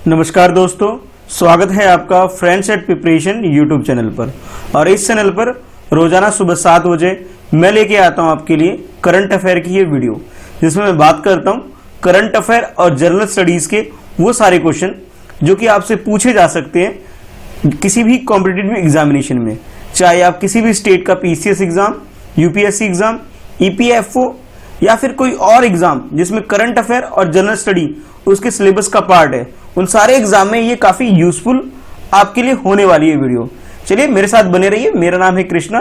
नमस्कार दोस्तों, स्वागत है आपका friends at preparation YouTube channel पर। और इस चैनल पर रोजाना सुबह 7 बजे मैं लेके आता हूं आपके लिए करंट अफेयर की ये वीडियो, जिसमें मैं बात करता हूं करंट अफेयर और जनरल स्टडीज के वो सारे क्वेश्चन जो कि आपसे पूछे जा सकते हैं किसी भी कॉम्पिटिटिव एग्जामिनेशन में, चाहे आप किसी भी स्टेट का PCS exam, UPSC exam, EPFO या फिर कोई और एग्जाम जिसमें करंट अफेयर और जनरल स्टडी उसके सिलेबस का पार्ट है, उन सारे एग्जाम में ये काफी यूजफुल आपके लिए होने वाली है वीडियो। चलिए मेरे साथ बने रहिए। मेरा नाम है कृष्णा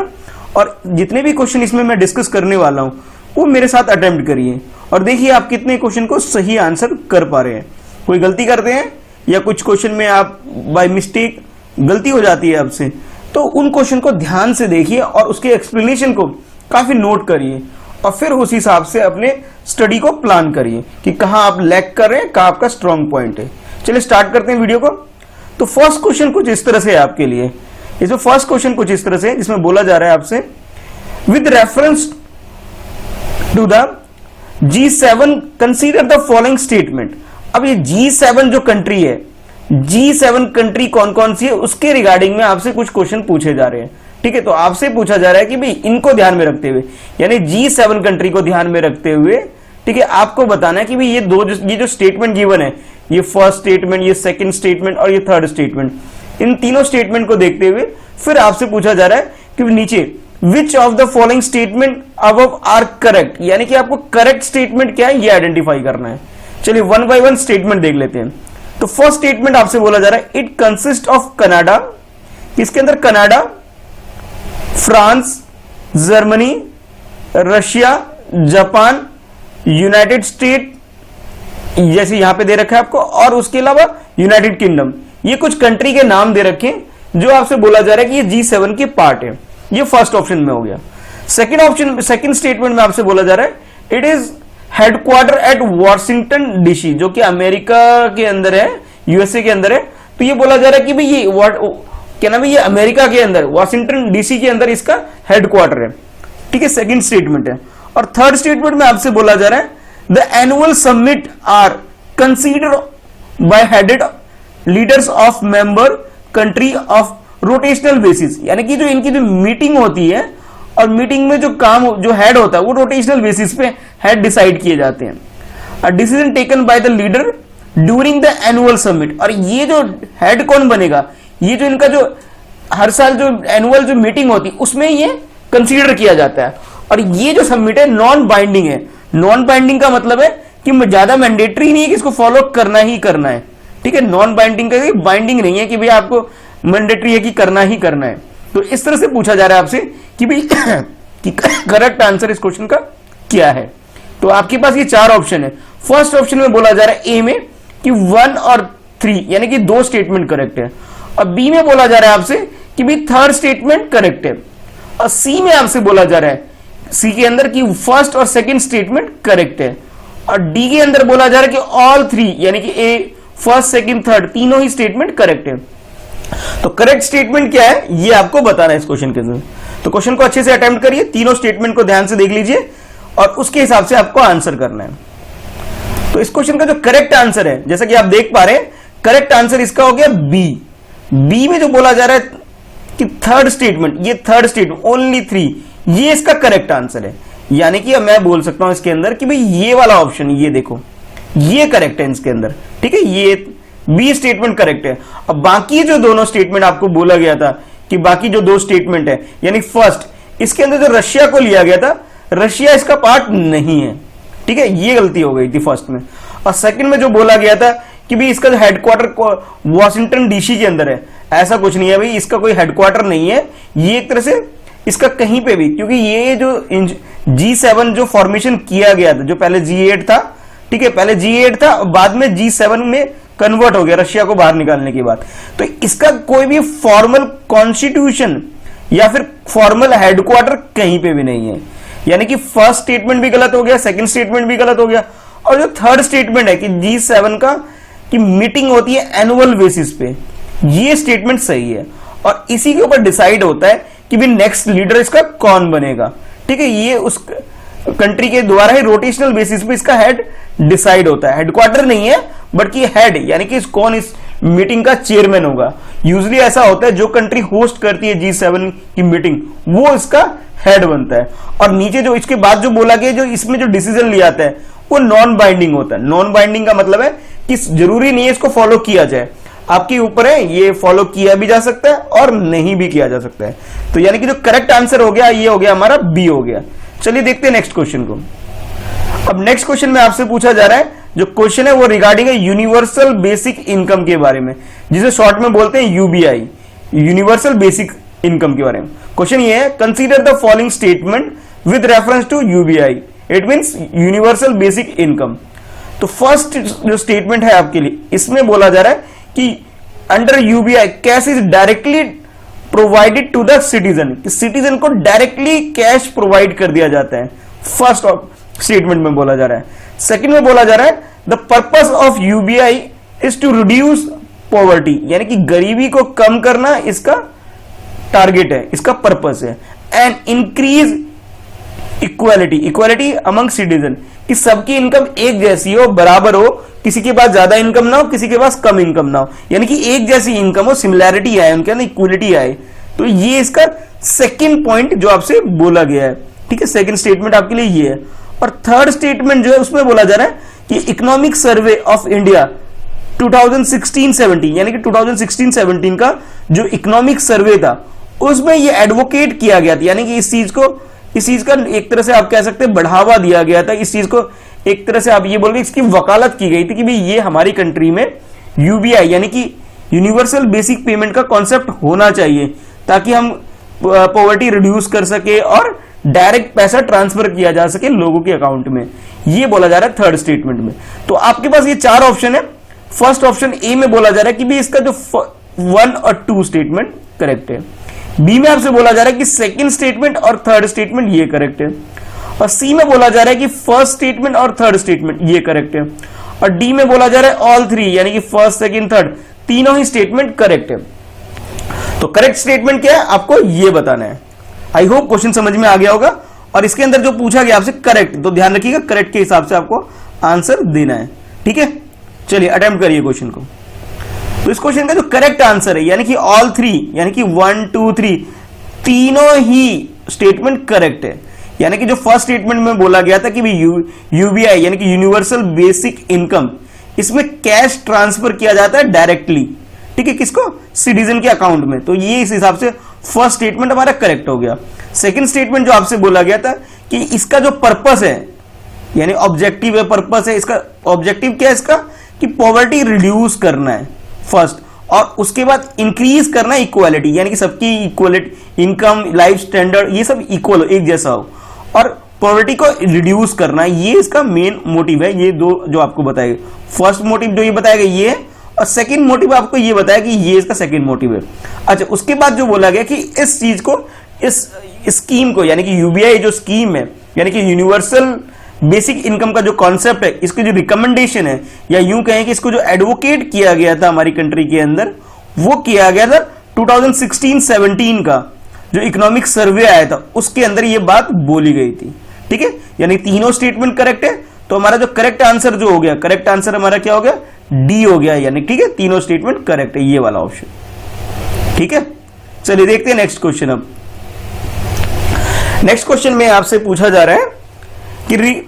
और जितने भी क्वेश्चन इसमें मैं डिस्कस करने वाला हूं वो मेरे साथ अटेम्प्ट करिए और देखिए आप कितने क्वेश्चन को सही आंसर कर पा रहे हैं। कोई गलती करते हैं या कुछ क्वेश्चन में आप बाय मिस्टेक गलती हो जाती है आपसे, तो उन क्वेश्चन को ध्यान से देखिए और उसके एक्सप्लेनेशन को काफी नोट करिए और फिर उस हिसाब से अपने स्टडी को प्लान करिए कि कहां आप लैग कर रहे हैं, कहां आपका स्ट्रॉन्ग पॉइंट है। चलिए स्टार्ट करते हैं वीडियो को। तो फर्स्ट क्वेश्चन कुछ इस तरह से है आपके लिए। इसमें फर्स्ट क्वेश्चन कुछ इस तरह से जिसमें बोला जा रहा है आपसे, with reference to the G7 consider the following statement. अब ये G7 जो कंट्री है, G7 कंट्री कौन कौन सी है उसके रिगार्डिंग में आपसे कुछ क्वेश्चन पूछे जा रहे हैं। ठीक है, तो आपसे पूछा जा रहा है कि भाई इनको ध्यान में रखते हुए, यानी G7 कंट्री को ध्यान में रखते हुए, ठीक है, आपको बताना है कि भाई ये जो स्टेटमेंट गिवन है, ये फर्स्ट स्टेटमेंट, ये सेकंड स्टेटमेंट और ये थर्ड स्टेटमेंट, इन तीनों स्टेटमेंट को देखते हुए फिर आपसे पूछा जा रहा है कि नीचे which of the following statement above are correct, यानी कि आपको करेक्ट स्टेटमेंट क्या है ये आइडेंटिफाई करना है। चलिए वन बाय वन स्टेटमेंट देख लेते हैं। तो फर्स्ट स्टेटमेंट आपसे बोला जा रहा है, इट कंसिस्ट ऑफ कनाडा। इसके अंदर Canada, France, Germany, Russia, Japan, United state जैसे यहां पे दे रखा है आपको, और उसके अलावा यूनाइटेड किंगडम, ये कुछ कंट्री के नाम दे रखे हैं जो आपसे बोला जा रहा है कि ये G7 के पार्ट है। ये फर्स्ट ऑप्शन में हो गया। सेकंड स्टेटमेंट में आपसे बोला जा रहा है, it is headquarter at Washington DC, जो कि अमेरिका के अंदर है, यूएसए के अंदर है। तो ये बोला जा रहा है कि भाई ये क्या नाम है, ये अमेरिका के अंदर वॉशिंगटन डीसी के अंदर इसका हेडक्वार्टर है। ठीक है, सेकंड स्टेटमेंट है। और थर्ड स्टेटमेंट में आपसे बोला जा रहा है, the annual summit are consider by headed leaders of member country of rotational basis, यानी कि जो इनकी जो मीटिंग होती है और मीटिंग में जो काम जो हेड होता है वो रोटेशनल बेसिस पे हेड डिसाइड किए जाते हैं। A decision taken by the leader during the annual summit, और ये जो हेड कौन बनेगा, ये जो इनका जो हर साल जो एनुअल जो मीटिंग होती है उसमें ये कंसीडर किया जाता है। और ये जो समिट है नॉन बाइंडिंग है। नॉन बाइंडिंग का मतलब है कि ज्यादा मैंडेटरी नहीं है कि इसको फॉलो करना ही करना है। ठीक है, नॉन बाइंडिंग का बाइंडिंग नहीं है कि भाई आपको मैंडेटरी है कि करना ही करना है। तो इस तरह से पूछा जा रहा है आपसे कि भाई कि करेक्ट आंसर इस क्वेश्चन का क्या है। तो आपके पास ये चार ऑप्शन है। फर्स्ट ऑप्शन में बोला जा रहा है ए में कि 1 और 3 यानी कि 2 स्टेटमेंट करेक्ट है, और बी में बोला जा रहा है आपसे कि भाई थर्ड स्टेटमेंट करेक्ट है, और सी में आपसे बोला जा रहा है सी के अंदर कि फर्स्ट और सेकंड स्टेटमेंट करेक्ट है, और डी के अंदर बोला जा रहा है कि ऑल 3 यानी कि ए फर्स्ट सेकंड थर्ड तीनों ही स्टेटमेंट करेक्ट है। तो करेक्ट स्टेटमेंट क्या है ये आपको बताना है इस क्वेश्चन के अंदर। तो क्वेश्चन को अच्छे से अटेम्प्ट करिए, तीनों स्टेटमेंट को ध्यान से देख लीजिए और उसके हिसाब से आपको आंसर करना है। तो इस क्वेश्चन का जो करेक्ट आंसर है, जैसा कि आप देख पा रहे हैं, करेक्ट आंसर इसका हो गया बी। बी में जो बोला जा रहा है कि थर्ड स्टेटमेंट, ये थर्ड स्टेटमेंट ओनली 3, ये इसका करेक्ट आंसर है। यानी कि मैं बोल सकता हूं इसके अंदर कि भाई ये वाला ऑप्शन, ये देखो ये करेक्ट है इसके अंदर। ठीक है, ये बी स्टेटमेंट करेक्ट है। अब बाकी जो दोनों स्टेटमेंट आपको बोला गया था कि बाकी जो 2 स्टेटमेंट है, यानी फर्स्ट इसके अंदर जो रशिया को लिया गया था, रशिया इसका पार्ट नहीं है। ठीक है, ये गलती हो गई थी फर्स्ट में। और सेकंड में जो बोला गया था कि भाई इसका हेडक्वार्टर वॉशिंगटन डीसी के अंदर है, ऐसा कुछ नहीं है भाई, इसका कोई हेडक्वार्टर नहीं है। ये एक तरह से इसका कहीं पे भी, क्योंकि ये जो G7 जो फॉर्मेशन किया गया था, जो पहले G8 था, ठीक है, पहले G8 था, बाद में G7 में कन्वर्ट हो गया रशिया को बाहर निकालने के बाद। तो इसका कोई भी फॉर्मल कॉन्स्टिट्यूशन या फिर फॉर्मल हेडक्वार्टर कहीं पे भी नहीं है। यानी कि फर्स्ट स्टेटमेंट भी गलत हो गया, सेकंड स्टेटमेंट भी गलत हो गया, और जो थर्ड स्टेटमेंट है कि G7 का कि मीटिंग होती है एनुअल बेसिस पे, ये स्टेटमेंट सही है। और इसी के ऊपर डिसाइड होता है कि भी नेक्स्ट लीडर इसका कौन बनेगा। ठीक है, ये उस कंट्री के द्वारा ही रोटेशनल बेसिस पे इसका हेड डिसाइड होता है। हेडक्वार्टर नहीं है बट कि हेड, यानी कि कौन इस मीटिंग का चेयरमैन होगा। यूजली ऐसा होता है जो कंट्री होस्ट करती है G7 की मीटिंग वो इसका हेड बनता है। और नीचे जो इसके बाद जो बोला गया, जो इसमें जो डिसीजन लिया जाता है वो नॉन बाइंडिंग होता है। नॉन बाइंडिंग का मतलब है कि जरूरी नहीं है इसको फॉलो किया जाए, आपके ऊपर है, ये फॉलो किया भी जा सकता है और नहीं भी किया जा सकता है। तो यानी कि जो करेक्ट आंसर हो गया ये हो गया हमारा बी हो गया। चलिए देखते हैं नेक्स्ट क्वेश्चन को। अब नेक्स्ट क्वेश्चन में आपसे पूछा जा रहा है, जो क्वेश्चन है वो रिगार्डिंग यूनिवर्सल बेसिक इनकम के बारे में, जिसे शॉर्ट में बोलते हैं यूबीआई, यूनिवर्सल बेसिक इनकम के बारे में। क्वेश्चन ये है, consider the following statement with reference to UBI, it means universal basic income. तो फर्स्ट जो स्टेटमेंट है आपके लिए, इसमें बोला जा रहा है कि under UBI cash is directly provided to the citizen, citizen को डायरेक्टली कैश प्रोवाइड कर दिया जाता है, फर्स्ट स्टेटमेंट में बोला जा रहा है। सेकंड में बोला जा रहा है the purpose of UBI is to reduce poverty, यानी कि गरीबी को कम करना इसका टारगेट है, इसका पर्पस है। And increase equality, equality among citizen, कि सबकी इनकम एक जैसी हो, बराबर हो, किसी के पास ज्यादा इनकम ना हो, किसी के पास कम इनकम ना हो, यानी कि एक जैसी इनकम हो, सिमिलैरिटी आए उनके अंदर, इक्वलिटी आए। तो ये इसका सेकंड पॉइंट जो आपसे बोला गया है, ठीक है, सेकंड स्टेटमेंट आपके लिए ये है। और थर्ड स्टेटमेंट जो है उसमें बोला जा रहा है कि इकोनॉमिक सर्वे ऑफ इंडिया 2016-17, यानी कि 2016-17 का जो इकोनॉमिक सर्वे था उसमें ये एडवोकेट किया गया था, यानी कि इस चीज का एक तरह से आप कह सकते हैं बढ़ावा दिया गया था, इस चीज को एक तरह से आप ये बोल रहे इसकी वकालत की गई थी कि भाई ये हमारी कंट्री में यूबीआई यानी कि यूनिवर्सल बेसिक पेमेंट का कॉन्सेप्ट होना चाहिए, ताकि हम पॉवर्टी रिड्यूस कर सके और डायरेक्ट पैसा ट्रांसफर किया जा सके लोगों के अकाउंट में। ये बोला जा रहा है थर्ड स्टेटमेंट में। तो आपके पास ये चार ऑप्शन है। फर्स्ट ऑप्शन ए में बोला जा रहा है कि भाई इसका जो 1 और 2 स्टेटमेंट करेक्ट है। बी में आपसे बोला जा रहा है कि सेकंड स्टेटमेंट और थर्ड स्टेटमेंट ये करेक्ट है। और सी में बोला जा रहा है कि फर्स्ट स्टेटमेंट और थर्ड स्टेटमेंट ये करेक्ट है। और डी में बोला जा रहा है ऑल 3, यानी कि फर्स्ट सेकंड थर्ड तीनों ही स्टेटमेंट करेक्ट है। तो करेक्ट स्टेटमेंट क्या है आपको ये बताना है। आई होप क्वेश्चन समझ में आ गया होगा। और इसके अंदर जो पूछा गया आपसे करेक्ट, तो ध्यान रखिएगा करेक्ट के हिसाब से आपको आंसर देना है, ठीक है। चलिए अटेम्प्ट करिए क्वेश्चन को। तो इस क्वेश्चन का जो करेक्ट आंसर है यानी कि ऑल 3, यानी कि 1 2 3 तीनों ही स्टेटमेंट करेक्ट है। यानी कि जो फर्स्ट स्टेटमेंट में बोला गया था कि यूबीआई यानी कि यूनिवर्सल बेसिक इनकम, इसमें कैश ट्रांसफर किया जाता है डायरेक्टली, ठीक है, किसको, सिटीजन के अकाउंट में। तो ये इस हिसाब से फर्स्ट स्टेटमेंट हमारा करेक्ट हो गया। सेकंड स्टेटमेंट जो आपसे बोला गया था कि इसका जो पर्पस है यानी ऑब्जेक्टिव है, पर्पस है, इसका ऑब्जेक्टिव क्या है इसका कि पॉवर्टी रिड्यूस करना है फर्स्ट, और उसके बाद इंक्रीज करना है इक्वालिटी, यानी कि सबकी इक्वलिटी, इनकम, लाइफ स्टैंडर्ड ये सब इक्वल हो, एक जैसा हो, और पॉवर्टी को रिड्यूस करना है। ये इसका मेन मोटिव है। ये दो जो आपको बताएगा, फर्स्ट मोटिव जो ये बताएगा ये है, और सेकंड मोटिव आपको ये बताया कि ये इसका सेकंड मोटिव है। अच्छा, उसके बाद जो बोला गया कि इस चीज को, इस स्कीम को, यानी कि यूबीआई जो स्कीम है यानी कि यूनिवर्सल बेसिक इनकम का जो कॉन्सेप्ट है, इसकी जो रिकमेंडेशन है, या यूं कहें कि इसको जो एडवोकेट किया गया था हमारी कंट्री के अंदर, वो किया गया था 2016-17 का जो इकोनॉमिक सर्वे आया था उसके अंदर ये बात बोली गई थी, ठीक है। यानी तीनों स्टेटमेंट करेक्ट है। तो हमारा जो करेक्ट आंसर जो हो गया, करेक्ट आंसर हमारा क्या हो गया, डी हो गया, यानी ठीक है, तीनों स्टेटमेंट करेक्ट है, ये वाला ऑप्शन, ठीक है। चलिए देखते हैं नेक्स्ट क्वेश्चन। अब नेक्स्ट क्वेश्चन में आपसे पूछा जा रहा है कि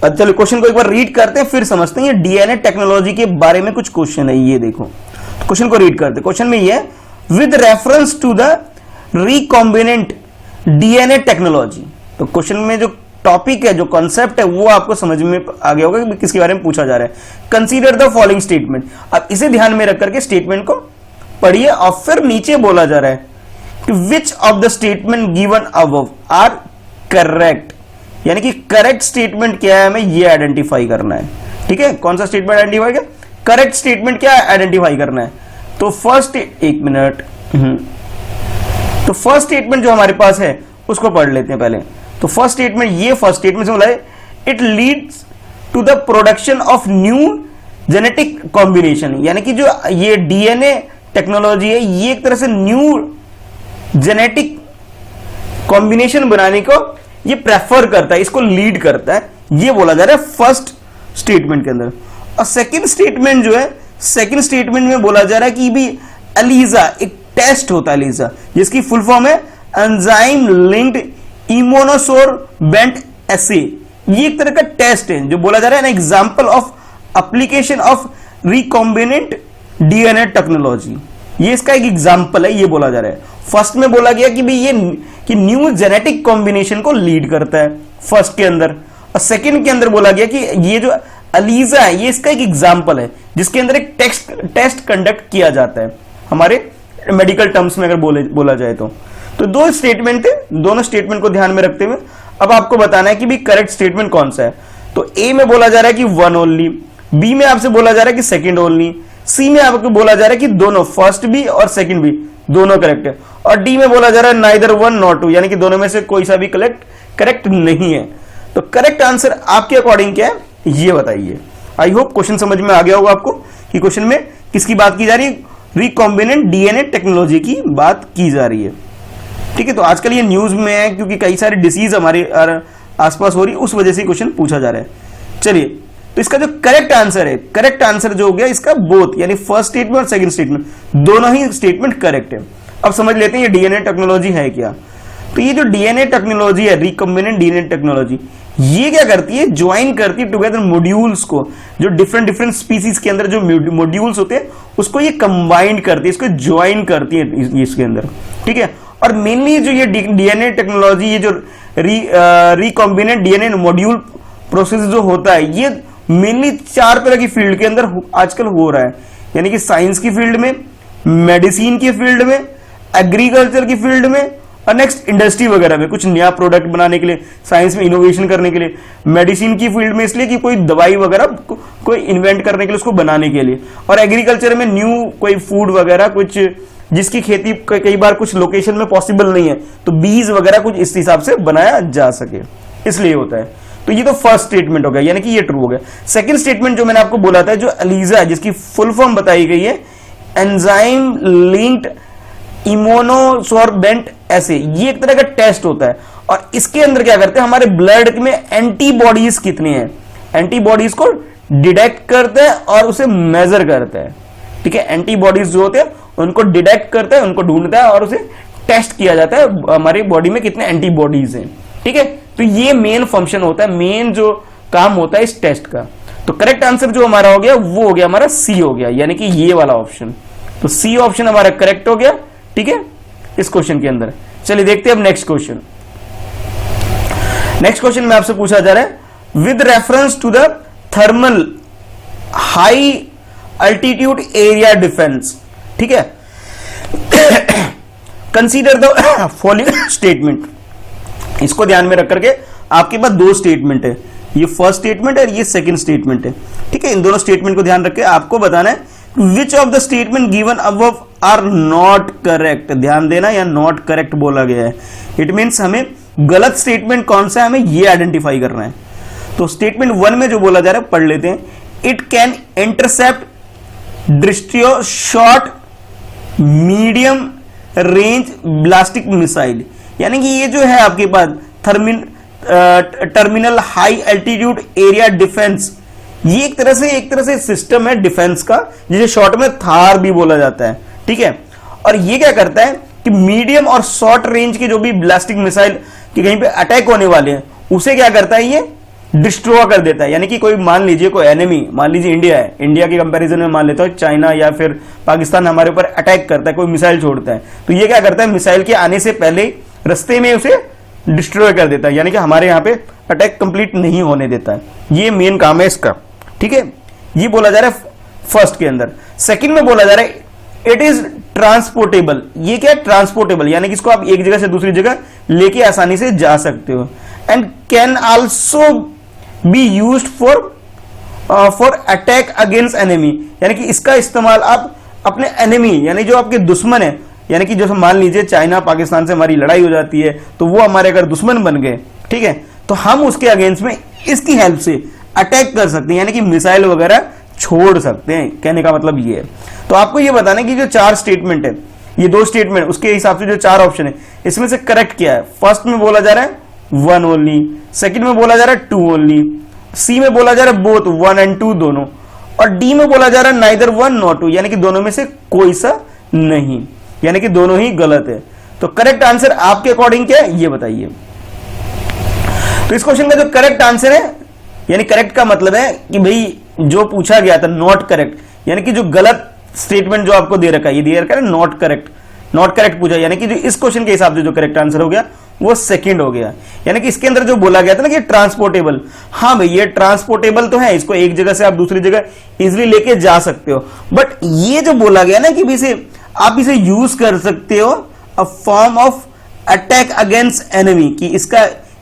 चलो क्वेश्चन को एक बार रीड करते हैं फिर समझते हैं। ये डीएनए टेक्नोलॉजी के बारे में कुछ क्वेश्चन है, ये देखो। तो क्वेश्चन को रीड करते हैं। क्वेश्चन में ये है, with reference to the recombinant DNA technology. तो क्वेश्चन में जो टॉपिक है, जो कॉन्सेप्ट है, वो आपको समझ में आ गया होगा कि किसके बारे में पूछा जा रहा है। Consider the following statement. अब इसे ध्यान में रख करके स्टेटमेंट को पढ़िए, और फिर नीचे बोला जा रहा है कि which of the statement given above are correct, यानी कि करेक्ट स्टेटमेंट क्या है हमें ये आइडेंटिफाई करना है, ठीक है। कौन सा स्टेटमेंट आइडेंटिफाई किया, करेक्ट स्टेटमेंट क्या है आइडेंटिफाई करना है। तो फर्स्ट, एक मिनट, तो फर्स्ट स्टेटमेंट जो हमारे पास है उसको पढ़ लेते हैं पहले। तो फर्स्ट स्टेटमेंट, ये फर्स्ट स्टेटमेंट से बोला है, it leads to the production of new genetic combination, यानी कि जो ये डीएनए टेक्नोलॉजी है ये एक तरह से न्यू जेनेटिक कॉम्बिनेशन बनाने को ये प्रेफर करता है, इसको लीड करता है, ये बोला जा रहा है फर्स्ट स्टेटमेंट के अंदर। और सेकंड स्टेटमेंट जो है, सेकंड स्टेटमेंट में बोला जा रहा है कि भी एलिजा एक टेस्ट होता है, एलिजा जिसकी फुल फॉर्म है एंजाइम लिंक्ड इम्यूनोसोरबेंट एसे। ये एक तरह का टेस्ट है जो बोला जा रहा है ना, example of application of recombinant DNA technology. ये इसका एक एग्जांपल है, ये बोला जा रहा है। फर्स्ट में बोला गया कि भाई ये कि न्यू जेनेटिक कॉम्बिनेशन को लीड करता है फर्स्ट के अंदर, और सेकंड के अंदर बोला गया कि ये जो एलिजा है ये इसका एक एग्जांपल है जिसके अंदर एक टेस्ट कंडक्ट किया जाता है हमारे मेडिकल टर्म्स में अगर बोला जाए तो दो स्टेटमेंट थे, दोनों स्टेटमेंट को ध्यान में रखते हुए अब आपको बताना है कि भी करेक्ट स्टेटमेंट कौन सा है। तो ए में बोला जा रहा है कि वन ओनली, बी में आपसे बोला जा रहा है कि सेकंड ओनली, सी में आपको बोला जा रहा है कि दोनों फर्स्ट भी और सेकंड भी दोनों करेक्ट है, और डी में बोला जा रहा है नाइदर वन नॉट टू, यानी कि दोनों में से कोई सा भी करेक्ट नहीं है। तो करेक्ट आंसर आपके अकॉर्डिंग क्या है ये बताइए। आई होप क्वेश्चन समझ में आ गया होगा आपको कि क्वेश्चन में किसकी बात की जा रही है, रिकॉम्बिनेंट डीएनए टेक्नोलॉजी की बात की जा रही है। ठीक है, तो आजकल ये न्यूज में है क्योंकि कई सारी डिसीज हमारे आसपास हो रही है, उस वजह से क्वेश्चन पूछा जा रहा है। चलिए, तो इसका जो करेक्ट आंसर है, करेक्ट आंसर जो हो गया इसका बोथ, यानी फर्स्ट स्टेटमेंट और सेकंड स्टेटमेंट दोनों ही स्टेटमेंट करेक्ट है। अब समझ लेते हैं ये डीएनए टेक्नोलॉजी है क्या। तो ये जो डीएनए टेक्नोलॉजी है, रिकॉम्बिनेंट डीएनए टेक्नोलॉजी, ये क्या करती है, ज्वाइन करती है टुगेदर मॉड्यूल्स को, जो डिफरेंट स्पीसीज के अंदर जो मॉड्यूल्स होते हैं उसको ये कंबाइन करती है, इसको ज्वाइन करती है इसके अंदर। ठीक है, और मेनली जो ये डीएनए टेक्नोलॉजी, ये जो रिकॉम्बिनेंट डीएनए मॉड्यूल प्रोसेस जो होता है, ये मेनली 4 तरह की फील्ड के अंदर आजकल हो रहा है, यानी कि साइंस की फील्ड में, मेडिसिन की फील्ड में, एग्रीकल्चर की फील्ड में, और नेक्स्ट इंडस्ट्री वगैरह में कुछ नया प्रोडक्ट बनाने के लिए, साइंस में इनोवेशन करने के लिए, मेडिसिन की फील्ड में इसलिए कि कोई दवाई वगैरह कोई इन्वेंट करने के लिए, उसको बनाने के लिए, और एग्रीकल्चर में न्यू कोई फूड वगैरह कुछ जिसकी खेती कई बार कुछ लोकेशन में पॉसिबल नहीं है, तो बीज वगैरह कुछ इस हिसाब से बनाया जा सके, इसलिए होता है। तो ये तो फर्स्ट स्टेटमेंट हो गया, यानी कि ये ट्रू हो गया। सेकंड स्टेटमेंट जो मैंने आपको बोला था, जो एलिजा है जिसकी फुल फॉर्म बताई गई है एंजाइम लिंक्ड इम्यूनोसोरबेंट एसे, ये एक तरह का टेस्ट होता है, और इसके अंदर क्या करते हैं, हमारे ब्लड में एंटीबॉडीज कितने हैं, एंटीबॉडीज को डिटेक्ट करते हैं और उसे मेजर करते हैं। ठीक है, एंटीबॉडीज जो होते हैं उनको डिटेक्ट करता है, उनको ढूंढता है और उसे टेस्ट किया जाता है हमारी बॉडी में कितने एंटीबॉडीज हैं। ठीक है, तो ये मेन फंक्शन होता है, मेन जो काम होता है इस टेस्ट का। तो करेक्ट आंसर जो हमारा हो गया वो हो गया हमारा सी हो गया, यानी कि ये वाला ऑप्शन। तो सी ऑप्शन हमारा करेक्ट हो गया। ठीक है, इस क्वेश्चन के अंदर चलिए देखते हैं अब नेक्स्ट क्वेश्चन। नेक्स्ट क्वेश्चन में आपसे पूछा जा रहा है with reference to the thermal high altitude area defence. ठीक है, कंसीडर द फॉलोइंग स्टेटमेंट। इसको ध्यान में रख करके आपके पास दो स्टेटमेंट है, ये फर्स्ट स्टेटमेंट है, ये सेकंड स्टेटमेंट है। ठीक है, इन दोनों स्टेटमेंट को ध्यान रख के आपको बताना है which of the statement given above are not correct. ध्यान देना, या नॉट करेक्ट बोला गया है, इट मीन्स हमें गलत स्टेटमेंट कौन सा है हमें ये आइडेंटिफाई करना है। तो स्टेटमेंट 1 में जो बोला जा रहा है पढ़ लेते हैं, it can intercept destroy short medium range ballistic missile, यानी कि ये जो है आपके पास terminal high altitude area defence, ये एक तरह से सिस्टम है डिफेंस का, जिसे शॉर्ट में थार भी बोला जाता है। ठीक है, और ये क्या करता है कि मीडियम और शॉर्ट रेंज की जो भी ब्लास्टिक मिसाइल कि कहीं पे अटैक होने वाले हैं उसे क्या करता है, ये डिस्ट्रॉय कर देता है। यानी कि कोई मान लीजिए कोई एनिमी, मान लीजिए इंडिया है, इंडिया के कंपैरिजन में मान लेता है चाइना या फिर पाकिस्तान हमारे ऊपर अटैक करता है, कोई मिसाइल छोड़ता है, तो ये क्या करता है, मिसाइल के आने से पहले रास्ते में उसे डिस्ट्रॉय कर देता है, यानी कि हमारे यहाँ पे अटैक कंप्लीट नहीं होने देता है। ये मेन काम है इसका। ठीक है, ये बोला जा रहा है फर्स्ट के अंदर। सेकंड में बोला जा रहा है इट इज ट्रांसपोर्टेबल। ये क्या है, ट्रांसपोर्टेबल, यानी कि इसको आप एक जगह से दूसरी जगह लेके आसानी से जा सकते हो। And can also be used for attack against enemy, यानी कि इसका इस्तेमाल आप अपने एनिमी, यानी जो आपके दुश्मन है, यानी कि जैसे मान लीजिए चाइना पाकिस्तान से हमारी लड़ाई हो जाती है, तो वो हमारे अगर दुश्मन बन गए, ठीक है, तो हम उसके अगेंस्ट में इसकी हेल्प से अटैक कर सकते हैं, यानी कि मिसाइल वगैरह छोड़ सकते हैं। कहने का मतलब ये है। तो आपको ये बताना है कि जो 4 स्टेटमेंट है, ये 2 स्टेटमेंट, उसके हिसाब से जो 4 ऑप्शन है, इसमें से करेक्ट क्या है। फर्स्ट में बोला जा रहा है 1 ओनली, सेकंड में बोला जा रहा है 2 ओनली, सी में बोला जा रहा है बोथ 1 and 2 दोनों, और डी में बोला जा रहा है नाइदर 1 nor 2, यानी कि दोनों में से कोई सा नहीं, यानी कि दोनों ही गलत है। तो करेक्ट आंसर आपके अकॉर्डिंग क्या है ये बताइए। तो इस क्वेश्चन का जो करेक्ट आंसर है, यानी करेक्ट का मतलब है कि भाई जो पूछा गया था नॉट करेक्ट, यानी कि जो गलत स्टेटमेंट जो आपको दे रखा है, ये दे रखा है नॉट करेक्ट पूछा, यानी कि जो इस क्वेश्चन के हिसाब से जो करेक्ट आंसर हो गया वो सेकंड हो गया। यानी कि इसके अंदर जो बोला गया था ना कि ट्रांसपोर्टेबल, हाँ भाई ये ट्रांसपोर्टेबल तो है, इसको एक जगह से आप दूसरी जगह इजिली लेके जा सकते हो, बट ये जो बोला गया ना कि इसे आप इसे यूज कर सकते हो a form of attack against enemy, कि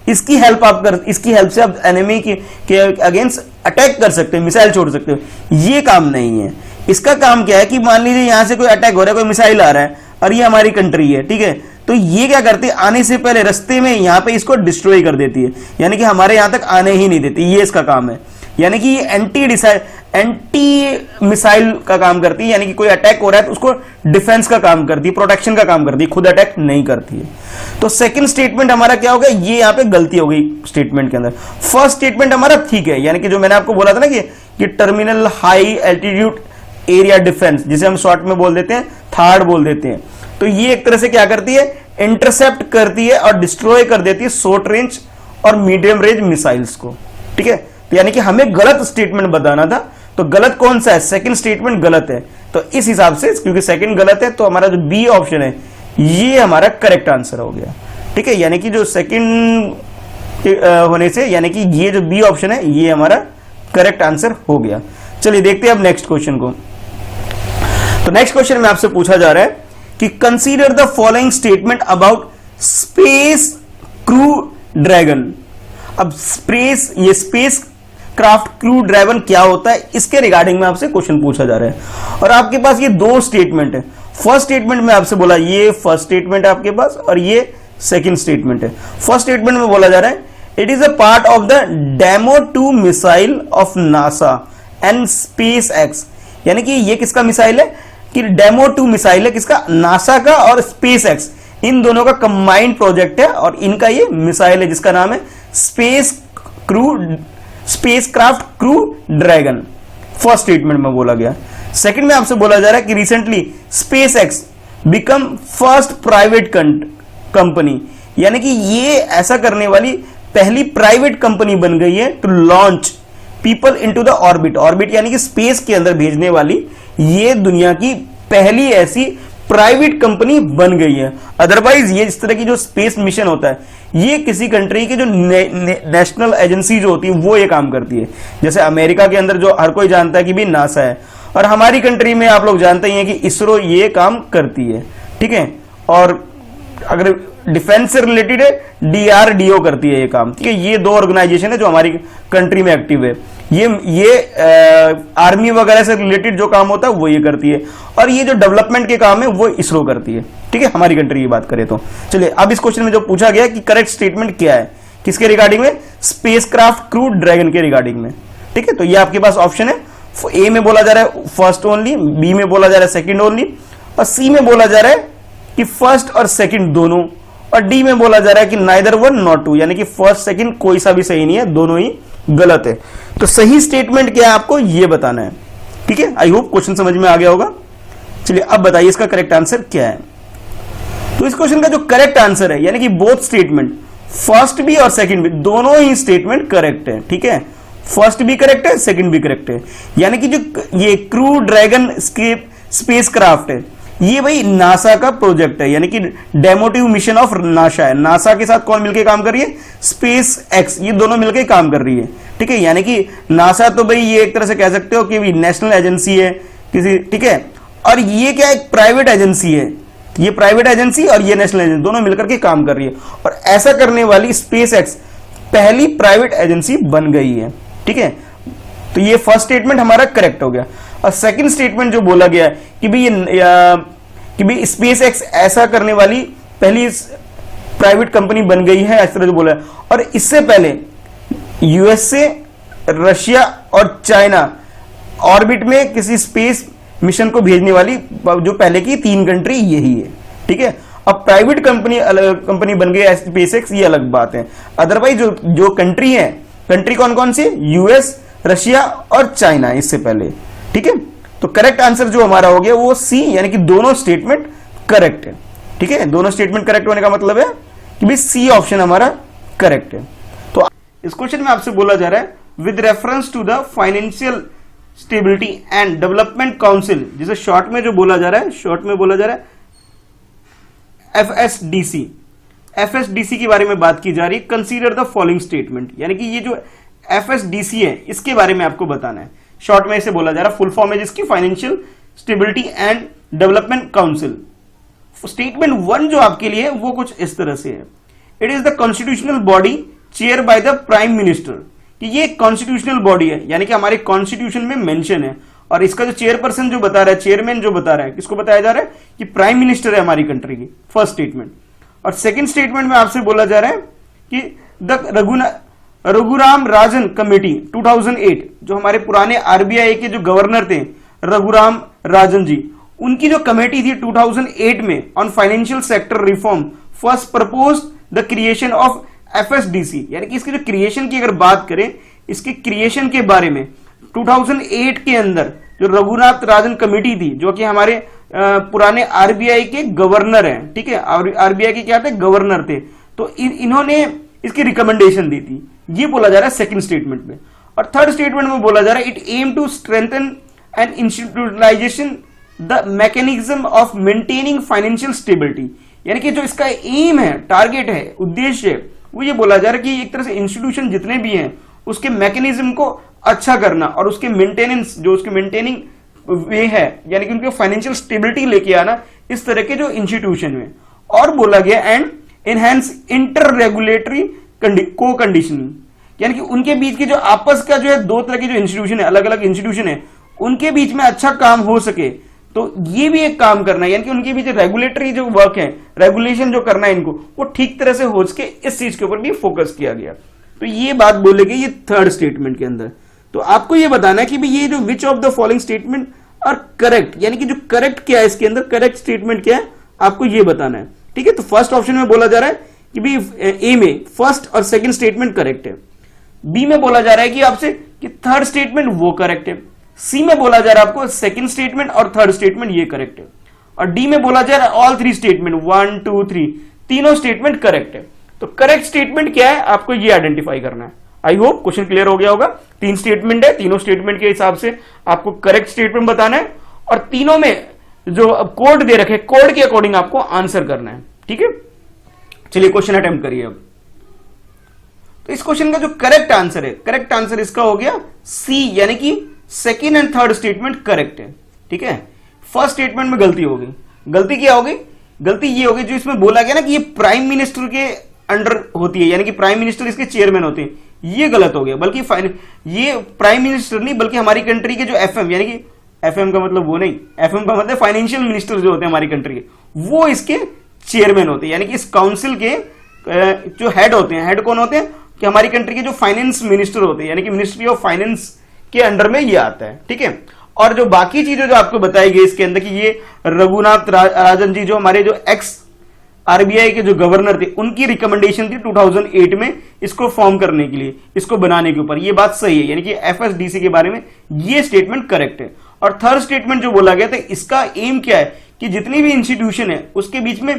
इसकी हेल्प से आप एनिमी के अगेंस्ट अटैक कर सकते हो, मिसाइल छोड़ सकते हो। ये काम नहीं है। इसका काम क्या है कि मान लीजिए यहां से कोई अटैक हो रहा है, कोई मिसाइल आ रहा है और ये हमारी कंट्री है, ठीक है, तो ये क्या करती है, आने से पहले रास्ते में यहां पे इसको डिस्ट्रॉय कर देती है, यानी कि हमारे यहां तक आने ही नहीं देती। ये इसका काम है, यानी कि ये एंटी मिसाइल का काम करती है, यानी कि कोई अटैक हो रहा है तो उसको डिफेंस का काम करती है, प्रोटेक्शन का काम करती है, खुद अटैक नहीं करती है। तो सेकंड स्टेटमेंट हमारा क्या हो गया, ये यहां पे गलती हो गई स्टेटमेंट के अंदर। फर्स्ट स्टेटमेंट हमारा ठीक है, यानी कि जो मैंने आपको बोला था ना कि terminal high altitude area defence, जिसे हम शॉर्ट में बोल देते हैं, थार्ड बोल देते हैं, तो ये एक तरह से क्या करती है, इंटरसेप्ट करती है और डिस्ट्रॉय कर देती है शॉर्ट रेंज और मीडियम रेंज मिसाइल्स को, ठीक है। तो यानी कि हमें गलत स्टेटमेंट बताना था, तो गलत कौन सा है, सेकंड स्टेटमेंट गलत है। तो इस हिसाब से क्योंकि सेकंड गलत है तो हमारा जो बी ऑप्शन है ये हमारा करेक्ट आंसर हो गया, ठीक है। यानी कि जो सेकंड होने से, यानी कि ये जो बी ऑप्शन है ये हमारा करेक्ट आंसर हो गया। चलिए देखते हैं अब नेक्स्ट क्वेश्चन को। तो नेक्स्ट क्वेश्चन में आपसे पूछा जा रहा है कि consider the following statement about space crew dragon. अब ये स्पेस क्राफ्ट क्रू ड्रैगन क्या होता है, इसके रिगार्डिंग में आपसे क्वेश्चन पूछा जा रहा है, और आपके पास ये दो स्टेटमेंट है। फर्स्ट स्टेटमेंट में आपसे बोला, ये फर्स्ट स्टेटमेंट है आपके पास और ये सेकंड स्टेटमेंट है। फर्स्ट स्टेटमेंट में बोला जा रहा है it is a part of the demo 2 missile of NASA and space x, यानी कि ये किसका मिसाइल है, कि डेमो 2 मिसाइल है, किसका, नासा का और स्पेस एक्स, इन दोनों का कंबाइंड प्रोजेक्ट है, और इनका ये मिसाइल है जिसका नाम है spacecraft crew dragon. First statement में बोला गया। सेकंड में आपसे बोला जा रहा है कि recently space x become first private company, यानी कि ये ऐसा करने वाली पहली प्राइवेट कंपनी बन गई है to launch people into the orbit यानी कि स्पेस के अंदर भेजने वाली ये दुनिया की पहली ऐसी प्राइवेट कंपनी बन गई है। अदरवाइज ये इस तरह की जो स्पेस मिशन होता है ये किसी कंट्री की जो नेशनल एजेंसी जो होती है वो ये काम करती है। जैसे अमेरिका के अंदर जो हर कोई जानता है कि भी नासा है, और हमारी कंट्री में आप लोग जानते ही हैं कि इसरो ये काम करती है, ठीक है। और अगर डिफेंस से रिलेटेड है DRDO करती है ये काम, ठीक है। ये दो ऑर्गेनाइजेशन है जो हमारी कंट्री में एक्टिव है। ये आर्मी वगैरह से रिलेटेड जो काम होता है वो ये करती है, और ये जो डेवलपमेंट के काम है वो इसरो करती है, ठीक है, हमारी कंट्री की बात करें तो। चलिए अब इस क्वेश्चन में जो पूछा गया कि करेक्ट स्टेटमेंट क्या है, किसके रिगार्डिंग में, स्पेसक्राफ्ट क्रू ड्रैगन के रिगार्डिंग में, ठीक है। तो ये आपके पास ऑप्शन है, ए में बोला जा रहा है फर्स्ट ओनली, बी में बोला जा रहा है सेकंड ओनली, और सी में बोला जा रहा है कि फर्स्ट और सेकंड दोनों, और डी में बोला जा रहा है कि नाइदर 1 nor 2, यानी कि फर्स्ट सेकंड कोई सा भी सही नहीं है, दोनों ही गलत है। तो सही स्टेटमेंट क्या है आपको ये बताना है, ठीक है। आई होप क्वेश्चन समझ में आ गया होगा। चलिए अब बताइए इसका करेक्ट आंसर क्या है। तो इस क्वेश्चन का जो करेक्ट आंसर है, यानी कि बोथ स्टेटमेंट, फर्स्ट भी और सेकंड भी, दोनों ही स्टेटमेंट करेक्ट है, ठीक है। फर्स्ट भी करेक्ट है, सेकंड भी करेक्ट है। यानी कि जो ये क्रू ड्रैगन स्पेसक्राफ्ट है ये भाई नासा का प्रोजेक्ट है, यानी कि डेमोटिव मिशन ऑफ नासा है। नासा के साथ कौन मिलकर काम कर रही है, स्पेस एक्स, ये दोनों मिलकर काम कर रही है, ठीक है। यानी कि नासा तो भाई ये एक तरह से कह सकते हो कि नेशनल एजेंसी है किसी, ठीक है, और ये क्या एक प्राइवेट एजेंसी है, ये प्राइवेट एजेंसी और ये नेशनल एजेंसी दोनों मिलकर के काम कर रही है, और ऐसा करने वाली स्पेस एक्स पहली प्राइवेट एजेंसी बन गई है, ठीक है। तो ये फर्स्ट स्टेटमेंट हमारा करेक्ट हो गया। और सेकंड स्टेटमेंट जो बोला गया कि भाई स्पेस एक्स ऐसा करने वाली पहली प्राइवेट कंपनी बन गई है, इस तरह जो बोला है, और इससे पहले यूएसए, रशिया और चाइना ऑर्बिट में किसी स्पेस मिशन को भेजने वाली जो पहले की 3 कंट्री यही है, ठीक है। अब प्राइवेट कंपनी बन गई स्पेस एक्स, ये अलग बात है। अदरवाइज जो कंट्री है कंट्री कौन कौन सी? यूएस, रशिया और चाइना इससे पहले। ठीक है, तो करेक्ट आंसर जो हमारा हो गया वो सी, यानी कि दोनों स्टेटमेंट करेक्ट है। ठीक है, दोनों स्टेटमेंट करेक्ट होने का मतलब है कि भाई सी ऑप्शन हमारा करेक्ट है। तो इस क्वेश्चन में आपसे बोला जा रहा है with reference to the financial stability and development council, जिसे शॉर्ट में जो बोला जा रहा है, शॉर्ट में बोला जा रहा है एफएसडीसी। एफएसडीसी के बारे में बात की जा रही है। कंसीडर द फॉलोइंग स्टेटमेंट, यानी कि ये जो एफएसडीसी है इसके बारे में आपको बताना है। शॉर्ट में इसे बोला जा रहा है, फुल फॉर्म है जिसकी financial stability and development council. Statement 1 जो आपके लिए है वो कुछ इस तरह से है, it is the constitutional body chair by the prime minister, कि ये कॉन्स्टिट्यूशनल बॉडी है, यानी कि हमारे कॉन्स्टिट्यूशन में मेंशन है, और इसका जो चेयरपर्सन जो बता रहा है, चेयरमैन जो बता रहा है, किसको बताया जा रहा है कि प्राइम मिनिस्टर है हमारी कंट्री की। First statement. और सेकंड स्टेटमेंट में आपसे बोला जा रहा है कि द रघुराम राजन कमेटी 2008, जो हमारे पुराने आरबीआई के जो गवर्नर थे रघुराम राजन जी, उनकी जो कमेटी थी 2008 में on financial sector reform first propose the creation of FSDC, यानी कि इसके जो क्रिएशन की अगर बात करें, इसके क्रिएशन के बारे में 2008 के अंदर जो रघुनाथ राजन कमेटी थी, जो कि हमारे पुराने आरबीआई के गवर्नर हैं, ठीक है, आरबीआई के क्या थे? गवर्नर थे, तो इन्होंने इसकी रिकमेंडेशन दी थी, ये बोला जा रहा है सेकंड स्टेटमेंट में। और थर्ड स्टेटमेंट में बोला जा रहा है it aim to strengthen and institutionalization the mechanism of maintaining financial stability, यानी कि जो इसका एम है, टारगेट है, उद्देश्य है, वो ये बोला जा रहा है कि एक तरह से इंस्टीट्यूशन जितने भी हैं उसके मैकेनिज्म को अच्छा करना और उसके मेंटेनेंस, जो उसके मेंटेनिंग वे है, यानी कि उनके फाइनेंशियल स्टेबिलिटी लेके आना इस तरह के जो इंस्टीट्यूशन में। और बोला गया एंड एनहांस इंटर रेगुलेटरी को कंडीशनिंग, यानी कि उनके बीच की जो आपस का जो है दो तरह के जो इंस्टीट्यूशन है, अलग अलग इंस्टीट्यूशन है, उनके बीच में अच्छा काम हो सके, तो ये भी एक काम करना है, यानी कि उनके बीच रेगुलेटरी जो वर्क है, रेगुलेशन जो करना है इनको, वो ठीक तरह से हो सके, इस चीज के ऊपर भी फोकस किया गया। तो ये बात बोलेगी ये थर्ड स्टेटमेंट के अंदर। तो आपको ये बताना है कि भाई ये जो which of the following statement are correct, यानी कि जो करेक्ट क्या है इसके अंदर, करेक्ट स्टेटमेंट क्या है, आपको ये बताना है। ठीक है, तो फर्स्ट ऑप्शन में बोला जा रहा है कि भाई ए में फर्स्ट और सेकंड स्टेटमेंट करेक्ट है। बी में बोला जा रहा है कि आपसे कि थर्ड स्टेटमेंट वो करेक्ट है। सी में बोला जा रहा है आपको सेकंड स्टेटमेंट और थर्ड स्टेटमेंट ये करेक्ट है। और डी में बोला जा रहा है ऑल थ्री स्टेटमेंट 1 2 3 तीनों स्टेटमेंट करेक्ट है। तो करेक्ट स्टेटमेंट क्या है आपको ये आइडेंटिफाई करना है। आई होप क्वेश्चन क्लियर हो गया होगा। तीन स्टेटमेंट है, तीनों स्टेटमेंट के हिसाब से आपको करेक्ट स्टेटमेंट बताना है और तीनों में जो कोड दे रखे कोड के अकॉर्डिंग आपको आंसर करना है। ठीक है, चलिए क्वेश्चन अटेम्प्ट करिए अब। तो इस क्वेश्चन का जो करेक्ट आंसर है, करेक्ट आंसर इसका हो गया सी, यानी कि second and third statement correct है। ठीक है, फर्स्ट स्टेटमेंट में गलती हो गई। गलती क्या होगी? गलती ये होगी जो इसमें बोला गया ना कि ये प्राइम मिनिस्टर के अंडर होती है, यानी कि प्राइम मिनिस्टर इसके चेयरमैन होते हैं, ये गलत हो गया। बल्कि ये प्राइम मिनिस्टर नहीं बल्कि हमारी कंट्री के जो एफएम, यानी कि एफएम का मतलब वो नहीं, एफएम का मतलब फाइनेंशियल मिनिस्टर जो होते हैं हमारी कंट्री के, वो इसके चेयरमैन होते हैं, यानी कि इस काउंसिल के जो हेड होते हैं। हेड कौन होते हैं? कि हमारी कंट्री के जो फाइनेंस मिनिस्टर होते हैं, यानी कि मिनिस्ट्री ऑफ फाइनेंस के अंडर में ये आता है। ठीक है, और जो बाकी चीजें जो आपको बताई गई इसके अंदर कि ये रघुनाथ राजन जी जो हमारे जो एक्स आरबीआई के जो गवर्नर थे, उनकी रिकमेंडेशन थी 2008 में इसको फॉर्म करने के लिए, इसको बनाने के ऊपर, ये बात सही है, यानी कि एफएसडीसी के बारे में ये स्टेटमेंट करेक्ट है। और थर्ड स्टेटमेंट जो बोला गया था, इसका एम क्या है कि जितनी भी इंस्टीट्यूशन है उसके बीच में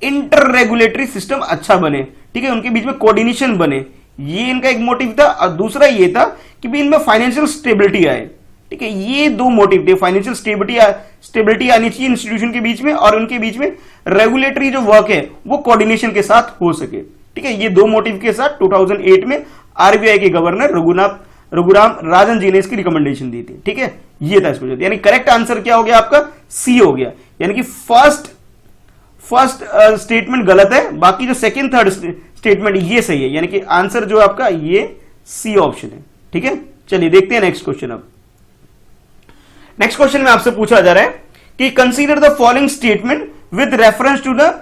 इंटर रेगुलेटरी सिस्टम अच्छा बने। ठीक है, उनके बीच में कोऑर्डिनेशन बने, ये इनका एक मोटिव था। और दूसरा ये था कि भी इनमें फाइनेंशियल स्टेबिलिटी आए। ठीक है, ये दो मोटिव थे, फाइनेंशियल स्टेबिलिटी आनी चाहिए इंस्टीट्यूशन के बीच में और उनके बीच में रेगुलेटरी जो वर्क है वो कोऑर्डिनेशन के साथ हो सके। ठीक है, ये दो मोटिव के साथ 2008 में आरबीआई के गवर्नर रघुराम राजन जी ने इसकी रिकमेंडेशन दी थी। ठीक है, ये था इसको, यानी करेक्ट आंसर क्या हो गया आपका? सी हो गया, यानी कि फर्स्ट स्टेटमेंट गलत है, बाकी जो सेकंड थर्ड स्टेटमेंट ये सही है, यानी कि आंसर जो आपका ये सी ऑप्शन है। ठीक है, चलिए देखते हैं नेक्स्ट क्वेश्चन। अब नेक्स्ट क्वेश्चन में आपसे पूछा जा रहा है कि consider the following statement with reference to the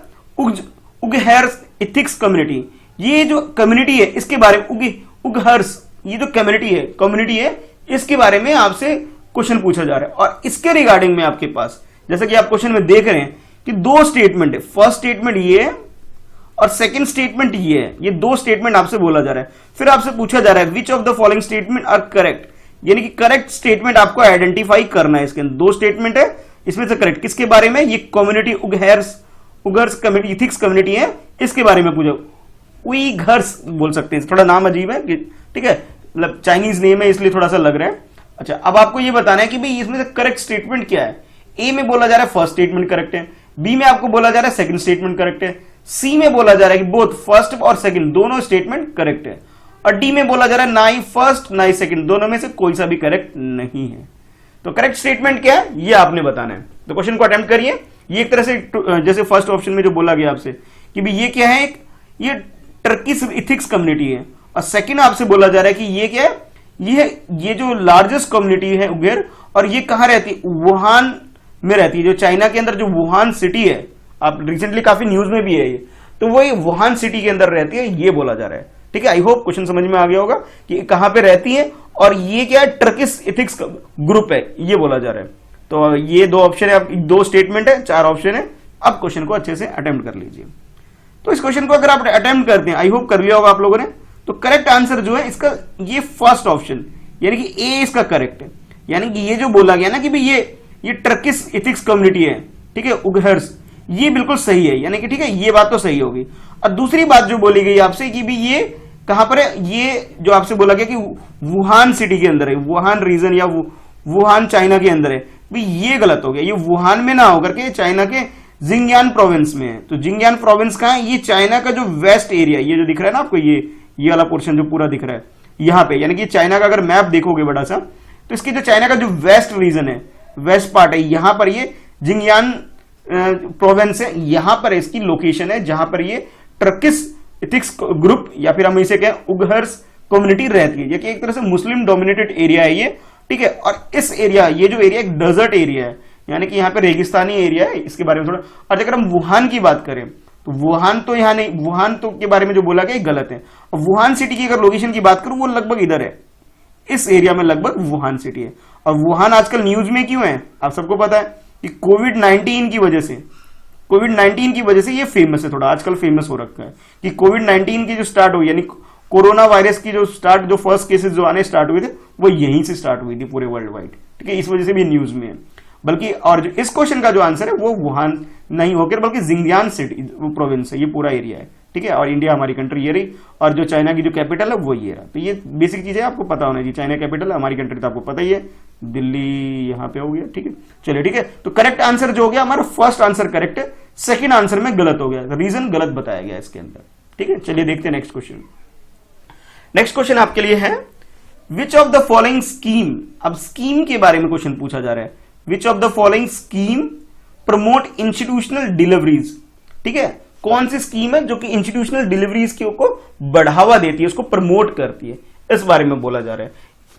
Uyghurs ethics community. ये जो कम्युनिटी है इसके बारे में, उगहर्स ये जो कम्युनिटी है इसके बारे में आपसे क्वेश्चन पूछा जा रहा है। और इसके रिगार्डिंग में आपके पास, जैसा कि आप क्वेश्चन में देख रहे हैं कि दो स्टेटमेंट है, फर्स्ट स्टेटमेंट ये है और सेकंड स्टेटमेंट ये है। ये दो स्टेटमेंट आपसे बोला जा रहा है। फिर आपसे पूछा जा रहा है which of the following statement are correct, यानी कि करेक्ट स्टेटमेंट आपको आइडेंटिफाई करना है। इसके अंदर दो स्टेटमेंट है, इसमें से करेक्ट किसके बारे में, ये कम्युनिटी उगर्स कम्युनिटी इथिक्स कम्युनिटी है, इसके बारे में पूछा। उइघर्स बोल सकते हैं, थोड़ा नाम अजीब है, ठीक है, मतलब चाइनीज नेम है इसलिए थोड़ा सा लग रहा है। अच्छा, अब आपको ये बताना है कि भाई इसमें से करेक्ट स्टेटमेंट क्या है। ए में बोला जा रहा है फर्स्ट स्टेटमेंट करेक्ट है, बी में आपको बोला जा रहा है सेकंड स्टेटमेंट करेक्ट है, सी में बोला जा रहा है कि बोथ फर्स्ट और सेकंड दोनों स्टेटमेंट करेक्ट है, और डी में बोला जा रहा है ना ही फर्स्ट ना ही सेकंड, दोनों में से कोई सा भी करेक्ट नहीं है। तो करेक्ट स्टेटमेंट क्या है ये आपने बताना है। तो क्वेश्चन को अटेम्प्ट करिए। ये एक तरह से जैसे फर्स्ट ऑप्शन में जो बोला गया आपसे कि भाई ये क्या है, ये टर्किश इथिक्स कम्युनिटी है, और सेकंड आपसे बोला जा रहा है कि ये क्या है, ये जो लार्जेस्ट कम्युनिटी है उगेर, और ये कहां रहती है, वुहान में रहती है, जो चाइना के अंदर जो वुहान सिटी है, आप रिसेंटली काफी न्यूज में भी है ये, तो वो वुहान सिटी के अंदर रहती है, ये बोला जा रहा है। ठीक है, आई होप क्वेश्चन समझ में आ गया होगा कि कहां पे रहती है, और ये क्या है, टर्किश इथिक्स ग्रुप है, ये बोला जा रहा है। तो ये दो ऑप्शन है, दो स्टेटमेंट है, चार ऑप्शन है। अब क्वेश्चन को अच्छे से अटेम्प्ट कर लीजिए। तो इस क्वेश्चन को अगर आप अटेम्प्ट करते हैं, आई होप कर लिया होगा आप लोगों ने, तो करेक्ट आंसर जो है इसका ये फर्स्ट ऑप्शन, यानी कि ए इसका करेक्ट है। यानी कि ये जो बोला गया ना कि भाई ये टर्किश इथिक्स कम्युनिटी है, ठीक है, उगहर्स, ये बिल्कुल सही है, यानी कि ठीक है, ये बात तो सही होगी। और दूसरी बात जो बोली गई आपसे कि भी ये कहां पर है, ये जो आपसे बोला गया कि वुहान सिटी के अंदर है, वुहान रीजन या वुहान चाइना के अंदर है, भी ये गलत हो गया। ये वुहान में ना होकर के चाइना के जिंगयान प्रोविंस में है। तो जिंगयान प्रोविंस कहां है, ये चाइना का जो वेस्ट एरिया, ये जो दिख रहा है ना आपको, ये वाला पोर्शन जो पूरा दिख रहा है यहां पे, यानी कि चाइना का अगर मैप देखोगे बड़ा सा, तो इसकी जो चाइना का जो वेस्ट रीजन है, वेस्ट पार्ट है, यहां पर ये जिंगयान प्रोविंस है, यहां पर इसकी लोकेशन है जहां पर ये टर्किश इथिक्स ग्रुप या फिर हम इसे कहें उगहर्स कम्युनिटी रहती है। ये कि एक तरह से मुस्लिम डोमिनेटेड एरिया है ये, ठीक है। और इस एरिया, ये जो एरिया एक डेजर्ट एरिया है, यानी कि यहाँ पे रेगिस्तानी एरिया है, इसके बारे में थोड़ा। और अगर हम वुहान की बात करें तो वुहान तो यहाँ नहीं, वुहान तो के बारे में जो बोला गया गलत है। और वुहान सिटी की अगर लोकेशन की बात करूं, वो लगभग इधर है, इस एरिया में लगभग वुहान सिटी है। और वुहान आजकल न्यूज में क्यों है, आप सबको पता है कि कोविड-19 की वजह से ये फेमस है, थोड़ा आजकल फेमस हो रखा है कि कोविड-19 की जो स्टार्ट हुई, यानी कोरोना वायरस की जो फर्स्ट केसेस जो आने स्टार्ट हुए थे, वो यहीं से स्टार्ट हुई थी पूरे वर्ल्ड वाइड, ठीक है। इस वजह से भी न्यूज में है। बल्कि और जो इस क्वेश्चन का जो आंसर है वो वुहान नहीं होकर बल्कि जिंगयान सिटी प्रोविंस है, ये पूरा एरिया है, ठीक है। और इंडिया हमारी कंट्री ये रही, और जो चाइना की जो कैपिटल है वो ये रहा। तो ये बेसिक चीजें आपको पता होना चाहिए। चाइना कैपिटल है, हमारी कंट्री तो आपको पता ही है, दिल्ली यहाँ पे हो गया, ठीक है। चलिए, ठीक है। तो करेक्ट आंसर जो हो गया हमारा, फर्स्ट आंसर करेक्ट है, सेकेंड आंसर में गलत हो गया, रीजन गलत बताया गया इसके अंदर, ठीक है। चलिए देखते हैं नेक्स्ट क्वेश्चन। नेक्स्ट क्वेश्चन आपके लिए है which of the following scheme, अब स्कीम के बारे में क्वेश्चन पूछा जा रहा है। Which of the following scheme promote institutional deliveries, ठीक है। कौन सी स्कीम है जो कि इंस्टीट्यूशनल डिलीवरीज को बढ़ावा देती है, उसको प्रमोट करती है, इस बारे में बोला जा रहा है,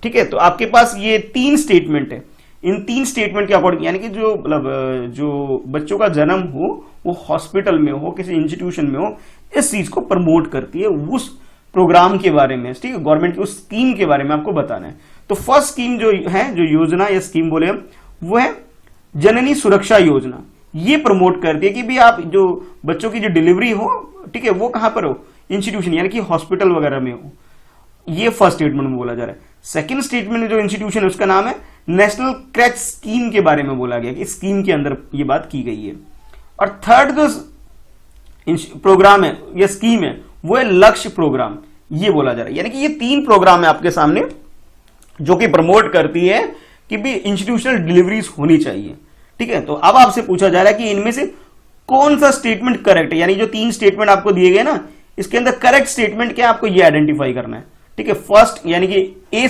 ठीक है। तो आपके पास ये तीन स्टेटमेंट है। इन तीन स्टेटमेंट के अकॉर्डिंग, यानी कि जो मतलब जो बच्चों का जन्म हो वो हॉस्पिटल में हो, किसी इंस्टीट्यूशन में हो, इस चीज को प्रमोट करती है, उस प्रोग्राम के बारे में, ठीक है, गवर्नमेंट की उस स्कीम के बारे में आपको बताना है। तो फर्स्ट स्कीम जो है, जो योजना या स्कीम बोले हम, वो है जननी सुरक्षा योजना। ये प्रमोट करती है कि भी आप जो बच्चों की जो डिलीवरी हो, ठीक है, वो कहां पर हो, इंस्टीट्यूशन यानी कि हॉस्पिटल वगैरह में हो। ये फर्स्ट स्टेटमेंट में बोला जा रहा है। सेकंड स्टेटमेंट में जो इंस्टीट्यूशन है उसका नाम है नेशनल क्रैच स्कीम के बारे में बोला गया कि स्कीम के अंदर ये बात की गई है। और थर्ड जो प्रोग्राम है या स्कीम है वो है लक्ष्य प्रोग्राम, ये बोला जा रहा है। यानी कि ये तीन प्रोग्राम है आपके सामने जो कि प्रमोट करती है कि भी इंस्टीट्यूशनल डिलीवरीज होनी चाहिए, ठीक है। तो अब आपसे पूछा जा रहा है कि इनमें से कौन सा स्टेटमेंट करेक्ट है, यानी जो तीन स्टेटमेंट आपको दिए गए ना, इसके अंदर करेक्ट स्टेटमेंट क्या आपको ये आइडेंटिफाई करना है, ठीक है। फर्स्ट यानी कि ए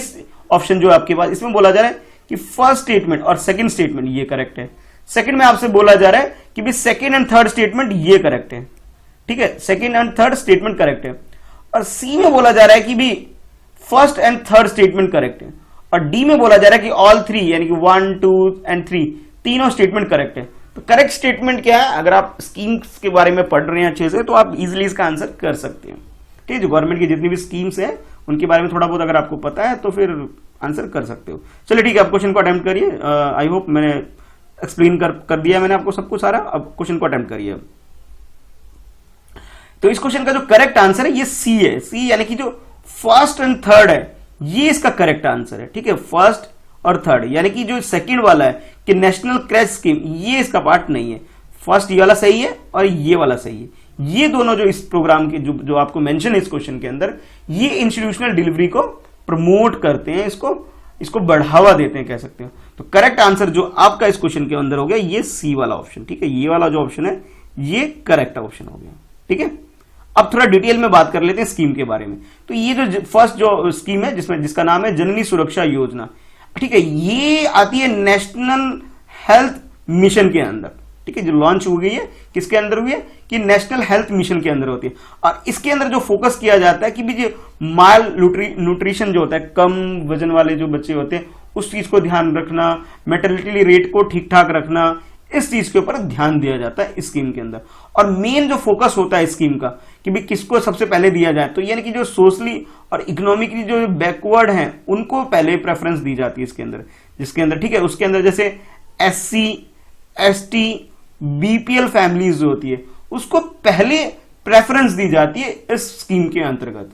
ऑप्शन जो आपके पास, इसमें बोला जा रहा है कि फर्स्ट स्टेटमेंट और सेकंड स्टेटमेंट ये करेक्ट है। सेकंड में आपसे बोला जा रहा है कि भी सेकंड एंड थर्ड स्टेटमेंट ये करेक्ट है, ठीक है, second and third statement correct है। और सी में बोला जा रहा है कि भी first and third statement correct है। और डी में बोला जा रहा है कि ऑल थ्री यानी कि 1, 2 एंड 3 तीनों स्टेटमेंट करेक्ट है। तो करेक्ट स्टेटमेंट क्या है, अगर आप स्कीम्स के बारे में पढ़ रहे हैं अच्छे से तो आप इजिली इसका आंसर कर सकते हैं, ठीक है। जो गवर्नमेंट की जितनी भी स्कीम्स है उनके बारे में थोड़ा बहुत अगर आपको पता है तो फिर आंसर कर सकते हो। चलिए ठीक है, आप क्वेश्चन को अटेम्प्ट करिए। आई होप मैंने एक्सप्लेन कर दिया मैंने आपको सब कुछ सारा। अब क्वेश्चन को अटेम्प्ट करिए। तो तो इस क्वेश्चन का जो करेक्ट आंसर है ये सी है। सी यानी कि जो फर्स्ट एंड थर्ड है ये इसका करेक्ट आंसर है। ठीक है, फर्स्ट और थर्ड, यानी कि जो सेकंड वाला है कि नेशनल क्रैच स्कीम, ये इसका पार्ट नहीं है। फर्स्ट ये वाला सही है और ये वाला सही है। ये दोनों जो इस प्रोग्राम के जो आपको मेंशन है इस क्वेश्चन के अंदर, ये इंस्टीट्यूशनल डिलीवरी को प्रमोट करते हैं, इसको बढ़ावा देते हैं कह सकते हो। तो करेक्ट आंसर जो आपका इस क्वेश्चन के अंदर हो गया ये सी वाला ऑप्शन। ठीक है, ये वाला जो ऑप्शन है ये करेक्ट ऑप्शन हो गया। ठीक है, अब थोड़ा डिटेल में बात कर लेते हैं स्कीम के बारे में। तो ये जो फर्स्ट जो स्कीम है जिसका नाम है जननी सुरक्षा योजना, ठीक है, ये आती है नेशनल हेल्थ मिशन के अंदर। ठीक है, जो लॉन्च हो गई है किसके अंदर हुई है कि नेशनल हेल्थ मिशन के अंदर होती है। और इसके अंदर जो फोकस किया जाता है कि भी जो माल न्यूट्रिशन जो होता है, कम वजन वाले जो बच्चे होते हैं उस चीज को ध्यान रखना, मेटर्निटी रेट को ठीक ठाक रखना, इस चीज के ऊपर ध्यान दिया जाता है इस स्कीम के अंदर। और मेन जो फोकस होता है स्कीम का कि भी किसको सबसे पहले दिया जाए, तो यानी कि जो सोशली और इकोनॉमिकली जो बैकवर्ड हैं उनको पहले प्रेफरेंस दी जाती है इसके अंदर, जिसके अंदर ठीक है उसके अंदर जैसे SC ST BPL फैमिलीज जो होती है उसको पहले प्रेफरेंस दी जाती है इस स्कीम के अंतर्गत।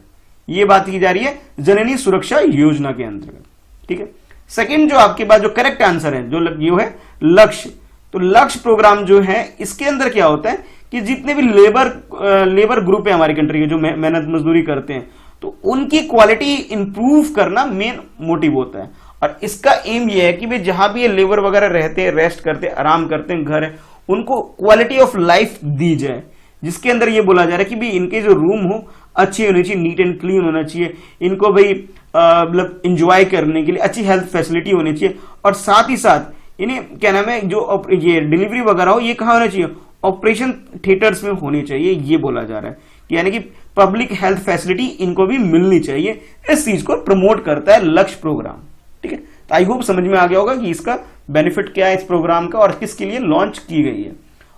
ये बात की जा रही है जननी सुरक्षा योजना के अंतर्गत। ठीक है, सेकंड जो आपके पास जो करेक्ट आंसर है जो ये है लक्ष्य। तो लक्ष्य प्रोग्राम जो है इसके अंदर क्या होता है कि जितने भी लेबर ग्रुप है हमारी कंट्री के जो मेहनत मजदूरी करते हैं तो उनकी क्वालिटी इंप्रूव करना मेन मोटिव होता है। और इसका एम ये है कि भाई जहां भी ये लेबर वगैरह रहते हैं, रेस्ट करते हैं, आराम करते हैं, घर है, उनको क्वालिटी ऑफ लाइफ दी जाए, जिसके अंदर ये बोला जा रहा है कि भाई इनके जो रूम हो अच्छे होने चाहिए, नीट एंड क्लीन होना चाहिए, इनको भाई मतलब इंजॉय करने के लिए अच्छी हेल्थ फैसिलिटी होनी चाहिए। और साथ ही साथ इन्हें क्या नाम है जो ये डिलीवरी वगैरह हो ये कहाँ होना चाहिए, ऑपरेशन थिएटर्स में होनी चाहिए, ये बोला जा रहा है कि यानी कि पब्लिक हेल्थ फैसिलिटी इनको भी मिलनी चाहिए। इस चीज को प्रमोट करता है लक्ष्य प्रोग्राम। ठीक है, तो आई होप समझ में आ गया होगा कि इसका बेनिफिट क्या है इस प्रोग्राम का और किसके लिए लॉन्च की गई है।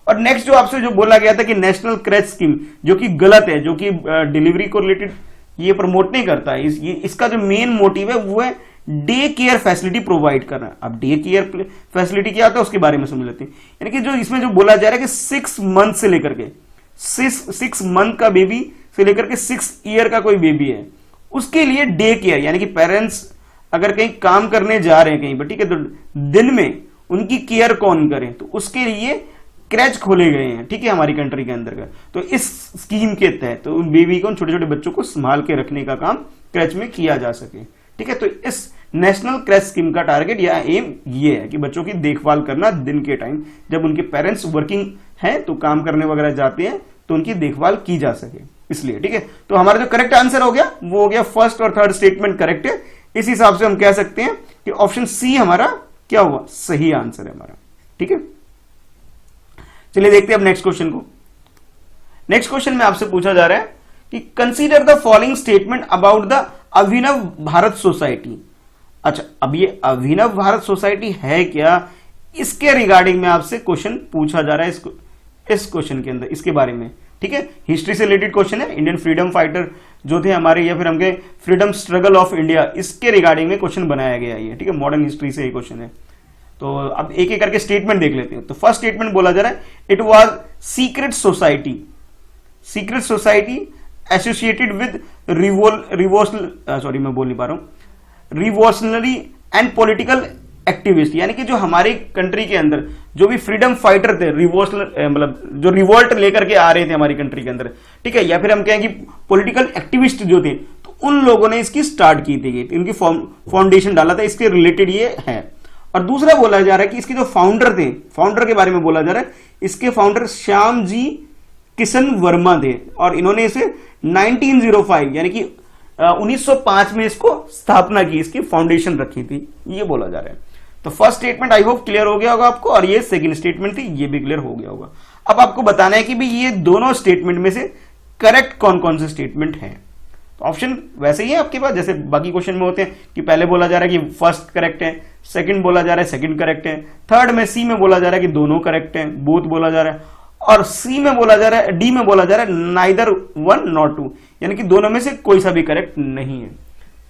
और नेक्स्ट जो आपसे जो बोला गया था कि नेशनल क्रैच स्कीम, जो कि गलत है, जो कि डिलीवरी को रिलेटेड ये प्रमोट नहीं करता है। इसका जो मेन मोटिव है वो है डे केयर फैसिलिटी प्रोवाइड करना। अब डे केयर फैसिलिटी क्या होता है उसके बारे में समझ लेते हैं। यानी कि जो इसमें जो बोला जा रहा है कि 6 मंथ से लेकर के 6 मंथ का बेबी से लेकर के 6 ईयर का कोई बेबी है उसके लिए डे केयर, यानी कि पेरेंट्स अगर कहीं काम करने जा रहे हैं कहीं पर, ठीक है, तो दिन में उनकी केयर कौन करे, तो उसके लिए क्रैच खोले गए हैं। ठीक है, हमारी कंट्री के अंदर। तो इस स्कीम के तहत तो उन बेबी को, उन छोटे छोटे बच्चों को संभाल के रखने का काम क्रैच में किया जा सके। ठीक है, तो इस नेशनल क्रैच स्कीम का टारगेट या एम ये है कि बच्चों की देखभाल करना दिन के टाइम, जब उनके पेरेंट्स वर्किंग हैं तो काम करने वगैरह जाते हैं तो उनकी देखभाल की जा सके, इसलिए। ठीक है, तो हमारा जो करेक्ट आंसर हो गया वो हो गया फर्स्ट और थर्ड स्टेटमेंट करेक्ट है। इस हिसाब से हम कह सकते हैं कि ऑप्शन सी हमारा क्या हुआ, सही आंसर है हमारा। ठीक है, चलिए देखते हैं अब नेक्स्ट क्वेश्चन को। नेक्स्ट क्वेश्चन में आपसे पूछा जा रहा है कि consider the following statement about the Abhinav Bharat society. अच्छा, अब ये अभिनव भारत सोसाइटी है क्या, इसके रिगार्डिंग में आपसे क्वेश्चन पूछा जा रहा है इस क्वेश्चन के अंदर, इसके बारे में। ठीक है, हिस्ट्री से रिलेटेड क्वेश्चन है, इंडियन फ्रीडम फाइटर जो थे हमारे, या फिर हम कहें फ्रीडम स्ट्रगल ऑफ इंडिया, इसके रिगार्डिंग में क्वेश्चन बनाया गया है। ठीक है, मॉडर्न हिस्ट्री से ये क्वेश्चन है। तो अब एक एक करके स्टेटमेंट देख लेते हैं। तो फर्स्ट स्टेटमेंट बोला जा रहा है it was secret society associated with revolutionary and political activist, यानी कि जो हमारी कंट्री के अंदर जो भी फ्रीडम फाइटर थे, मतलब जो रिवोल्ट लेकर के आ रहे थे हमारी कंट्री के अंदर, ठीक है, या फिर हम कहें कि पॉलिटिकल एक्टिविस्ट जो थे, तो उन लोगों ने इसकी स्टार्ट की थी, इनकी फाउंडेशन डाला था, इसके रिलेटेड ये है। और दूसरा बोला जा रहा है कि इसके जो फाउंडर थे, फाउंडर के बारे में बोला जा रहा है, इसके फाउंडर श्याम जी किशन वर्मा थे और इन्होंने इसे 1905 यानी कि 1905 में इसको स्थापना की, इसकी फाउंडेशन रखी थी, ये बोला जा रहा है। तो first statement I hope clear हो गया होगा आपको, और ये सेकंड स्टेटमेंट थी, ये भी क्लियर हो गया होगा। अब आपको बताना है कि भी ये दोनों स्टेटमेंट में से करेक्ट कौन कौन से स्टेटमेंट है। तो ऑप्शन वैसे ही है आपके पास जैसे बाकी क्वेश्चन में होते हैं कि पहले बोला जा रहा है कि फर्स्ट करेक्ट है, सेकंड बोला जा रहा है सेकंड करेक्ट है, थर्ड में सी में बोला जा रहा है कि दोनों करेक्ट है, बोथ बोला जा रहा है, और सी में बोला जा रहा है, डी में बोला जा रहा है नाइदर वन नॉट टू, यानी कि दोनों में से कोई सा भी करेक्ट नहीं है।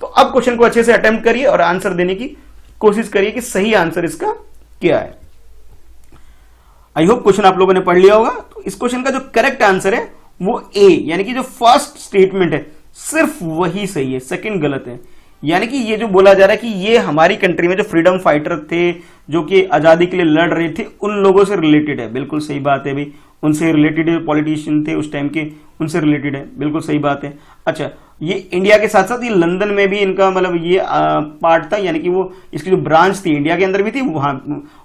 तो अब क्वेश्चन को अच्छे से अटेम्प्ट करिए और आंसर देने की कोशिश करिए कि सही आंसर इसका क्या है। आई होप क्वेश्चन आप लोगों ने पढ़ लिया होगा। तो इस क्वेश्चन का जो करेक्ट आंसर है वो ए, यानी कि जो फर्स्ट स्टेटमेंट है सिर्फ वही सही है, सेकंड गलत है। यानी कि ये जो बोला जा रहा है कि ये हमारी कंट्री में जो फ्रीडम फाइटर थे, जो कि आजादी के लिए लड़ रहे थे, उन लोगों से रिलेटेड है। बिल्कुल सही बात है भाई, उनसे रिलेटेड पॉलिटिशियन थे उस टाइम के, उनसे रिलेटेड है, बिल्कुल सही बात है। अच्छा, ये इंडिया के साथ साथ ये लंदन में भी इनका मतलब ये पार्ट था, यानी कि वो इसकी जो ब्रांच थी इंडिया के अंदर भी थी वहां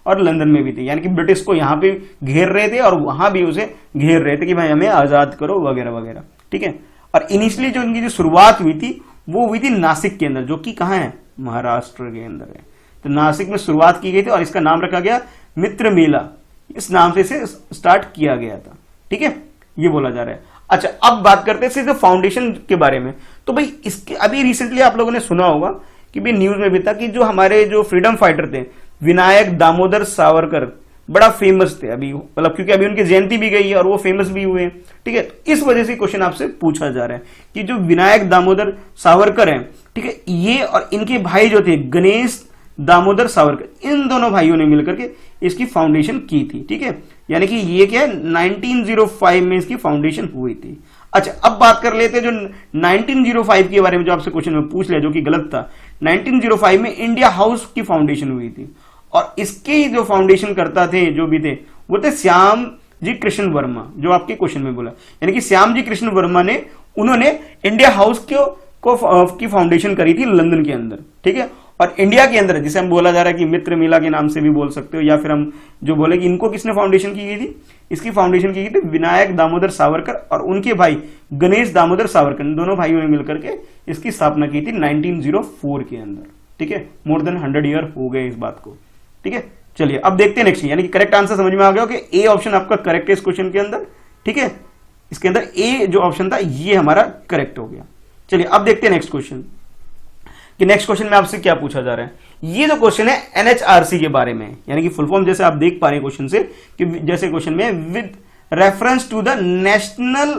और लंदन में भी थी, यानी कि ब्रिटिश को यहाँ पे घेर रहे थे और वहां भी उसे घेर रहे थे कि भाई हमें आजाद करो वगैरह वगैरह, ठीक है। और इनिशियली जो इनकी जो शुरुआत हुई थी वो हुई थी नासिक के अंदर, जो कि कहाँ है, महाराष्ट्र के अंदर है। तो नासिक में शुरुआत की गई थी और इसका नाम रखा गया मित्र मेला, इस नाम से इसे स्टार्ट किया गया था, ठीक है, ये बोला जा रहा है। अच्छा, अब बात करते हैं सिर्फ फाउंडेशन के बारे में। तो भाई इसके अभी रिसेंटली आप लोगों ने सुना होगा कि भाई न्यूज में भी था कि जो हमारे जो फ्रीडम फाइटर थे विनायक दामोदर सावरकर बड़ा फेमस थे अभी, मतलब क्योंकि अभी उनकी जयंती भी गई है और वो फेमस भी हुए हैं, ठीक है। तो इस वजह से क्वेश्चन आपसे पूछा जा रहा है कि जो विनायक दामोदर सावरकर हैं, ठीक है, ये और इनके भाई जो थे गणेश दामोदर सावरकर, इन दोनों भाइयों ने मिलकर के इसकी फाउंडेशन की थी, ठीक है। यानी कि ये क्या है, 1905 में इसकी फाउंडेशन हुई थी। अच्छा, अब बात कर लेते हैं जो 1905 के बारे में जो आपसे क्वेश्चन में पूछ लिया, जो कि गलत था। 1905 में इंडिया हाउस की फाउंडेशन हुई थी और इसके जो फाउंडेशन करता थे जो भी थे वो थे श्याम जी कृष्ण वर्मा, जो आपके क्वेश्चन में बोला, यानी कि श्याम जी कृष्ण वर्मा ने उन्होंने इंडिया हाउस की फाउंडेशन करी थी लंदन के अंदर, ठीक है। और इंडिया के अंदर जिसे हम बोला जा रहा है कि मित्र मेला के नाम से भी बोल सकते हो, या फिर हम जो बोले कि इनको किसने फाउंडेशन की गई थी, इसकी फाउंडेशन की गई थी विनायक दामोदर सावरकर और उनके भाई गणेश दामोदर सावरकर, दोनों भाइयों ने मिलकर के इसकी स्थापना की थी 1904 के अंदर, ठीक है। मोर देन 100 ईयर हो गए इस बात को, ठीक है। चलिए अब देखते हैं नेक्स्ट, यानी कि करेक्ट आंसर समझ में आ गया कि ए ऑप्शन आपका करेक्ट है इस क्वेश्चन के अंदर, ठीक है। इसके अंदर ए जो ऑप्शन था ये हमारा करेक्ट हो गया। चलिए अब देखते हैं नेक्स्ट क्वेश्चन कि नेक्स्ट क्वेश्चन में आपसे क्या पूछा जा रहा है। ये जो क्वेश्चन है एनएचआरसी के बारे में, यानी कि फुल फॉर्म जैसे आप देख पा रहे हैं क्वेश्चन से कि जैसे क्वेश्चन में with reference to the national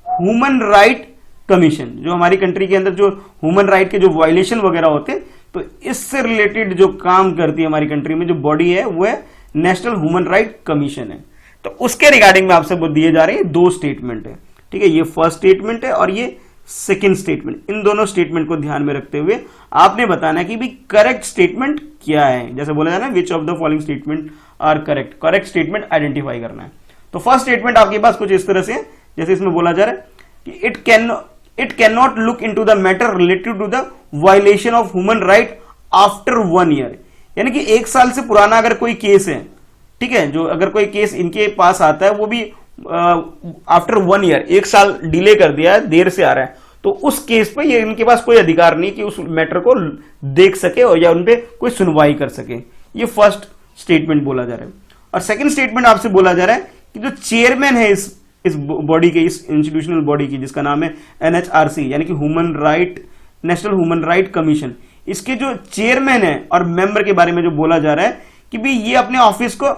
human right commission, जो हमारी कंट्री के अंदर जो ह्यूमन राइट के जो वायलेशन वगैरह होते हैं, तो इससे रिलेटेड जो काम करती है हमारी कंट्री में जो बॉडी है वो है नेशनल ह्यूमन राइट कमीशन है। तो उसके रिगार्डिंग में आपसे वो दिए जा रहे हैं दो स्टेटमेंट है, ठीक है। ये फर्स्ट स्टेटमेंट है और ये सेकेंड स्टेटमेंट। इन दोनों स्टेटमेंट को ध्यान में रखते हुए आपने बताना है कि भाई करेक्ट स्टेटमेंट क्या है। जैसे बोला जाए ना, which of the following statement are correct, correct statement identify करना है। तो फर्स्ट स्टेटमेंट आपके पास कुछ इस तरह से है, जैसे इसमें बोला जा रहा है कि it can not look into the matter related to the violation of human right after 1 year, यानी कि 1 साल से पुराना अगर कोई केस है, ठीक है, जो अगर कोई केस इनके पास आता है वो भी आफ्टर 1 ईयर, 1 साल डिले कर दिया है, देर से आ रहा है, तो उस केस पे ये इनके पास कोई अधिकार नहीं कि उस मैटर को देख सके और या उन पे कोई सुनवाई कर सके। ये फर्स्ट स्टेटमेंट बोला जा रहा है। और सेकंड स्टेटमेंट आपसे बोला जा रहा है कि जो चेयरमैन है इस बॉडी के, इस इंस्टीट्यूशनल बॉडी की जिसका नाम है एनएचआरसी, यानी कि human right, national human right commission, इसके जो चेयरमैन है और मेंबर के बारे में जो बोला जा रहा है कि भाई ये अपने ऑफिस को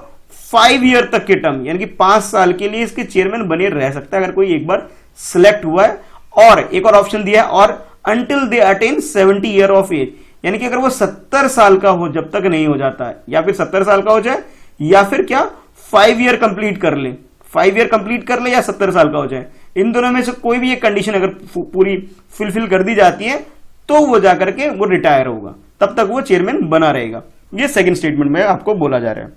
5 ईयर तक के टर्म, यानी कि 5 साल के लिए इसके चेयरमैन बने रह सकता है अगर कोई एक बार सिलेक्ट हुआ है। और एक और ऑप्शन दिया है, और until they attain 70 year of age, यानी कि अगर वो 70 साल का हो, जब तक नहीं हो जाता है, या फिर 70 साल का हो जाए, या फिर क्या 5 ईयर कंप्लीट कर ले, 5 ईयर कंप्लीट कर ले, या 70 साल का हो जाए, इन दोनों में से कोई भी एक कंडीशन अगर पूरी फुलफिल कर दी जाती है तो वो जाकर के वो रिटायर होगा, तब तक वो चेयरमैन बना रहेगा। ये सेकंड स्टेटमेंट में आपको बोला जा रहा है।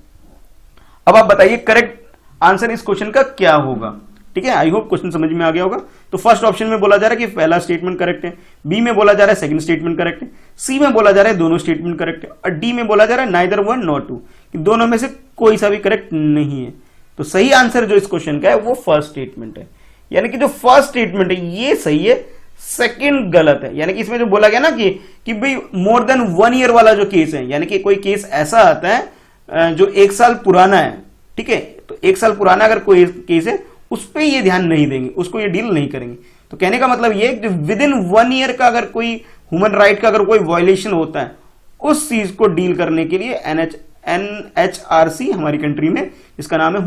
अब आप बताइए करेक्ट आंसर इस क्वेश्चन का क्या होगा, ठीक है। आई होप क्वेश्चन समझ में आ गया होगा। तो फर्स्ट ऑप्शन में बोला जा रहा है कि पहला स्टेटमेंट करेक्ट है, बी में बोला जा रहा है सेकंड स्टेटमेंट करेक्ट है, सी में बोला जा रहा है दोनों स्टेटमेंट करेक्ट है, और डी में बोला जा रहा है नाइदर वन नॉट टू, कि दोनों में से कोई सा भी करेक्ट नहीं है। तो सही आंसर जो इस क्वेश्चन का है वो फर्स्ट स्टेटमेंट है, यानी कि जो फर्स्ट स्टेटमेंट है ये सही है, सेकंड गलत है। यानी कि इसमें जो बोला गया ना कि भाई मोर देन 1 ईयर वाला जो केस है, यानी कि कोई केस ऐसा आता है जो 1 साल पुराना है, ठीक है, तो 1 साल पुराना अगर कोई केस है उस पर ये ध्यान नहीं देंगे, उसको ये डील नहीं करेंगे। तो कहने का मतलब ये कि विद इन 1 ईयर का अगर कोई ह्यूमन राइट का अगर कोई वायलेशन होता है, उस चीज को डील करने के लिए एनएचआरसी हमारी कंट्री में, इसका नाम है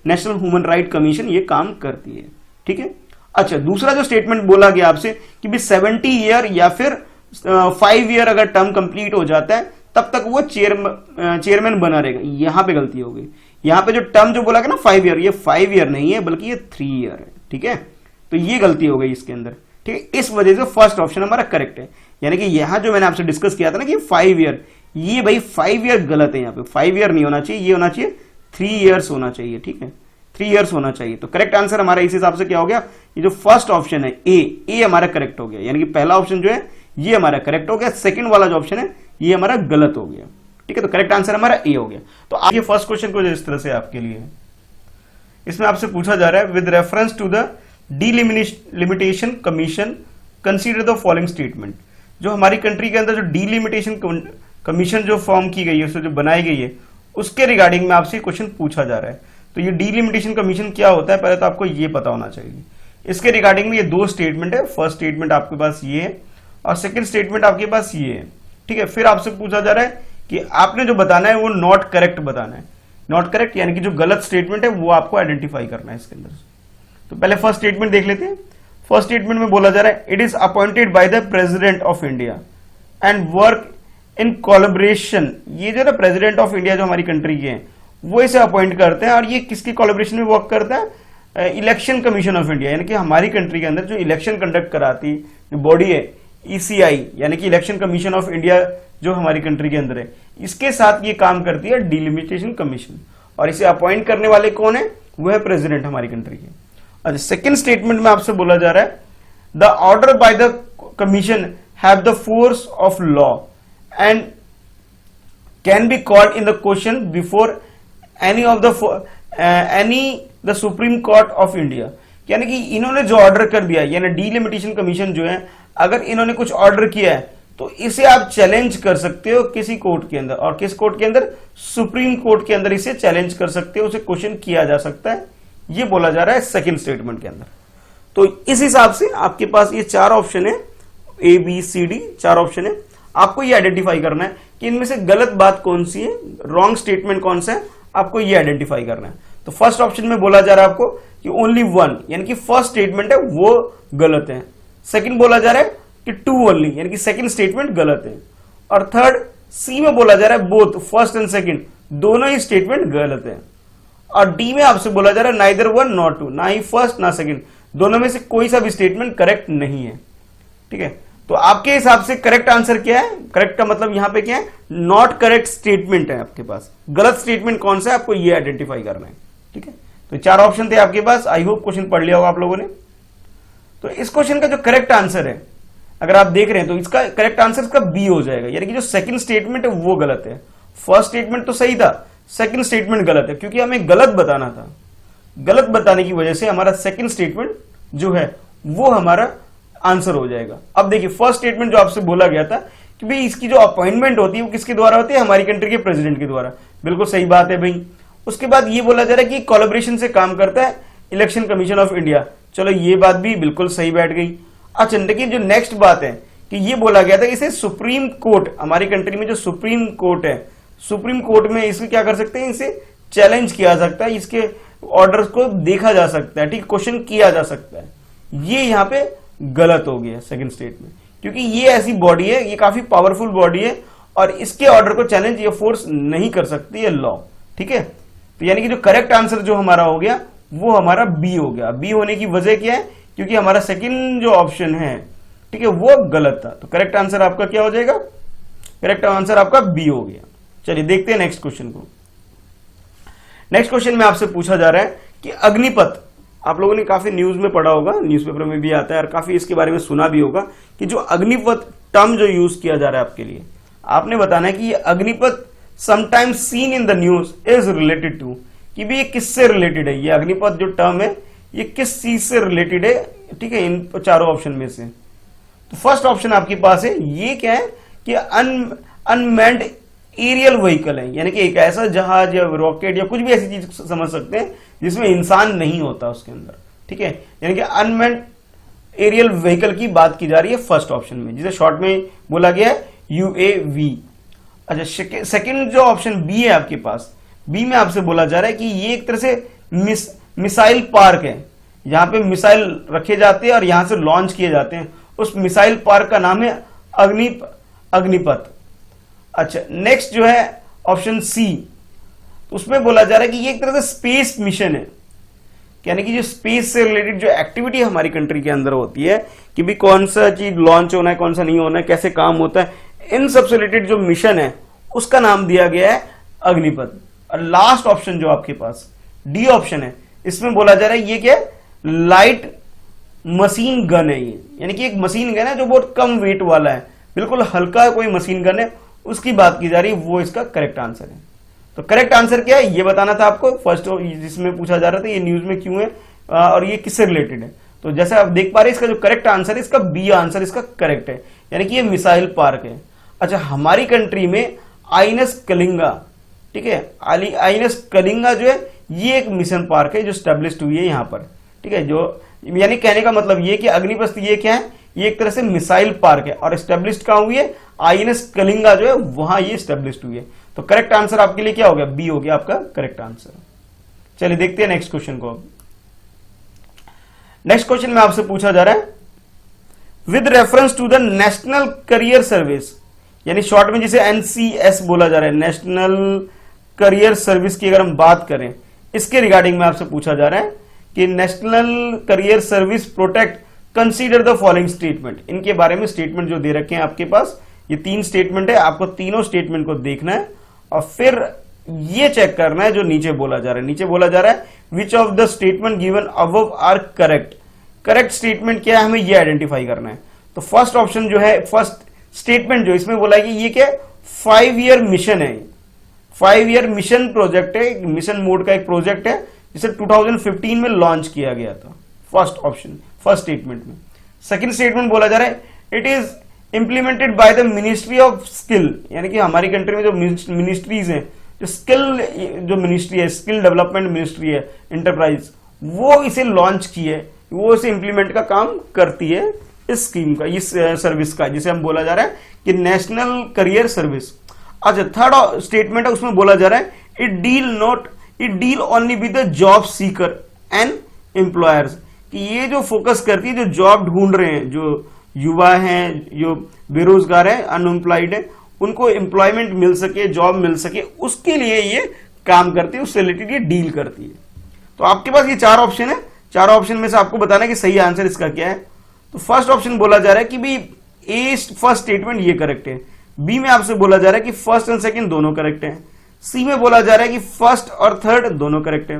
नेशनल ह्यूमन राइट कमीशन, ये काम करती है, ठीक है। अच्छा, दूसरा जो स्टेटमेंट बोला गया आपसे कि भी 70 ईयर या फिर 5 ईयर अगर टर्म कंप्लीट हो जाता है तब तक वो चेयरमैन बना रहेगा, यहां पे गलती हो गई। यहाँ पे जो टर्म जो बोला गया ना 5 ईयर, ये 5 ईयर नहीं है बल्कि ये 3 ईयर है। ठीक है, तो ये गलती हो गई इसके अंदर। ठीक है, इस वजह से फर्स्ट ऑप्शन हमारा करेक्ट है। यानी कि यहाँ जो मैंने आपसे डिस्कस किया था ना कि 5 ईयर, ये भाई 5 ईयर गलत है। यहाँ पे 5 ईयर नहीं होना चाहिए, ये होना चाहिए 3 ईयर्स होना चाहिए। ठीक है, 3 ईयर्स होना चाहिए। तो करेक्ट आंसर हमारा इस हिसाब से क्या हो गया, ये जो फर्स्ट ऑप्शन है ए हमारा करेक्ट हो गया। यानी कि पहला ऑप्शन जो है ये हमारा करेक्ट हो गया, सेकंड वाला जो ऑप्शन है ये हमारा गलत हो गया। ठीक है, तो करेक्ट आंसर हमारा ए हो गया। तो आप ये फर्स्ट क्वेश्चन को इस तरह से आपके लिए, इसमें आपसे पूछा जा रहा है with reference to the delimitation commission consider the following statement. जो हमारी कंट्री के अंदर जो डीलिमिटेशन कमीशन जो फॉर्म की गई है, उससे जो बनाई गई है, उसके रिगार्डिंग में आपसे क्वेश्चन पूछा जा रहा है। तो ये डीलिमिटेशन कमीशन क्या होता है, पहले तो आपको ये पता होना चाहिए। इसके रिगार्डिंग में ये दो स्टेटमेंट है। फर्स्ट स्टेटमेंट आपके पास ये है और सेकंड स्टेटमेंट आपके पास ये है। ठीक है, फिर आपसे पूछा जा रहा है कि आपने जो बताना है वो नॉट करेक्ट बताना है। नॉट करेक्ट यानी कि जो गलत स्टेटमेंट है वो आपको आइडेंटिफाई करना है इसके अंदर। तो पहले फर्स्ट स्टेटमेंट देख लेते हैं। फर्स्ट स्टेटमेंट में बोला जा रहा है it is appointed by the president of India and work in collaboration. ये जो ना प्रेसिडेंट ऑफ इंडिया जो हमारी कंट्री के हैं वो इसे अपॉइंट करते हैं और ये किसकी कोलैबोरेशन में वर्क करता है, इलेक्शन कमीशन ऑफ इंडिया। यानी कि हमारी कंट्री के अंदर जो इलेक्शन कंडक्ट कराती बॉडी है ईसीआई, यानी कि इलेक्शन कमीशन ऑफ इंडिया जो हमारी कंट्री के अंदर है, इसके साथ ये काम करती है डिलिमिटेशन कमीशन। और इसे अपॉइंट करने वाले कौन है, वो है प्रेसिडेंट हमारी कंट्री के। अच्छा, सेकंड स्टेटमेंट में आपसे बोला जा रहा है the order by the commission have the force of law and can be called in the question before any of the supreme court of India. यानी कि इन्होंने जो ऑर्डर कर दिया, यानी डीलिमिटेशन कमीशन जो है, अगर इन्होंने कुछ ऑर्डर किया है तो इसे आप चैलेंज कर सकते हो किसी कोर्ट के अंदर, और किस कोर्ट के अंदर, सुप्रीम कोर्ट के अंदर इसे चैलेंज कर सकते हो, उसे क्वेश्चन किया जा सकता है। ये बोला जा रहा है सेकंड स्टेटमेंट के अंदर। तो इस हिसाब से आपके पास ये 4 ऑप्शन है, A B C D 4 option है। आपको ये आइडेंटिफाई करना है कि इनमें से गलत बात कौन सी है, रॉन्ग स्टेटमेंट कौन सा है, आपको ये आइडेंटिफाई करना है। तो फर्स्ट ऑप्शन में बोला जा रहा है आपको कि ओनली 1, यानी कि फर्स्ट स्टेटमेंट है वो गलत है। सेकंड बोला जा रहा है कि 2 ओनली, यानी कि सेकंड स्टेटमेंट गलत है। और थर्ड सी में बोला जा रहा है बोथ फर्स्ट एंड सेकंड दोनों ही स्टेटमेंट गलत है। और डी में आपसे बोला जा रहा है नाइदर 1 नॉट 2, ना ही फर्स्ट ना सेकंड, दोनों में से कोई सा भी स्टेटमेंट करेक्ट नहीं है। ठीक है, तो आपके हिसाब से करेक्ट आंसर क्या है, करेक्ट का मतलब यहां पे क्या है, नॉट करेक्ट स्टेटमेंट है आपके पास। गलत स्टेटमेंट कौन सा है आपको ये आइडेंटिफाई करना है। ठीक है, तो 4 ऑप्शन थे आपके पास। आई होप क्वेश्चन पढ़ लिया होगा आप लोगों ने। तो इस क्वेश्चन का जो करेक्ट आंसर है, अगर आप देख रहे हैं तो इसका करेक्ट आंसर इसका बी हो जाएगा। यानी कि जो सेकंड स्टेटमेंट है वो गलत है। फर्स्ट स्टेटमेंट तो सही था, सेकंड स्टेटमेंट गलत है, क्योंकि हमें गलत बताना था। गलत बताने की वजह से हमारा सेकंड स्टेटमेंट जो है वो हमारा आंसर हो जाएगा। अब देखिए, फर्स्ट स्टेटमेंट जो आपसे बोला गया था कि भाई इसकी जो अपॉइंटमेंट होती है वो किसके द्वारा होती है, हमारी कंट्री के प्रेसिडेंट के द्वारा। बिल्कुल सही बात है भाई। उसके बाद ये बोला जा रहा है कि कोलैबोरेशन से काम करता है इलेक्शन कमीशन ऑफ इंडिया। चलो, ये बात भी बिल्कुल सही बैठ गई। अच्छा, लेकिन जो नेक्स्ट बात है कि ये बोला गया था इसे सुप्रीम कोर्ट, हमारी कंट्री में जो सुप्रीम कोर्ट है, सुप्रीम कोर्ट में इसको क्या कर सकते हैं, इसे चैलेंज किया जा सकता है, इसके ऑर्डर्स को देखा जा सकता है। ठीक, क्वेश्चन किया जा सकता है। ये यहाँ पे गलत हो गया सेकंड स्टेटमेंट, क्योंकि ये ऐसी बॉडी है, ये काफी पावरफुल बॉडी है और इसके ऑर्डर को चैलेंज ये फोर्स नहीं कर सकती है लॉ। ठीक है, तो यानी कि जो करेक्ट आंसर जो हमारा हो गया वो हमारा बी हो गया। बी होने की वजह क्या है, क्योंकि हमारा सेकंड जो ऑप्शन है, ठीक है, वो गलत था। तो करेक्ट आंसर आपका क्या हो जाएगा, करेक्ट आंसर आपका बी हो गया। चलिए देखते हैं नेक्स्ट क्वेश्चन को। नेक्स्ट क्वेश्चन में आपसे पूछा जा रहा है कि अग्निपथ, आप लोगों ने काफी न्यूज में पढ़ा होगा, न्यूज़पेपर में भी आता है और काफी इसके बारे में सुना भी होगा कि जो अग्निपथ टर्म जो यूज किया जा रहा है आपके लिए, आपने बताना है कि ये Agnipath sometimes seen in the news is related to, कि भी ये किससे रिलेटेड है, ये अग्निपथ जो टर्म है ये किस चीज से रिलेटेड है। ठीक है, इन 4 ऑप्शन में से तो फर्स्ट ऑप्शन आपके पास है, ये क्या है कि अनमैन्ड एरियल व्हीकल है, यानी कि एक ऐसा जहाज या रॉकेट या कुछ भी ऐसी चीज समझ सकते हैं जिसमें इंसान नहीं होता उसके अंदर। ठीक है, यानी कि अनमैन्ड एरियल व्हीकल की बात की जा रही है फर्स्ट ऑप्शन में, जिसे शॉर्ट में बोला गया है यूएवी। अच्छा, सेकंड जो ऑप्शन बी है आपके पास, बी में आपसे बोला जा रहा है कि ये एक तरह से मिसाइल पार्क है, यहां पे मिसाइल रखे जाते हैं और यहां से लॉन्च किए जाते हैं। उस मिसाइल पार्क का नाम है अग्निपथ। अच्छा, नेक्स्ट जो है ऑप्शन सी, उसमें बोला जा रहा है कि ये एक तरह से स्पेस मिशन है, यानी कि जो स्पेस से रिलेटेड जो एक्टिविटी हमारी कंट्री के अंदर होती है कि भी कौन सा चीज लॉन्च होना है, कौन सा नहीं होना है, कैसे काम होता है, इन सबसे रिलेटेड जो मिशन है उसका नाम दिया गया है अग्निपथ। और लास्ट ऑप्शन जो आपके पास डी ऑप्शन है, इसमें बोला जा रहा है ये क्या है, लाइट मशीन गन है ये, यानी कि एक मशीन गन है जो बहुत कम वेट वाला है, बिल्कुल हल्का कोई मशीन गन है, उसकी बात की जा रही है, वो इसका करेक्ट आंसर है। तो करेक्ट आंसर क्या है ये बताना था आपको फर्स्ट, जिसमें पूछा जा रहा था ये न्यूज में क्यों है और ये किससे रिलेटेड है। तो जैसे आप देख पा रहे हैं इसका जो करेक्ट आंसर है, इसका बी आंसर इसका करेक्ट है, यानी कि ये मिसाइल पार्क है। अच्छा, हमारी कंट्री में आईएनएस कलिंगा, ठीक है, आईएनएस कलिंगा जो है ये एक मिशन पार्क है जो स्टैब्लिश्ड हुई है यहाँ पर, ठीक है, जो यानी कहने का मतलब ये कि अग्निपथ ये क्या है, ये एक तरह से मिसाइल पार्क है और स्टैब्लिश्ड कहां हुई है, आईएनएस कलिंगा जो है वहां ये स्टैब्लिश्ड हुई है। तो करेक्ट आंसर आपके लिए क्या हो गया, बी हो गया आपका करेक्ट आंसर। चलिए देखते हैं नेक्स्ट क्वेश्चन को। नेक्स्ट क्वेश्चन में आपसे पूछा जा रहा है with reference to the national career service, यानी शॉर्ट में जिसे एनसीएस बोला जा रहा है, नेशनल करियर सर्विस की अगर हम बात करें, इसके रिगार्डिंग में आपसे पूछा जा रहा है कि national career service protect consider the following statement. इनके बारे में स्टेटमेंट जो दे रखे हैं आपके पास, ये 3 स्टेटमेंट है, आपको तीनों स्टेटमेंट को देखना है और फिर ये चेक करना है जो नीचे बोला जा रहा है। नीचे बोला जा रहा है which of the statement given above are correct. Correct statement क्या है हमें ये आइडेंटिफाई करना है। तो फर्स्ट ऑप्शन जो है, फर्स्ट स्टेटमेंट जो इसमें बोला है कि ये क्या 5 ईयर मिशन है, 5 ईयर मिशन प्रोजेक्ट है, मिशन मोड का एक प्रोजेक्ट है जिसे 2015 में लॉन्च किया गया था। फर्स्ट ऑप्शन, फर्स्ट स्टेटमेंट में। सेकंड स्टेटमेंट बोला जा रहा है it is implemented by the ministry of skill, यानी कि हमारी कंट्री में जो मिनिस्ट्रीज हैं, जो स्किल जो मिनिस्ट्री है, स्किल डेवलपमेंट मिनिस्ट्री है, एंटरप्राइज, वो इसे लॉन्च की है, वो इसे इंप्लीमेंट का काम करती है इस स्कीम का, इस सर्विस का, जिसे हम बोला जा रहा है कि नेशनल करियर सर्विस। अच्छा, थर्ड स्टेटमेंट है, उसमें बोला जा रहा है it deal only with the job seeker and employers, कि ये जो फोकस करती है, जो जॉब ढूंढ रहे हैं, जो युवा हैं, जो बेरोजगार है, अनएम्प्लॉयड है, उनको एम्प्लॉयमेंट मिल सके, जॉब मिल सके, उसके लिए ये काम करती है, उससे रिलेटेड ये डील करती है। तो आपके पास ये 4 ऑप्शन है, 4 ऑप्शन में से आपको बताना है कि सही आंसर इसका क्या है। तो फर्स्ट ऑप्शन बोला जा रहा है कि भाई ए फर्स्ट स्टेटमेंट ये करेक्ट है, बी में आपसे बोला जा रहा है कि फर्स्ट एंड सेकंड दोनों करेक्ट है, सी में बोला जा रहा है कि फर्स्ट और थर्ड दोनों करेक्ट है,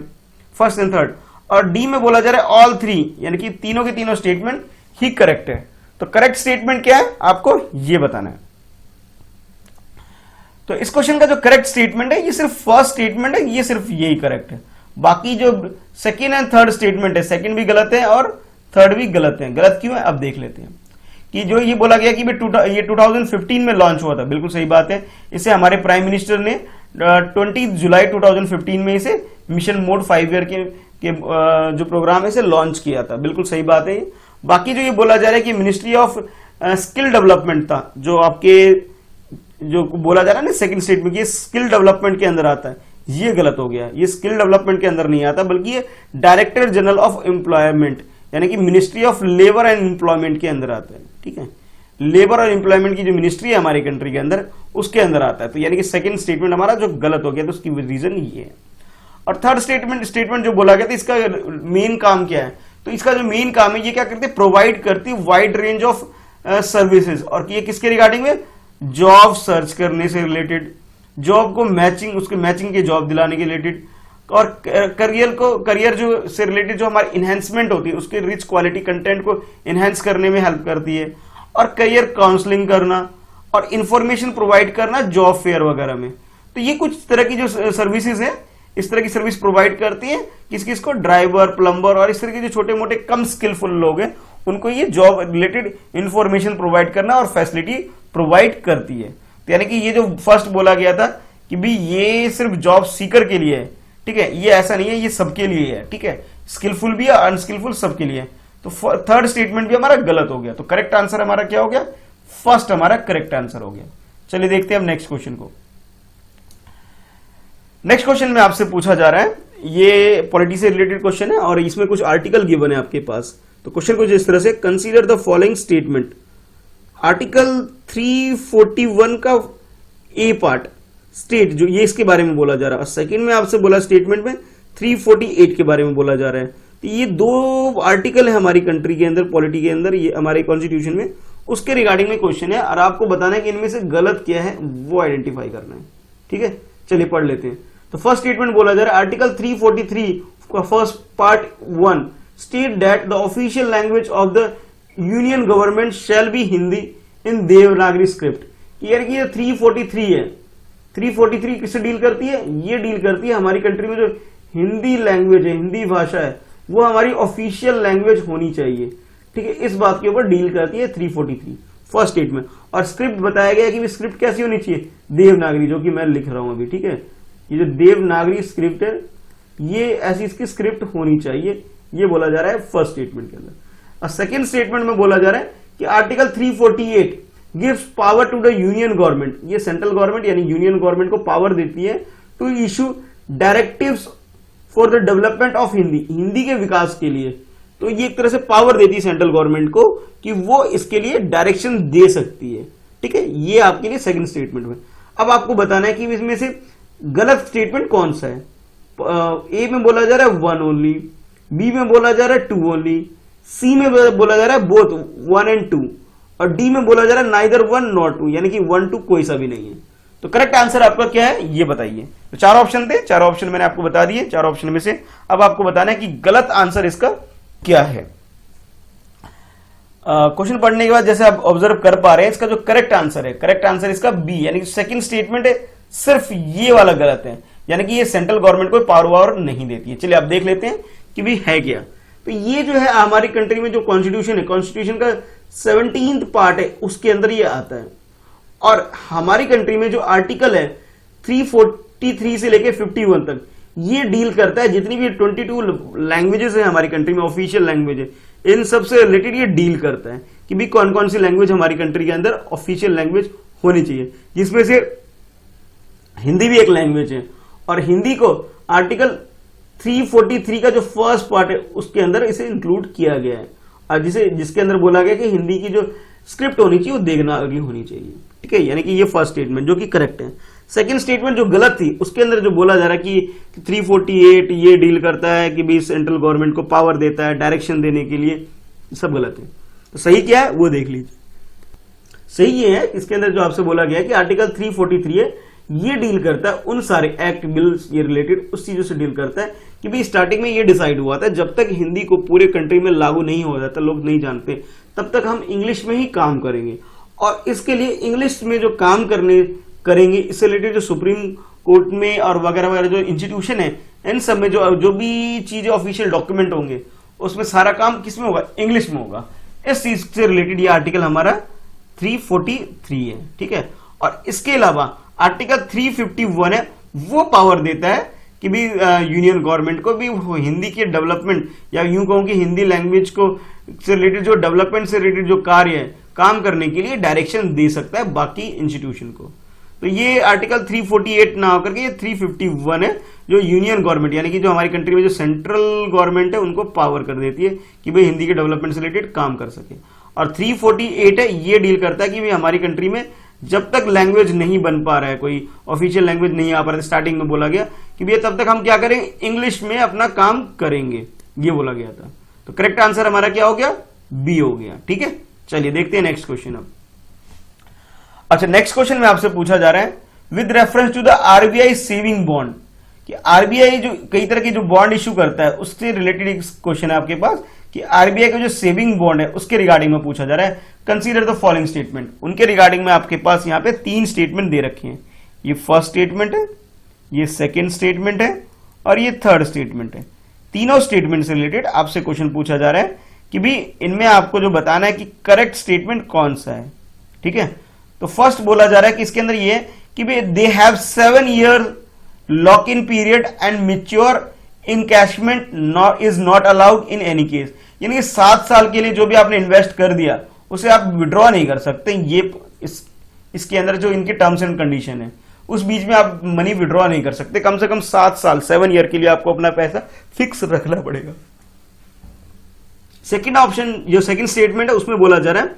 फर्स्ट एंड थर्ड, और डी में बोला जा रहा है ऑल 3, यानी कि तीनों के तीनों स्टेटमेंट ही करेक्ट है। तो करेक्ट स्टेटमेंट क्या है आपको ये बताना है। तो इस क्वेश्चन का जो करेक्ट स्टेटमेंट है ये सिर्फ फर्स्ट स्टेटमेंट है, ये सिर्फ यही करेक्ट है। बाकी जो सेकंड एंड थर्ड स्टेटमेंट है, सेकंड भी गलत है और थर्ड भी गलत है। गलत क्यों है अब देख लेते हैं। कि जो ये बोला गया कि ये 2015 में लॉन्च हुआ था, बिल्कुल सही बात है। इसे हमारे प्राइम मिनिस्टर ने 20 जुलाई 2015 में इसे मिशन मोड 5 ईयर के जो प्रोग्राम है इसे लॉन्च किया था, बिल्कुल सही बात है। बाकी जो ये बोला जा रहा है कि मिनिस्ट्री ऑफ स्किल डेवलपमेंट था, जो आपके जो बोला जा रहा है ना सेकंड स्टेटमेंट, ये स्किल डेवलपमेंट के अंदर आता है, ये गलत हो गया। ये स्किल डेवलपमेंट के अंदर नहीं आता, बल्कि ये डायरेक्टर जनरल ऑफ एम्प्लॉयमेंट यानी कि ministry of labour and employment के अंदर आता है। ठीक है, लेबर और एम्प्लॉयमेंट की जो मिनिस्ट्री है हमारी कंट्री के अंदर, उसके अंदर आता है। तो यानी कि सेकंड स्टेटमेंट हमारा जो गलत हो गया, तो उसकी रीजन ये है। और थर्ड स्टेटमेंट जो बोला गया था, इसका मेन काम क्या है? तो इसका जो मेन काम है, ये क्या करती है, प्रोवाइड करती है वाइड रेंज ऑफ सर्विसेज। और ये किसके रिगार्डिंग में? जॉब सर्च करने से रिलेटेड, जॉब को मैचिंग, उसके मैचिंग के जॉब दिलाने के रिलेटेड, और करियर जो से रिलेटेड जो हमारी इनहेंसमेंट होती है, उसके रिच क्वालिटी कंटेंट को इनहेंस करने में हेल्प करती है, और करियर काउंसलिंग करना और इंफॉर्मेशन प्रोवाइड करना जॉब फेयर वगैरह में। तो ये कुछ तरह की जो सर्विसेज है, इस तरह की सर्विस प्रोवाइड करती है किस किस को? ड्राइवर, प्लम्बर और इस तरह के जो छोटे मोटे कम स्किलफुल लोग हैं, उनको ये जॉब रिलेटेड इंफॉर्मेशन प्रोवाइड करना और फैसिलिटी प्रोवाइड करती है। तो यानी कि ये जो फर्स्ट बोला गया था कि भी ये सिर्फ जॉब सीकर के लिए है, ठीक है, ये ऐसा नहीं है, ये सबके लिए है। ठीक है, स्किलफुल भी है, अनस्किलफुल सबके लिए। तो थर्ड स्टेटमेंट भी हमारा गलत हो गया। तो करेक्ट आंसर हमारा क्या हो गया? फर्स्ट हमारा करेक्ट आंसर हो गया। चलिए देखते हैं अब नेक्स्ट क्वेश्चन को। नेक्स्ट क्वेश्चन में आपसे पूछा जा रहा है, ये पॉलिटी से रिलेटेड क्वेश्चन है और इसमें कुछ आर्टिकल गिवन है आपके पास। तो क्वेश्चन कुछ इस तरह से, consider the following statement. Article 341 का ए पार्ट स्टेट जो ये इसके बारे में बोला जा रहा है, सेकंड में आपसे बोला स्टेटमेंट में 348 के बारे में बोला जा रहा है। तो ये दो आर्टिकल है हमारी कंट्री के अंदर, पॉलिटी के अंदर, ये हमारे कॉन्स्टिट्यूशन में, उसके रिगार्डिंग में क्वेश्चन है और आपको बताना है कि इनमें से गलत क्या है वो आइडेंटिफाई करना है। ठीक है, चलिए पढ़ लेते हैं। तो फर्स्ट स्टेटमेंट बोला जा रहा है आर्टिकल 343 का first part 1 state that the official language of the union government shall be Hindi in Devanagari script. यार कि ये 343 है, 343 किससे डील करती है? ये डील करती है हमारी कंट्री में जो हिंदी लैंग्वेज है, हिंदी भाषा है, वो हमारी ऑफिशियल लैंग्वेज होनी चाहिए। ठीक है, इस बात के ऊपर डील करती है 343 फर्स्ट स्टेटमेंट। और स्क्रिप्ट बताया गया कि स्क्रिप्ट कैसी होनी चाहिए? देवनागरी, जो कि मैं लिख रहा हूं अभी। ठीक है, ये जो देवनागरी स्क्रिप्ट है, ये ऐसी इसकी स्क्रिप्ट होनी चाहिए, ये बोला जा रहा है फर्स्ट स्टेटमेंट के अंदर। और सेकेंड स्टेटमेंट में बोला जा रहा है कि article 348 gives power to the union government, ये सेंट्रल गवर्नमेंट यानी यूनियन गवर्नमेंट को पावर देती है to issue directives for the development of Hindi, Hindi के विकास के लिए। तो ये एक तरह से पावर देती है सेंट्रल गवर्नमेंट को कि वो इसके लिए डायरेक्शन दे सकती है। ठीक है, ये आपके लिए सेकंड स्टेटमेंट में। अब आपको बताना है कि इसमें से गलत स्टेटमेंट कौन सा है। ए में बोला जा रहा है 1 ओनली, बी में बोला जा रहा है 2 ओनली, सी में बोला जा रहा है बोथ 1 and 2, और डी में बोला जा रहा है नाइदर 1 nor 2, यानी कि 1 2 कोई सा भी नहीं है। तो करेक्ट आंसर आपका क्या है ये बताइए। तो 4 ऑप्शन थे, 4 ऑप्शन मैंने आपको बता दिए। 4 ऑप्शन में से अब आपको बताना है कि गलत आंसर इसका क्या है। क्वेश्चन पढ़ने के बाद जैसे आप ऑब्जर्व कर पा रहे हैं, इसका जो करेक्ट आंसर है, करेक्ट आंसर इसका बी, यानी सेकंड स्टेटमेंट है, सिर्फ ये वाला गलत है, यानी कि ये सेंट्रल गवर्नमेंट को पावर नहीं देती है। चलिए आप देख लेते हैं कि भी है क्या। तो ये जो है हमारी कंट्री में जो कॉन्स्टिट्यूशन है, कॉन्स्टिट्यूशन का 17th पार्ट है, उसके अंदर ये आता है। और हमारी कंट्री में जो आर्टिकल है 343 से लेके 51 तक, ये डील करता है जितनी भी 22 लैंग्वेजेस है हमारी कंट्री में, ऑफिशियल लैंग्वेज है, इन सब से रिलेटेड ये डील करता है कि भी कौन कौन सी लैंग्वेज हमारी कंट्री के अंदर ऑफिशियल लैंग्वेज होनी चाहिए, जिसमें से हिंदी भी एक लैंग्वेज है। और हिंदी को आर्टिकल 343 का जो फर्स्ट पार्ट है उसके अंदर इसे इंक्लूड किया गया है, और जिसके अंदर बोला गया कि हिंदी की जो स्क्रिप्ट होनी चाहिए वो देवनागरी होनी चाहिए। ठीक है, यानी कि ये फर्स्ट स्टेटमेंट जो कि करेक्ट है। सेकंड स्टेटमेंट जो गलत थी, उसके अंदर जो बोला जा रहा है कि 348 ये डील करता है कि भी सेंट्रल गवर्नमेंट को पावर देता है डायरेक्शन देने के लिए, सब गलत है। तो सही क्या है वो देख लीजिए। सही ये है, इसके अंदर जो आपसे बोला गया है कि आर्टिकल 343 है, ये डील करता है उन सारे एक्ट बिल्स ये रिलेटेड उस चीजों से डील करता है कि भाई स्टार्टिंग में ये डिसाइड हुआ था जब तक हिंदी को पूरे कंट्री में लागू नहीं हो जाता, लोग नहीं जानते, तब तक हम इंग्लिश में ही काम करेंगे। और इसके लिए इंग्लिश में जो काम करेंगे, इससे रिलेटेड जो सुप्रीम कोर्ट में और वगैरह वगैरह जो इंस्टीट्यूशन है, इन सब में जो भी चीजें ऑफिशियल डॉक्यूमेंट होंगे उसमें सारा काम किस में होगा? इंग्लिश में होगा। इस चीज से रिलेटेड ये आर्टिकल हमारा 343 है। ठीक है, और इसके अलावा आर्टिकल 351 है, वो पावर देता है कि भी यूनियन गवर्नमेंट को भी हिंदी के डेवलपमेंट, या यूं कहूं कि हिंदी लैंग्वेज को से रिलेटेड जो डेवलपमेंट से रिलेटेड जो कार्य है काम करने के लिए डायरेक्शन दे सकता है बाकी इंस्टीट्यूशन को। तो ये आर्टिकल 348 ना होकर के ये 351 है, जो यूनियन गवर्नमेंट यानी कि जो हमारी कंट्री में जो सेंट्रल गवर्नमेंट है उनको पावर कर देती है कि भाई हिंदी के डेवलपमेंट से रिलेटेड काम कर सके। और 348 है, ये डील करता है कि भाई हमारी कंट्री में जब तक लैंग्वेज नहीं बन पा रहा है, कोई ऑफिशियल लैंग्वेज नहीं आ पा रहा है, स्टार्टिंग में बोला गया कि भैया तब तक हम क्या करेंगे? इंग्लिश में अपना काम करेंगे, ये बोला गया था। तो करेक्ट आंसर हमारा क्या हो गया? बी हो गया। ठीक है, चलिए देखते हैं नेक्स्ट क्वेश्चन। अब अच्छा, नेक्स्ट क्वेश्चन में आपसे पूछा जा रहा है with reference to the RBI saving bond, कि आरबीआई जो कई तरह के जो बॉन्ड इशू करता है उससे रिलेटेड एक क्वेश्चन है आपके पास कि आरबीआई का जो सेविंग बॉन्ड है उसके रिगार्डिंग में पूछा जा रहा है। कंसीडर द फॉलोइंग स्टेटमेंट, उनके रिगार्डिंग में आपके पास यहाँ पे 3 स्टेटमेंट दे रखे हैं। ये फर्स्ट स्टेटमेंट है, ये सेकेंड स्टेटमेंट है और ये थर्ड स्टेटमेंट है। तीनों स्टेटमेंट से रिलेटेड आपसे क्वेश्चन पूछा जा रहा है कि भी इनमें आपको जो बताना है कि करेक्ट स्टेटमेंट कौन सा है। ठीक है, तो फर्स्ट बोला जा रहा है कि इसके अंदर ये है कि भाई they have 7 year lock in period and mature encashment is not allowed in any case, यानी कि 7 साल के लिए जो भी आपने इन्वेस्ट कर दिया उसे आप विड्रॉ नहीं कर सकते। ये इसके अंदर जो इनके टर्म्स एंड कंडीशन है उस बीच में आप मनी विड्रॉ नहीं कर सकते। कम से कम 7 साल 7 ईयर के लिए आपको अपना पैसा फिक्स रखना पड़ेगा। सेकेंड ऑप्शन जो सेकेंड स्टेटमेंट है उसमें बोला जा रहा है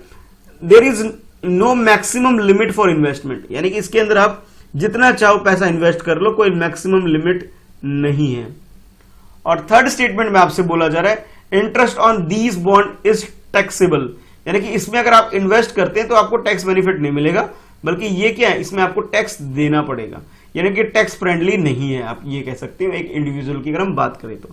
there is no maximum limit for investment, यानी कि इसके अंदर आप जितना चाहो पैसा इन्वेस्ट कर लो, कोई मैक्सिमम लिमिट नहीं है। और थर्ड स्टेटमेंट में आपसे बोला जा रहा है interest on these bond is taxable, यानी कि इसमें अगर आप इन्वेस्ट करते हैं तो आपको टैक्स बेनिफिट नहीं मिलेगा, बल्कि ये क्या है, इसमें आपको टैक्स देना पड़ेगा, यानी कि टैक्स फ्रेंडली नहीं है, आप ये कह सकते हो एक इंडिविजुअल की अगर हम बात करें तो।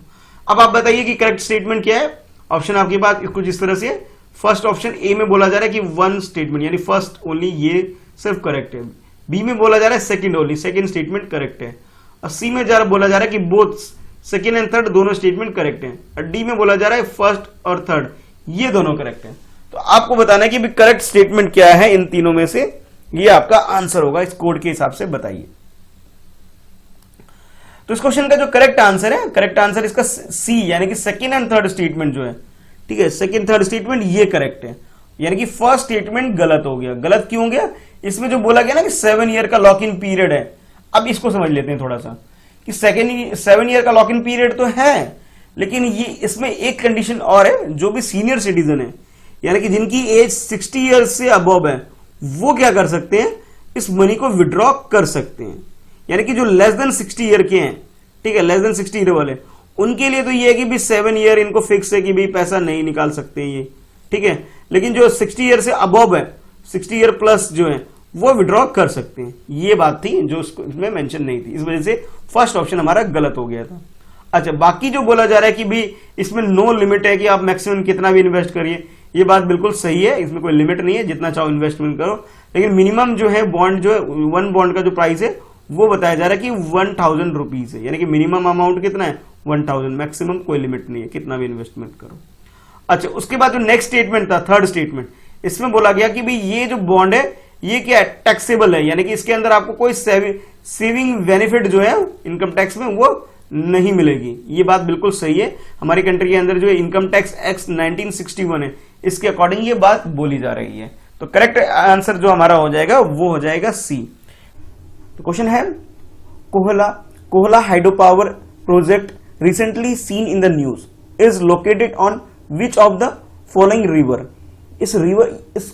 अब आप बताइए कि करेक्ट स्टेटमेंट क्या है। ऑप्शन आपके पास कुछ इस तरह से है। फर्स्ट ऑप्शन ए में बोला जा रहा है कि वन स्टेटमेंट यानी फर्स्ट ओनली, ये सिर्फ करेक्ट है। बी में बोला जा रहा है second only, second statement correct है। और सी में बोला जा रहा है कि बोथ सेकंड एंड थर्ड दोनों स्टेटमेंट करेक्ट है। और डी में बोला जा रहा है फर्स्ट और थर्ड ये दोनों करेक्ट है। तो आपको बताना है कि करेक्ट स्टेटमेंट क्या है इन तीनों में से, ये आपका आंसर होगा। इस कोड के हिसाब से बताइए। तो इस क्वेश्चन का जो करेक्ट आंसर है, करेक्ट आंसर इसका सी यानी कि सेकंड एंड थर्ड स्टेटमेंट जो है, ठीक है, सेकंड थर्ड स्टेटमेंट ये करेक्ट है, यानी कि फर्स्ट स्टेटमेंट गलत हो गया। गलत क्यों हो गया? इसमें जो बोला गया ना कि 7 ईयर का लॉक इन पीरियड है। अब इसको समझ लेते हैं थोड़ा सा कि 7 ईयर का लॉक इन पीरियड तो है, लेकिन ये इसमें एक कंडीशन और है, जो भी सीनियर सिटीजन है यानी कि जिनकी एज 60 ईयर से अबव है, वो क्या कर सकते हैं, इस मनी को विड्रॉ कर सकते हैं। यानी कि जो लेस देन 60 ईयर के हैं, ठीक है, लेस देन 60 ईयर वाले, उनके लिए तो ये है कि भी 7 ईयर इनको फिक्स है कि भी पैसा नहीं निकाल सकते ये, ठीक है। लेकिन जो 60 ईयर से अबव है, 60 ईयर प्लस जो है, वो विड्रॉ कर सकते हैं। ये बात थी जो इसमें मेंशन नहीं थी, इस वजह से फर्स्ट ऑप्शन हमारा गलत हो गया था। अच्छा, बाकी जो बोला जा रहा है कि भी इसमें नो लिमिट है कि आप मैक्सिमम कितना भी इन्वेस्ट करिए, ये बात बिल्कुल सही है। इसमें कोई लिमिट नहीं है, जितना चाहो इन्वेस्टमेंट करो। लेकिन मिनिमम जो है बॉन्ड जो है, वन बॉन्ड का जो प्राइस है वो बताया जा रहा है कि 1000 रुपीज है, यानी कि मिनिमम अमाउंट कितना है 1000, मैक्सिमम कोई लिमिट नहीं है, कितना भी इन्वेस्टमेंट करो। अच्छा, उसके बाद जो नेक्स्ट स्टेटमेंट था, थर्ड स्टेटमेंट, इसमें बोला गया कि भाई ये जो बॉन्ड है ये क्या है, टैक्सेबल है, यानी कि इसके अंदर आपको कोई सेविंग बेनिफिट जो है इनकम टैक्स में वो नहीं मिलेगी। ये बात बिल्कुल सही है। हमारी कंट्री के अंदर जो इनकम टैक्स एक्ट 1961 है, इसके अकॉर्डिंग ये बात बोली जा रही है। तो करेक्ट आंसर जो हमारा हो जाएगा वो हो जाएगा सी। तो क्वेश्चन है, Kohala hydro power project recently seen in the news is located on which of the following river. इस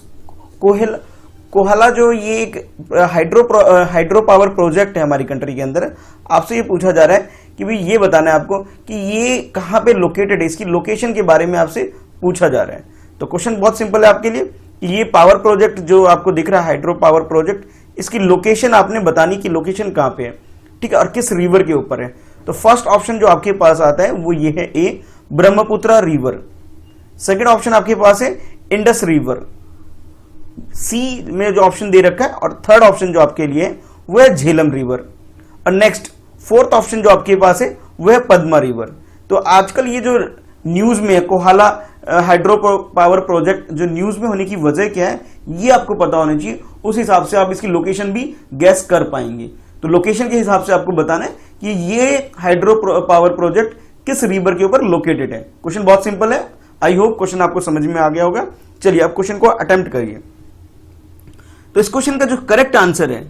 कोहला जो ये एक हाइड्रो पावर प्रोजेक्ट है हमारी कंट्री के अंदर, आपसे ये पूछा जा रहा है कि भाई ये बताना है आपको कि ये कहां पे लोकेटेड है, इसकी लोकेशन के बारे में आपसे पूछा जा रहा है। तो क्वेश्चन बहुत सिंपल है आपके लिए कि ये पावर प्रोजेक्ट जो आपको दिख रहा है हाइड्रो पावर प्रोजेक्ट, इसकी लोकेशन आपने बतानी कि लोकेशन कहां पे है, ठीक है, और किस रिवर के ऊपर है। तो फर्स्ट ऑप्शन जो आपके पास आता है वो ये है ए, ब्रह्मपुत्र रिवर। सेकेंड ऑप्शन आपके पास है इंडस रिवर, सी में जो ऑप्शन दे रखा है, और थर्ड ऑप्शन जो आपके लिए है वो है झेलम रिवर। और नेक्स्ट फोर्थ ऑप्शन जो आपके पास है वो है पद्मा रिवर। तो आजकल ये जो न्यूज में है कोहला हाइड्रो पावर प्रोजेक्ट, जो न्यूज में होने की वजह क्या है ये आपको पता होना चाहिए, उस हिसाब से आप इसकी लोकेशन भी गैस कर पाएंगे। तो लोकेशन के हिसाब से आपको बताना है कि ये हाइड्रो पावर प्रोजेक्ट किस रिवर के ऊपर लोकेटेड है। क्वेश्चन बहुत सिंपल है, आई होप क्वेश्चन आपको समझ में आ गया होगा। चलिए आप क्वेश्चन को अटेम्प्ट करिए। तो इस क्वेश्चन का जो करेक्ट आंसर है,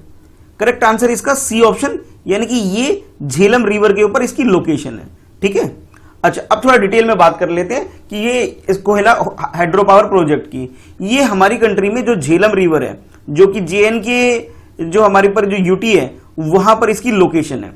करेक्ट आंसर इसका सी ऑप्शन, यानी कि ये झेलम रिवर के ऊपर इसकी लोकेशन है, ठीक है। अच्छा, अब थोड़ा डिटेल में बात कर लेते हैं कि ये इस कोयला हाइड्रो पावर प्रोजेक्ट की, ये हमारी कंट्री में जो झेलम रिवर है, जो कि JNK जो हमारे पर जो यूटी है वहां पर इसकी लोकेशन है।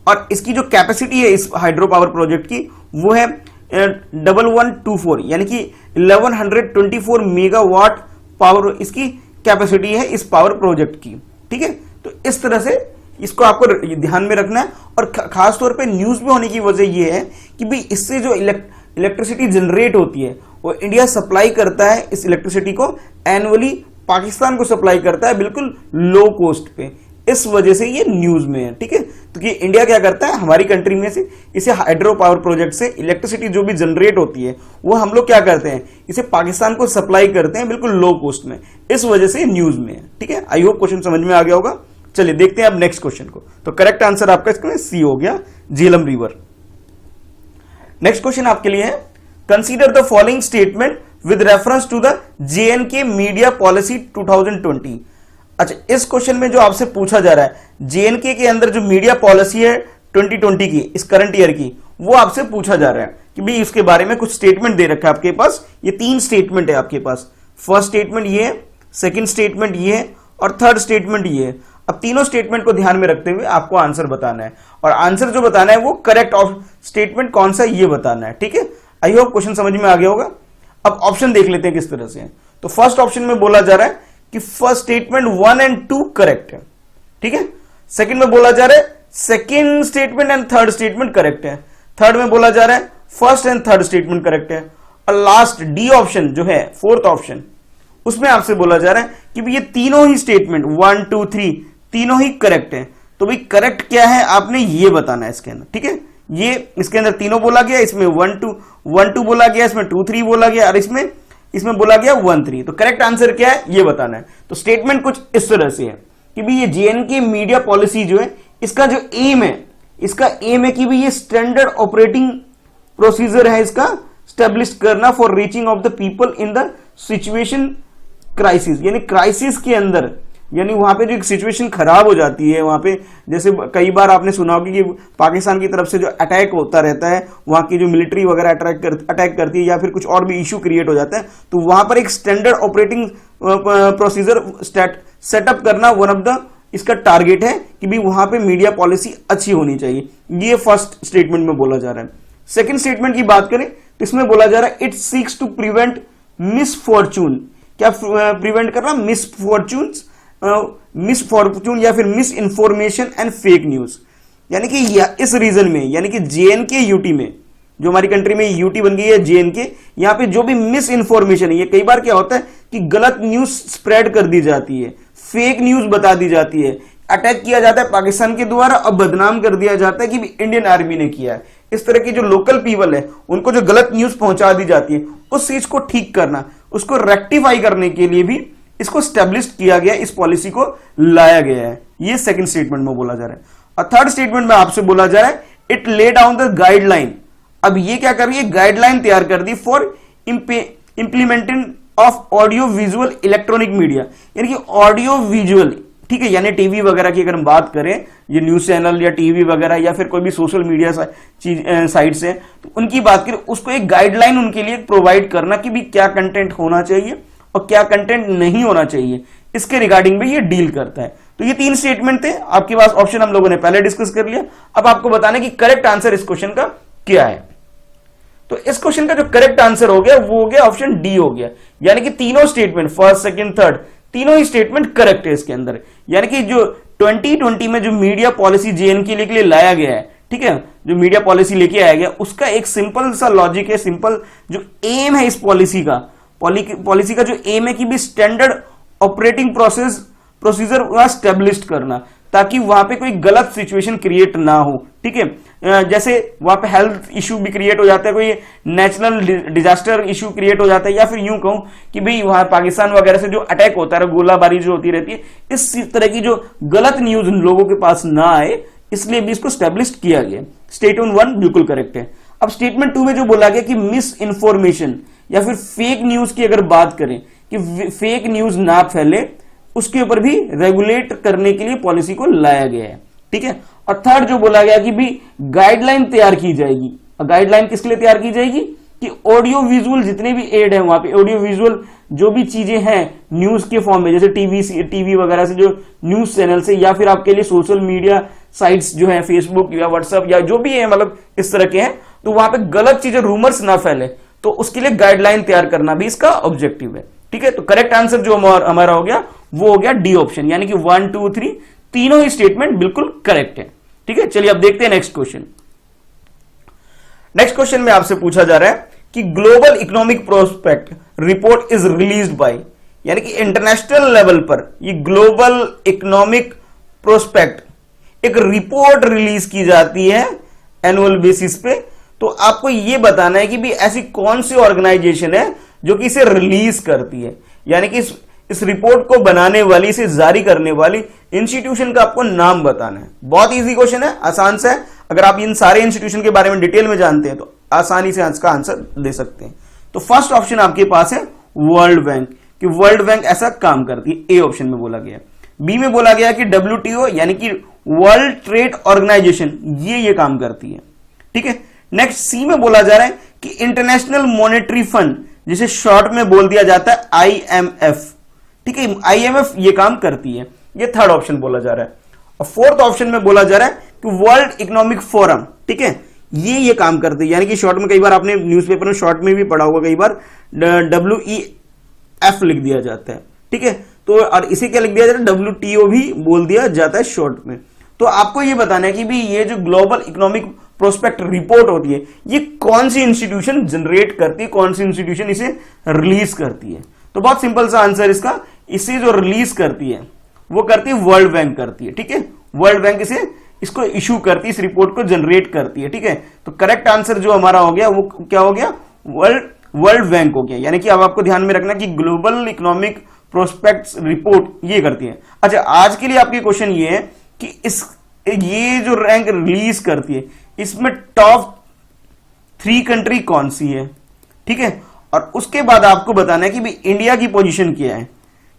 और इसकी जो कैपेसिटी है इस हाइड्रो पावर प्रोजेक्ट की वो है 1124, यानी कि 1124 मेगावाट पावर इसकी कैपेसिटी है इस पावर प्रोजेक्ट की, ठीक है। तो इस तरह से इसको आपको ध्यान में रखना है। और खास तौर पे न्यूज में होने की वजह यह है कि भाई इससे जो इलेक्ट्रिसिटी जनरेट होती है वो इंडिया सप्लाई करता है, इस इलेक्ट्रिसिटी को एनुअली पाकिस्तान को सप्लाई करता है बिल्कुल लो कॉस्ट पे, इस वजह से ये न्यूज में है, ठीक है। तो कि इंडिया क्या करता है, हमारी कंट्री में से इसे हाइड्रो पावर प्रोजेक्ट से इलेक्ट्रिसिटी जो भी जनरेट होती है वो हम लोग क्या करते हैं, इसे पाकिस्तान को सप्लाई करते हैं बिल्कुल लो कॉस्ट में, इस वजह से न्यूज में है, ठीक है। आई होप क्वेश्चन समझ में आ गया होगा। चलिए देखते हैं अब नेक्स्ट क्वेश्चन को। तो करेक्ट आंसर आपका इसमें सी हो गया, झेलम रिवर। नेक्स्ट क्वेश्चन आपके लिए है, consider the following statement with reference to the JNK media policy 2020। अच्छा, इस क्वेश्चन में जो आपसे पूछा जा रहा है JNK के अंदर जो मीडिया पॉलिसी है 2020 की, इस करंट ईयर की, वो आपसे पूछा जा रहा है कि भाई उसके बारे में कुछ स्टेटमेंट दे रखा है आपके पास। ये 3 स्टेटमेंट है आपके पास, फर्स्ट स्टेटमेंट ये है, सेकंड स्टेटमेंट ये है, और थर्ड स्टेटमेंट ये है। अब तीनों स्टेटमेंट को ध्यान में रखते हुए आपको आंसर बताना है, और आंसर जो बताना है वो करेक्ट स्टेटमेंट कौन सा ये बताना है। ठीक है, आई होप क्वेश्चन समझ में आ गया होगा। अब ऑप्शन देख लेते हैं किस तरह से है। तो फर्स्ट ऑप्शन में बोला जा रहा है कि फर्स्ट स्टेटमेंट 1 और 2 करेक्ट है। ठीक है, सेकंड में बोला जा रहा है second statement and third statement correct है। थर्ड में बोला जा रहा है first and third statement correct है। और लास्ट डी ऑप्शन जो है फोर्थ ऑप्शन, उसमें आपसे बोला जा रहा है कि भाई ये तीनों ही स्टेटमेंट 1 2 3 तीनों ही करेक्ट है। तो भाई करेक्ट क्या है आपने ये बताना है इसके अंदर। ठीक है, ये इसके अंदर तीनों बोला गया, इसमें 1 2 बोला गया, इसमें 2 3 बोला गया, और इसमें बोला गया 1 3। तो करेक्ट आंसर क्या है ये बताना है। तो स्टेटमेंट कुछ इस तरह से है कि भाई ये जेएनके मीडिया पॉलिसी जो है इसका जो एम है, इसका एम है कि भाई ये स्टैंडर्ड ऑपरेटिंग प्रोसीजर है इसका स्टैब्लिश करना for reaching of the people in the situation crisis, यानी क्राइसिस के अंदर, यानी वहां पे जो एक सिचुएशन खराब हो जाती है वहां पे, जैसे कई बार आपने सुना होगा कि पाकिस्तान की तरफ से जो अटैक होता रहता है, वहां की जो मिलिट्री वगैरह अटैक करती है या फिर कुछ और भी इशू क्रिएट हो जाता है, तो वहां पर एक स्टैंडर्ड ऑपरेटिंग प्रोसीजर सेटअप करना वन ऑफ द इसका टारगेट है कि भी वहां पे मीडिया पॉलिसी अच्छी होनी चाहिए। ये फर्स्ट स्टेटमेंट में बोला जा रहा है। सेकंड स्टेटमेंट की बात करें तो इसमें बोला जा रहा है it seeks to prevent misfortune. क्या प्रिवेंट करना? मिसफॉर्चून या फिर misinformation and fake news. यानी कि इस रीजन में, यानी कि जेएनके यूटी में, जो हमारी कंट्री में यूटी बन गई है जेएनके, यहां पे जो भी मिस इंफॉर्मेशन है, ये कई बार क्या होता है कि गलत न्यूज स्प्रेड कर दी जाती है, फेक न्यूज बता दी जाती है, अटैक किया जाता है पाकिस्तान के द्वारा, अब बदनाम कर दिया जाता है कि इंडियन आर्मी ने किया है। इस तरह की जो लोकल पीपल है उनको जो गलत न्यूज पहुंचा दी जाती है, उस चीज को ठीक करना, उसको रेक्टिफाई करने के लिए भी इसको स्टैब्लिश किया गया, इस पॉलिसी को लाया गया है। ये सेकंड स्टेटमेंट में बोला जा रहा है। और थर्ड स्टेटमेंट में आपसे बोला जा रहा है it lay down the guideline. अब ये क्या कर रही है? गाइडलाइन तैयार कर दी for implementation of audio visual electronic media, यानी कि ऑडियो विजुअल, ठीक है, यानी टीवी वगैरह की अगर हम बात करें, ये न्यूज चैनल या टीवी वगैरह या फिर कोई भी सोशल मीडिया साइट्स है, तो उनकी बात करें, उसको एक गाइडलाइन उनके लिए प्रोवाइड करना कि भी क्या कंटेंट होना चाहिए और क्या कंटेंट नहीं होना चाहिए, इसके रिगार्डिंग भी ये डील करता है। तो ये तीन स्टेटमेंट थे आपके पास, ऑप्शन हम लोगों ने पहले डिस्कस कर लिया। अब आपको बताना कि करेक्ट आंसर इस क्वेश्चन का क्या है। तो इस क्वेश्चन का जो करेक्ट आंसर हो गया वो हो गया ऑप्शन डी हो गया, यानी कि तीनों स्टेटमेंट, फर्स्ट सेकंड थर्ड, तीनों ही स्टेटमेंट करेक्ट है इसके अंदर। यानी कि जो 2020 में जो मीडिया पॉलिसी जेएनके के लिए लाया गया है, ठीक है, जो मीडिया पॉलिसी लेके आया गया, उसका एक सिंपल सा लॉजिक है, सिंपल जो एम है इस पॉलिसी का जो एम है कि भी स्टैंडर्ड ऑपरेटिंग प्रोसीजर स्टैब्लिश करना, ताकि वहां पे कोई गलत सिचुएशन क्रिएट ना हो। ठीक है, जैसे वहां पे हेल्थ इशू भी क्रिएट हो जाता है, कोई नेशनल डिजास्टर इशू क्रिएट हो जाता है, या फिर यूं कहूं कि भाई वहां पाकिस्तान वगैरह से जो अटैक होता है, गोलाबारी जो होती रहती है, इस तरह की जो गलत न्यूज लोगों के पास ना आए, इसलिए भी इसको स्टैब्लिश किया गया। स्टेटमेंट 1 बिल्कुल करेक्ट है। अब स्टेटमेंट 2 में जो बोला गया कि मिस इंफॉर्मेशन या फिर फेक न्यूज की अगर बात करें कि फेक न्यूज ना फैले, उसके ऊपर भी रेगुलेट करने के लिए पॉलिसी को लाया गया है। ठीक है, और थर्ड जो बोला गया कि भी गाइडलाइन तैयार की जाएगी। और गाइडलाइन किसके लिए तैयार की जाएगी? कि ऑडियो विजुअल जितने भी एड है, वहां पे ऑडियो विजुअल जो भी चीजें हैं न्यूज के फॉर्म में, जैसे टीवी वगैरह से जो न्यूज चैनल से, या फिर आपके लिए सोशल मीडिया साइट्स जो है फेसबुक या व्हाट्सएप या जो भी है, मतलब इस तरह के हैं, तो वहां पे गलत चीजें, रूमर्स ना फैले, तो उसके लिए गाइडलाइन तैयार करना भी इसका ऑब्जेक्टिव है। ठीक है, तो करेक्ट आंसर जो हमारा हो गया वो हो गया डी ऑप्शन, यानी कि 1 2 3 तीनों ही स्टेटमेंट बिल्कुल करेक्ट है। ठीक है, चलिए अब देखते हैं नेक्स्ट क्वेश्चन। नेक्स्ट क्वेश्चन में आपसे पूछा जा रहा है कि global economic prospect report is released by, यानी कि इंटरनेशनल लेवल पर ये ग्लोबल इकोनॉमिक प्रोस्पेक्ट एक रिपोर्ट रिलीज की जाती है एनुअल बेसिस पे। तो आपको ये बताना है कि भी ऐसी कौन सी ऑर्गेनाइजेशन है जो कि इसे रिलीज करती है, यानी कि इस रिपोर्ट को बनाने वाली, इसे जारी करने वाली इंस्टीट्यूशन का आपको नाम बताना है। बहुत इजी क्वेश्चन है, आसान से है। अगर आप इन सारे इंस्टीट्यूशन के बारे में डिटेल में जानते हैं तो आसानी से इसका आंसर दे सकते हैं। तो फर्स्ट ऑप्शन आपके पास है वर्ल्ड बैंक, कि वर्ल्ड बैंक ऐसा काम करती है, ए ऑप्शन में बोला गया। बी में बोला गया कि WTO यानी कि वर्ल्ड ट्रेड ऑर्गेनाइजेशन, ये काम करती है। ठीक है, नेक्स्ट सी में बोला जा रहा है कि इंटरनेशनल मॉनेटरी फंड, जिसे शॉर्ट में बोल दिया जाता है IMF, ठीक है, IMF ये काम करती है। ये थर्ड ऑप्शन बोला जा रहा है। और फोर्थ ऑप्शन में बोला जा रहा है कि वर्ल्ड इकोनॉमिक फोरम, ठीक है, ये काम करते हैं, यानी कि शॉर्ट में कई बार आपने न्यूज़पेपर में शॉर्ट में भी पढ़ा होगा, कई बार WEF लिख दिया जाता है, ठीक है, तो और इसे क्या लिख दिया जाता है, WTO भी बोल दिया जाता है शॉर्ट में। तो आपको ये बताना है कि भी ये जो ग्लोबल इकोनॉमिक प्रोस्पेक्ट रिपोर्ट होती है ये कौन सी इंस्टीट्यूशन जनरेट करती है, कौन सी इंस्टीट्यूशन इसे रिलीज करती है। तो बहुत सिंपल सा आंसर इसका, इसे जो रिलीज करती है वो करती है वर्ल्ड बैंक करती है, ठीक है, वर्ल्ड बैंक इसको इशू करती है, इस रिपोर्ट को जनरेट करती है, ठीक है। तो करेक्ट आंसर जो हमारा हो गया वो क्या हो गया, वर्ल्ड बैंक हो गया। यानी कि अब आपको ध्यान में रखना कि ग्लोबल इकोनॉमिक प्रोस्पेक्ट्स रिपोर्ट ये करती है। अच्छा, आज के लिए आपके क्वेश्चन ये है कि ये जो रैंक रिलीज करती है इसमें टॉप 3 कंट्री कौन सी है, ठीक है, और उसके बाद आपको बताना है कि भाई इंडिया की पोजीशन क्या है,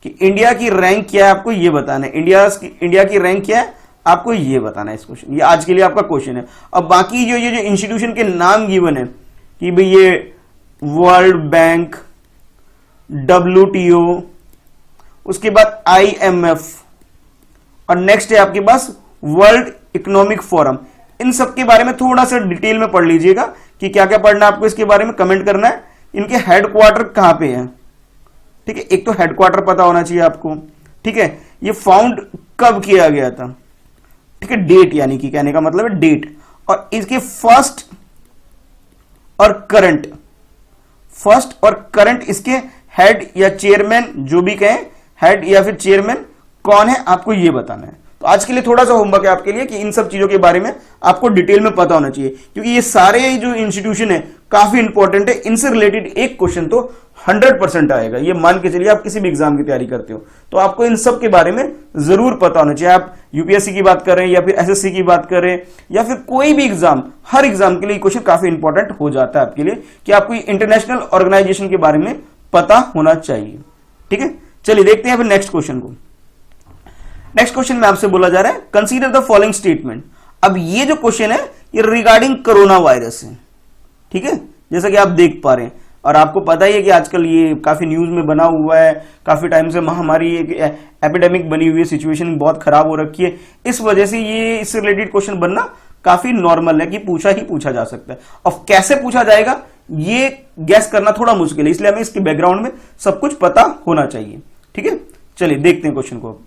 कि इंडिया की रैंक क्या है, आपको ये बताना है, इंडिया की रैंक क्या है आपको ये बताना है इस क्वेश्चन, ये आज के लिए आपका क्वेश्चन है। अब बाकी जो ये जो इंस्टीट्यूशन के नाम गिवन है कि भाई ये वर्ल्ड बैंक, WTO, उसके बाद IMF और नेक्स्ट है आपके पास वर्ल्ड इकोनॉमिक फोरम, इन सब के बारे में थोड़ा सा डिटेल में पढ़ लीजिएगा कि क्या क्या पढ़ना है आपको, इसके बारे में कमेंट करना है। इनके हेडक्वार्टर कहां पे है, ठीक है, एक तो हेडक्वार्टर पता होना चाहिए आपको, ठीक है, ये फाउंड कब किया गया था, ठीक है, डेट, यानी कि कहने का मतलब है डेट, और इसके फर्स्ट और करंट इसके हेड या चेयरमैन, जो भी कहें, हेड या फिर चेयरमैन कौन है आपको ये बताना है। तो आज के लिए थोड़ा सा होमवर्क है आपके लिए कि इन सब चीजों के बारे में आपको डिटेल में पता होना चाहिए, क्योंकि ये सारे जो इंस्टीट्यूशन है काफी इंपॉर्टेंट है, इनसे रिलेटेड एक क्वेश्चन तो 100% आएगा, ये मान के चलिए। आप किसी भी एग्जाम की तैयारी करते हो तो आपको इन सब के बारे में जरूर पता होना चाहिए। आप यूपीएससी की बात करें या फिर एसएससी की बात करें या फिर कोई भी एग्जाम, हर एग्जाम के लिए क्वेश्चन काफी इंपॉर्टेंट हो जाता है आपके लिए, कि आपको इंटरनेशनल ऑर्गेनाइजेशन के बारे में पता होना चाहिए, ठीक है। चलिए देखते हैं फिर नेक्स्ट क्वेश्चन को। नेक्स्ट क्वेश्चन में आपसे बोला जा रहा है कंसीडर द फॉलोइंग स्टेटमेंट। अब ये जो क्वेश्चन है ये रिगार्डिंग कोरोना वायरस है, ठीक है, जैसा कि आप देख पा रहे हैं, और आपको पता ही है कि आजकल ये काफी न्यूज में बना हुआ है, काफी टाइम से महामारी एपिडेमिक बनी हुई है, सिचुएशन बहुत खराब हो रखी है, इस वजह से ये इससे रिलेटेड क्वेश्चन बनना काफी नॉर्मल है कि पूछा जा सकता है। अब कैसे पूछा जाएगा ये गैस करना थोड़ा मुश्किल है, इसलिए हमें इसके बैकग्राउंड में सब कुछ पता होना चाहिए, ठीक है। चलिए देखते हैं क्वेश्चन को।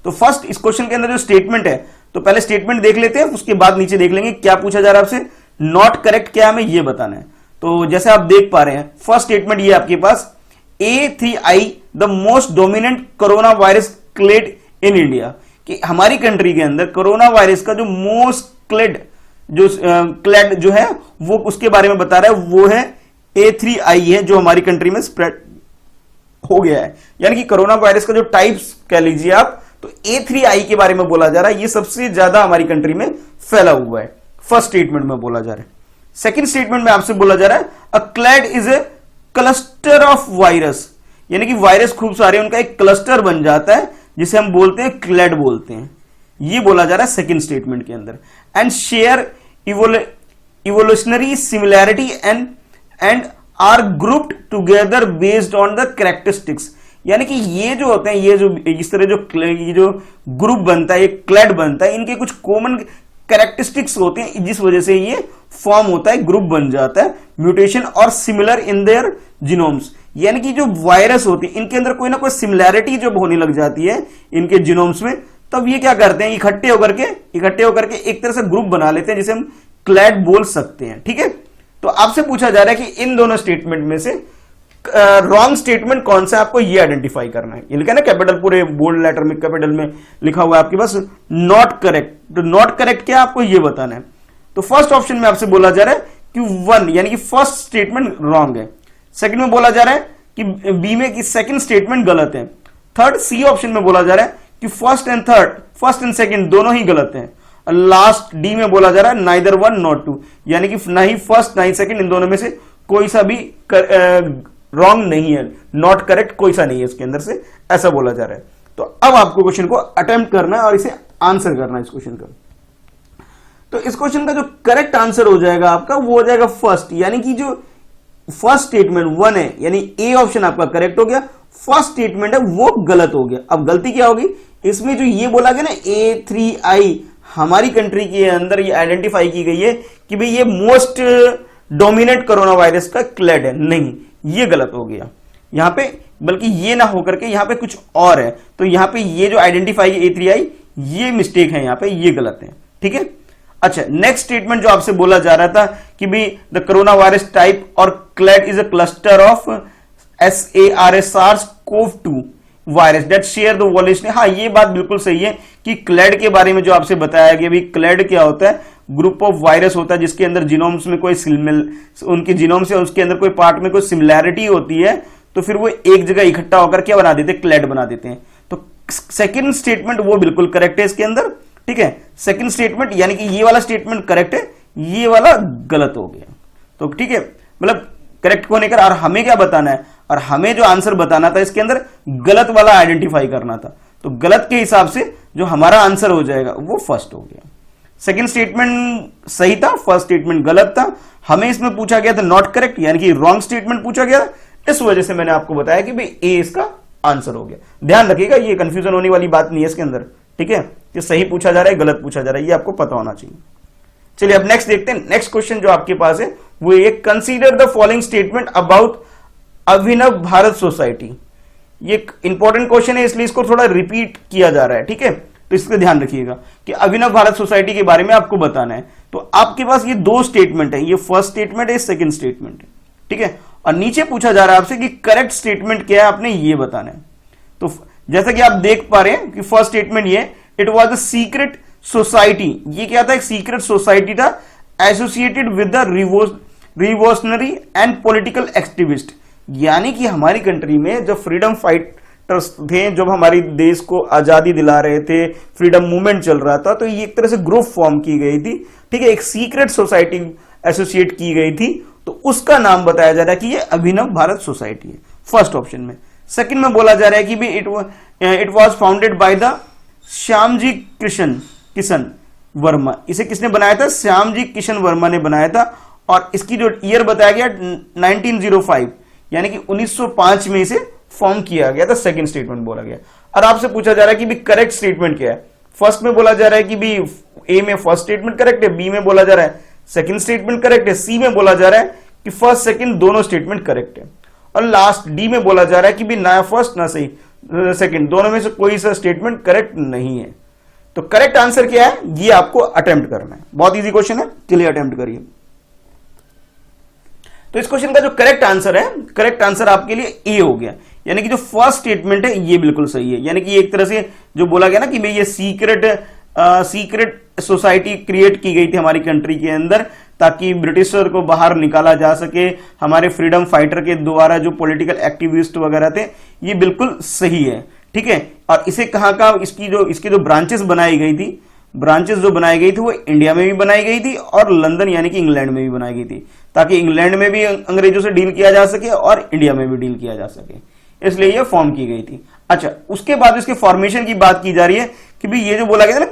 तो फर्स्ट इस क्वेश्चन के अंदर जो स्टेटमेंट है, तो पहले स्टेटमेंट देख लेते हैं, उसके बाद नीचे देख लेंगे क्या पूछा जा रहा है आपसे, नॉट करेक्ट क्या हमें ये बताना है। तो जैसे आप देख पा रहे हैं फर्स्ट स्टेटमेंट ये आपके पास, A3I the most dominant coronavirus clade in India, कि हमारी कंट्री के अंदर कोरोना वायरस का जो मोस्ट क्लेड जो है वो उसके बारे में बता रहा है, वो है A3I है, जो हमारी कंट्री में स्प्रेड हो गया है। यानी कि कोरोना वायरस का जो टाइप्स कह लीजिए आप, तो A3I के बारे में बोला जा रहा है, ये सबसे ज्यादा हमारी कंट्री में फैला हुआ है, फर्स्ट स्टेटमेंट में बोला जा रहा है। सेकंड स्टेटमेंट में आपसे बोला जा रहा है a clade is a cluster of virus, यानी कि वायरस खूब सारे उनका एक क्लस्टर बन जाता है जिसे हम बोलते हैं क्लैड बोलते हैं, ये बोला जा रहा है सेकंड स्टेटमेंट के अंदर। And share evolutionary similarity and are grouped together based on the characteristics, यानी कि ये जो होते हैं, ये जो इस तरह ये जो ग्रुप बनता है, ये क्लैड बनता है, इनके कुछ कॉमन कैरेक्टरिस्टिक्स होते हैं, जिस वजह से ये फॉर्म होता है, ग्रुप बन जाता है, म्यूटेशन और सिमिलर इन देयर जीनोम्स, यानी कि जो वायरस होती है इनके अंदर कोई ना कोई सिमिलैरिटी जब होने लग जाती है इनके जीनोम्स में, तब ये क्या करते हैं, इकट्ठे होकर के एक तरह से ग्रुप बना लेते हैं जिसे हम क्लैड बोल सकते हैं, ठीक है। तो आपसे पूछा जा रहा है कि इन दोनों स्टेटमेंट में से रॉन्ग स्टेटमेंट कौन सा, आपको ये आइडेंटिफाई करना है। ये लिखा है ना कैपिटल, पूरे बोल्ड लेटर में कैपिटल में लिखा हुआ है आपके पास नॉट करेक्ट, तो नॉट करेक्ट क्या आपको ये बताना है। तो फर्स्ट ऑप्शन में आपसे बोला जा रहा है कि 1 यानी कि फर्स्ट स्टेटमेंट रॉन्ग है, सेकंड में बोला जा रहा है कि बी में कि सेकंड स्टेटमेंट गलत है, थर्ड सी ऑप्शन में बोला जा रहा है कि फर्स्ट एंड सेकंड दोनों ही गलत हैं, लास्ट डी में बोला जा रहा है नाइदर 1 नॉट 2, यानी कि ना ही फर्स्ट ना ही सेकंड, इन दोनों में से कोई सा भी रॉन्ग नहीं है, नॉट करेक्ट कोई सा नहीं है इसके अंदर से, ऐसा बोला जा रहा है। तो अब आपको क्वेश्चन को अटेम्प्ट करना है और इसे आंसर करना है इस क्वेश्चन का। तो इस क्वेश्चन का जो करेक्ट आंसर हो जाएगा आपका वो हो जाएगा फर्स्ट, यानी कि जो फर्स्ट स्टेटमेंट 1 है, यानी ए ऑप्शन आपका करेक्ट हो गया, फर्स्ट स्टेटमेंट है वो गलत हो गया। अब गलती क्या होगी, इसमें जो ये बोला गया ना A3I, हमारी कंट्री के अंदर ये आइडेंटिफाई की गई है कि भाई ये मोस्ट डोमिनेंट कोरोना वायरस का क्लेड है। नहीं, ये गलत हो गया यहां पे, बल्कि ये ना होकर के यहां पे कुछ और है। तो यहां पे ये जो आइडेंटिफाई A3I, ये मिस्टेक है, यहां पे ये गलत है। ठीक है। अच्छा, नेक्स्ट स्टेटमेंट जो आपसे बोला जा रहा था कि भी द कोरोना वायरस टाइप और clade is a cluster of SARS-CoV-2 virus that share the evolution. हाँ, ये बात बिल्कुल सही है कि क्लेड के बारे में जो आपसे बताया गया, भी क्लेड क्या होता है, ग्रुप ऑफ वायरस होता है जिसके अंदर जीनोम्स में कोई उनके जीनोम से उसके अंदर कोई पार्ट में कोई सिमिलैरिटी होती है, तो फिर वो एक जगह इकट्ठा होकर क्या बना देते हैं, क्लेड बना देते हैं। तो सेकंड स्टेटमेंट वो बिल्कुल करेक्ट है इसके अंदर। ठीक है, सेकंड स्टेटमेंट यानी कि ये वाला स्टेटमेंट करेक्ट है, ये वाला गलत हो गया। तो ठीक है, मतलब करेक्ट को लेकर और हमें क्या बताना है, और हमें जो आंसर बताना था इसके अंदर गलत वाला आइडेंटिफाई करना था। तो गलत के हिसाब से जो हमारा आंसर हो जाएगा वो फर्स्ट हो गया। सेकंड स्टेटमेंट सही था, फर्स्ट स्टेटमेंट गलत था। हमें इसमें पूछा गया था नॉट करेक्ट, यानी कि रॉन्ग स्टेटमेंट पूछा गया, इस वजह से मैंने आपको बताया कि भाई ए इसका आंसर हो गया। ध्यान रखिएगा, ये कंफ्यूजन होने वाली बात नहीं है इसके अंदर। ठीक है, कि सही पूछा जा रहा है, गलत पूछा जा रहा है, ये आपको पता होना चाहिए। चलिए अब नेक्स्ट देखते हैं। नेक्स्ट क्वेश्चन जो आपके पास है वो ये, consider the following statement about Abhinav Bharat society. ये एक इंपॉर्टेंट क्वेश्चन है, इसलिए इसको थोड़ा रिपीट किया जा रहा है। ठीक है, तो इसका ध्यान रखिएगा कि अभिनव भारत सोसाइटी के बारे में आपको बताना है। तो आपके पास ये दो स्टेटमेंट है, ये फर्स्ट स्टेटमेंट है, सेकंड स्टेटमेंट है। ठीक है, और नीचे पूछा जा रहा है आपसे कि करेक्ट स्टेटमेंट क्या है, आपने ये बताना है। तो जैसा कि आप देख पा रहे हैं कि फर्स्ट स्टेटमेंट ये, it was a secret society. ये क्या था, एक सीक्रेट सोसाइटी था associated with the revolutionary and political activist. यानी कि हमारी कंट्री में जब फ्रीडम फाइटर्स थे, जब हमारे देश को आजादी दिला रहे थे, फ्रीडम मूवमेंट चल रहा था, तो ये एक तरह से ग्रुप फॉर्म की गई थी। ठीक है, एक सीक्रेट सोसाइटी एसोसिएट की गई थी, तो उसका नाम बताया जा रहा है कि ये अभिनव भारत सोसाइटी है, फर्स्ट ऑप्शन में। सेकंड में बोला जा रहा है कि भी it was founded by the Shyamji Kishan Verma. इसे किसने बनाया था, श्यामजी किशन वर्मा ने बनाया था। और इसकी जो ईयर बताया गया 1905, यानी कि 1905 में इसे फॉर्म किया गया था, सेकंड स्टेटमेंट बोला गया। और आपसे पूछा जा रहा है कि भी करेक्ट स्टेटमेंट क्या है। फर्स्ट में बोला जा रहा है कि भी ए में फर्स्ट स्टेटमेंट करेक्ट है, बी में बोला जा रहा है सेकंड स्टेटमेंट करेक्ट है, सी में बोला जा रहा है कि फर्स्ट सेकंड दोनों स्टेटमेंट करेक्ट है, और लास्ट डी में बोला जा रहा है कि भी ना फर्स्ट ना सही सेकंड, दोनों में से कोई सा स्टेटमेंट करेक्ट नहीं है। तो करेक्ट आंसर क्या है, ये आपको अटेम्प्ट करना है। बहुत इजी क्वेश्चन है, चलिए अटेम्प्ट करिए। तो इस क्वेश्चन का जो करेक्ट आंसर है, करेक्ट आंसर आपके लिए ए हो गया, यानी कि जो फर्स्ट स्टेटमेंट है ये बिल्कुल सही है। यानी कि एक तरह से जो बोला गया ना कि भाई ये सीक्रेट सोसाइटी क्रिएट की गई थी हमारी कंट्री के अंदर, ताकि ब्रिटिशर को बाहर निकाला जा सके, हमारे फ्रीडम फाइटर के द्वारा जो पॉलिटिकल एक्टिविस्ट वगैरह थे, ये बिल्कुल सही है। ठीक है, और इसे कहाँ का इसकी जो ब्रांचेस बनाई गई थी, ब्रांचेस जो बनाई गई थी वो इंडिया में भी बनाई गई थी और लंदन यानी कि इंग्लैंड में भी बनाई गई थी, ताकि इंग्लैंड में भी अंग्रेजों से डील किया जा सके और इंडिया में भी डील किया जा सके, इसलिए ये फॉर्म की गई थी। अच्छा, उसके बाद इसके फॉर्मेशन की बात की जा रही है कि भाई ये जो बोला गया ना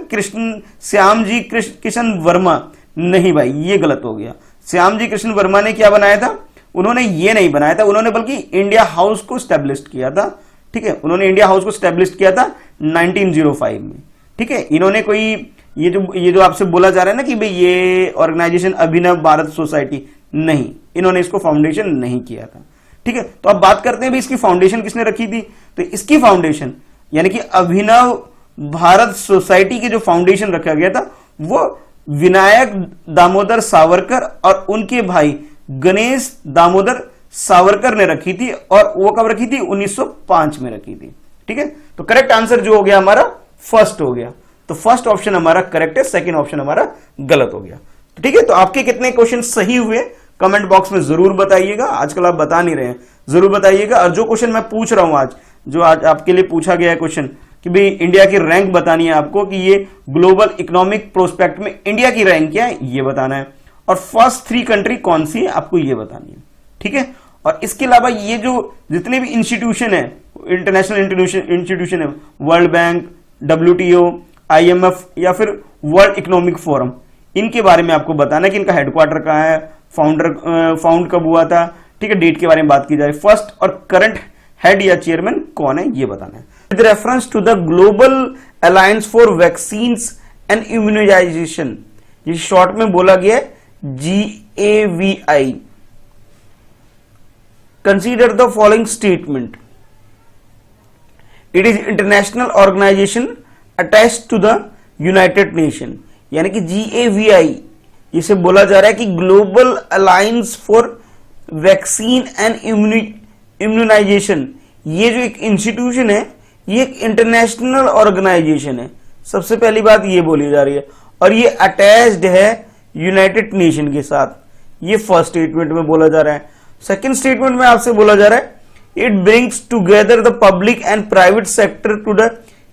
श्यामजी किशन वर्मा, नहीं भाई ये गलत हो गया। श्यामजी कृष्ण वर्मा ने क्या बनाया था, उन्होंने ये नहीं बनाया था, उन्होंने बल्कि इंडिया हाउस को स्टैब्लिश किया था। ठीक है, उन्होंने इंडिया हाउस को स्टैब्लिश किया था 1905 में। ठीक है, इन्होंने कोई ये जो आपसे बोला जा रहा है ना कि भाई ये ऑर्गेनाइजेशन अभिनव भारत सोसाइटी, नहीं, इन्होंने इसको फाउंडेशन नहीं किया था। ठीक है, तो अब बात करते हैं भाई इसकी फाउंडेशन किसने रखी थी। तो इसकी फाउंडेशन यानी कि अभिनव भारत सोसाइटी के जो फाउंडेशन रखा गया था वो विनायक दामोदर सावरकर और उनके भाई गणेश दामोदर सावरकर ने रखी थी, और वो कब रखी थी, 1905 में रखी थी। ठीक है, तो करेक्ट आंसर जो हो गया हमारा फर्स्ट हो गया। तो फर्स्ट ऑप्शन हमारा करेक्ट है, सेकंड ऑप्शन हमारा गलत हो गया। तो ठीक है, तो आपके कितने क्वेश्चन सही हुए कमेंट बॉक्स में जरूर बताइएगा। आजकल आप बता नहीं रहे हैं, जरूर बताइएगा। और जो क्वेश्चन मैं पूछ रहा हूं आज, जो आज आपके लिए पूछा गया है क्वेश्चन कि भाई इंडिया की रैंक बतानी है आपको, कि ये ग्लोबल इकोनॉमिक प्रोस्पेक्ट में इंडिया की रैंक क्या है ये बताना है, और फर्स्ट 3 कंट्री कौन सी है आपको ये बतानी है। ठीक है, और इसके अलावा ये जो जितने भी इंस्टीट्यूशन है, इंटरनेशनल इंस्टीट्यूशन है, वर्ल्ड बैंक, WTO, IMF या फिर वर्ल्ड इकोनॉमिक फोरम, इनके बारे में आपको बताना है कि इनका हेडक्वार्टर कहाँ है, फाउंड कब हुआ था। ठीक है, डेट के बारे में बात की जाए, फर्स्ट और करंट हेड या चेयरमैन कौन है ये बताना है। with reference to the Global Alliance for Vaccines and Immunization, ये शॉर्ट में बोला गया है GAVI. Consider the following statement. It is international organization attached to the United Nation. यानी कि GAVI इसे बोला जा रहा है कि global alliance for vaccine and immunization. ये जो एक इंस्टीट्यूशन है ये एक इंटरनेशनल ऑर्गेनाइजेशन है. सबसे पहली बात ये बोली जा रही है और ये अटैच्ड है यूनाइटेड नेशन के साथ. ये फर्स्ट स्टेटमेंट में बोला जा रहा है. सेकंड स्टेटमेंट में आपसे बोला जा रहा है it brings together the public and private sector to the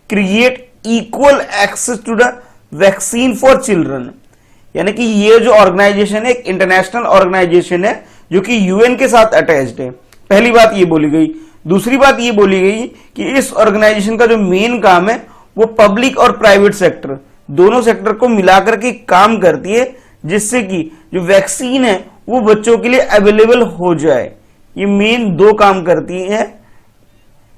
create equal access to the vaccine for children. यानी कि ये जो ऑर्गेनाइजेशन है एक इंटरनेशनल ऑर्गेनाइजेशन है जो कि यूएन के साथ अटैच्ड है. पहली बात ये बोली गई. दूसरी बात ये बोली गई कि इस ऑर्गेनाइजेशन का जो मेन काम है वो पब्लिक और प्राइवेट सेक्टर दोनों सेक्टर को मिलाकर के काम करती है जिससे कि जो वैक्सीन है वो बच्चों के लिए अवेलेबल हो जाए. ये मेन दो काम करती है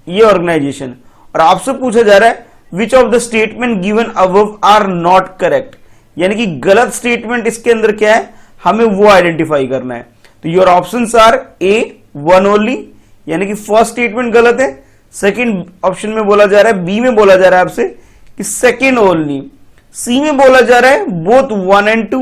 ये ऑर्गेनाइजेशन. और आपसे पूछा जा रहा है which of the statement given above are not correct. यानी कि गलत स्टेटमेंट इसके अंदर क्या है हमें वो आइडेंटिफाई करना है. तो your options are A one only यानी कि फर्स्ट स्टेटमेंट गलत है. सेकंड ऑप्शन में बोला जा रहा है बी में बोला जा रहा है आपसे कि सेकंड ओनली. सी में बोला जा रहा है both 1 and 2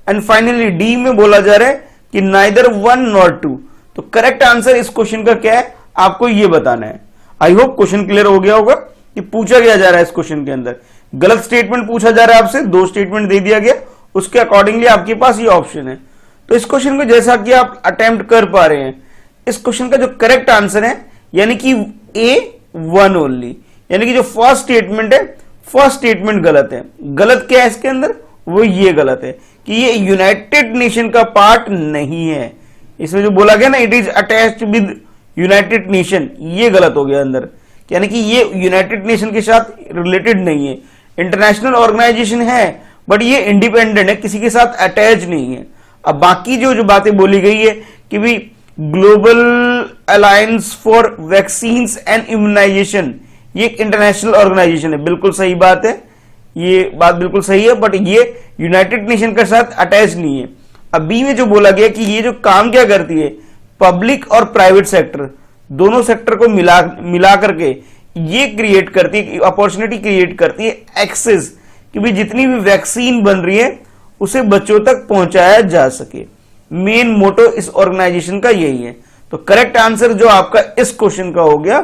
and finally D में बोला जा रहा है कि नाइदर 1 nor 2. तो करेक्ट आंसर इस क्वेश्चन का क्या है आपको ये बताना है. आई होप क्वेश्चन क्लियर हो गया होगा कि पूछा गया जा रहा है इस क्वेश्चन के अंदर गलत स्टेटमेंट पूछा जा रहा है आपसे. दो स्टेटमेंट दे दिया गया उसके अकॉर्डिंगली आपके पास ये ऑप्शन है. तो इस क्वेश्चन को जैसा कि आप अटेम्प्ट कर पा रहे हैं इस क्वेश्चन का जो करेक्ट आंसर है यानी कि ए वन ओनली. यानी कि जो फर्स्ट स्टेटमेंट है फर्स्ट स्टेटमेंट गलत है. गलत क्या है इसके अंदर वो ये गलत है कि ये यूनाइटेड नेशन का पार्ट नहीं है. इसमें जो बोला गया ना it is attached with United nation ये गलत हो गया अंदर. यानी कि ये यूनाइटेड नेशन के साथ रिलेटेड नहीं है. इंटरनेशनल ऑर्गेनाइजेशन है बट ये इंडिपेंडेंट है किसी के साथ अटैच नहीं है. अब बाकी जो बातें बोली गई है कि भी global alliance for vaccines and immunization ये एक इंटरनेशनल ऑर्गेनाइजेशन है. बिल्कुल सही बात है. ये बात बिल्कुल सही है बट ये यूनाइटेड नेशन के साथ अटैच नहीं है. अब बी में जो बोला गया कि ये जो काम क्या करती है पब्लिक और प्राइवेट सेक्टर दोनों सेक्टर को मिला करके ये क्रिएट करती है अपॉर्चुनिटी क्रिएट करती है एक्सेस कि भी जितनी भी वैक्सीन बन रही है उसे बच्चों तक पहुंचाया जा सके. मेन मोटो इस ऑर्गेनाइजेशन का यही है. तो करेक्ट आंसर जो आपका इस क्वेश्चन का हो गया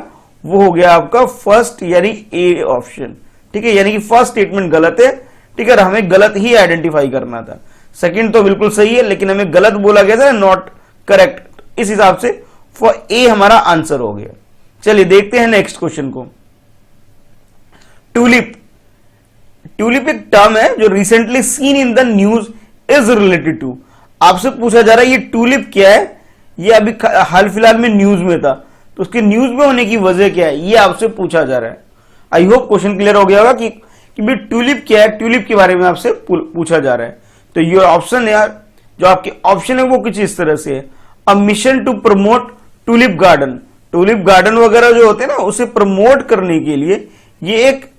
वो हो गया आपका फर्स्ट यानी ए ऑप्शन. ठीक है यानी कि फर्स्ट स्टेटमेंट गलत है. ठीक है हमें गलत ही आइडेंटिफाई करना था. सेकंड तो बिल्कुल सही है लेकिन हमें गलत बोला गया था नॉट करेक्ट. इस हिसाब से फॉर ए हमारा आंसर हो गया. चलिए देखते हैं नेक्स्ट क्वेश्चन को. टूलिप. ट्यूलिप एक टर्म है जो recently seen in the news is related to. आपसे पूछा जा रहा है ये टूलिप क्या है. ये अभी हाल फिलहाल में न्यूज में था तो उसके न्यूज में होने की वजह क्या है ये आपसे पूछा जा रहा है. आई होप क्वेश्चन क्लियर हो गया होगा कि भी ट्यूलिप क्या है. ट्यूलिप के बारे में आपसे पूछा जा रहा है. तो ये ऑप्शन है यार जो आपके ऑप्शन है वो कुछ इस तरह से है. A mission to promote tulip garden. Tulip garden वगैरह जो होते हैं ना उसे प्रमोट करने के लिए ये एक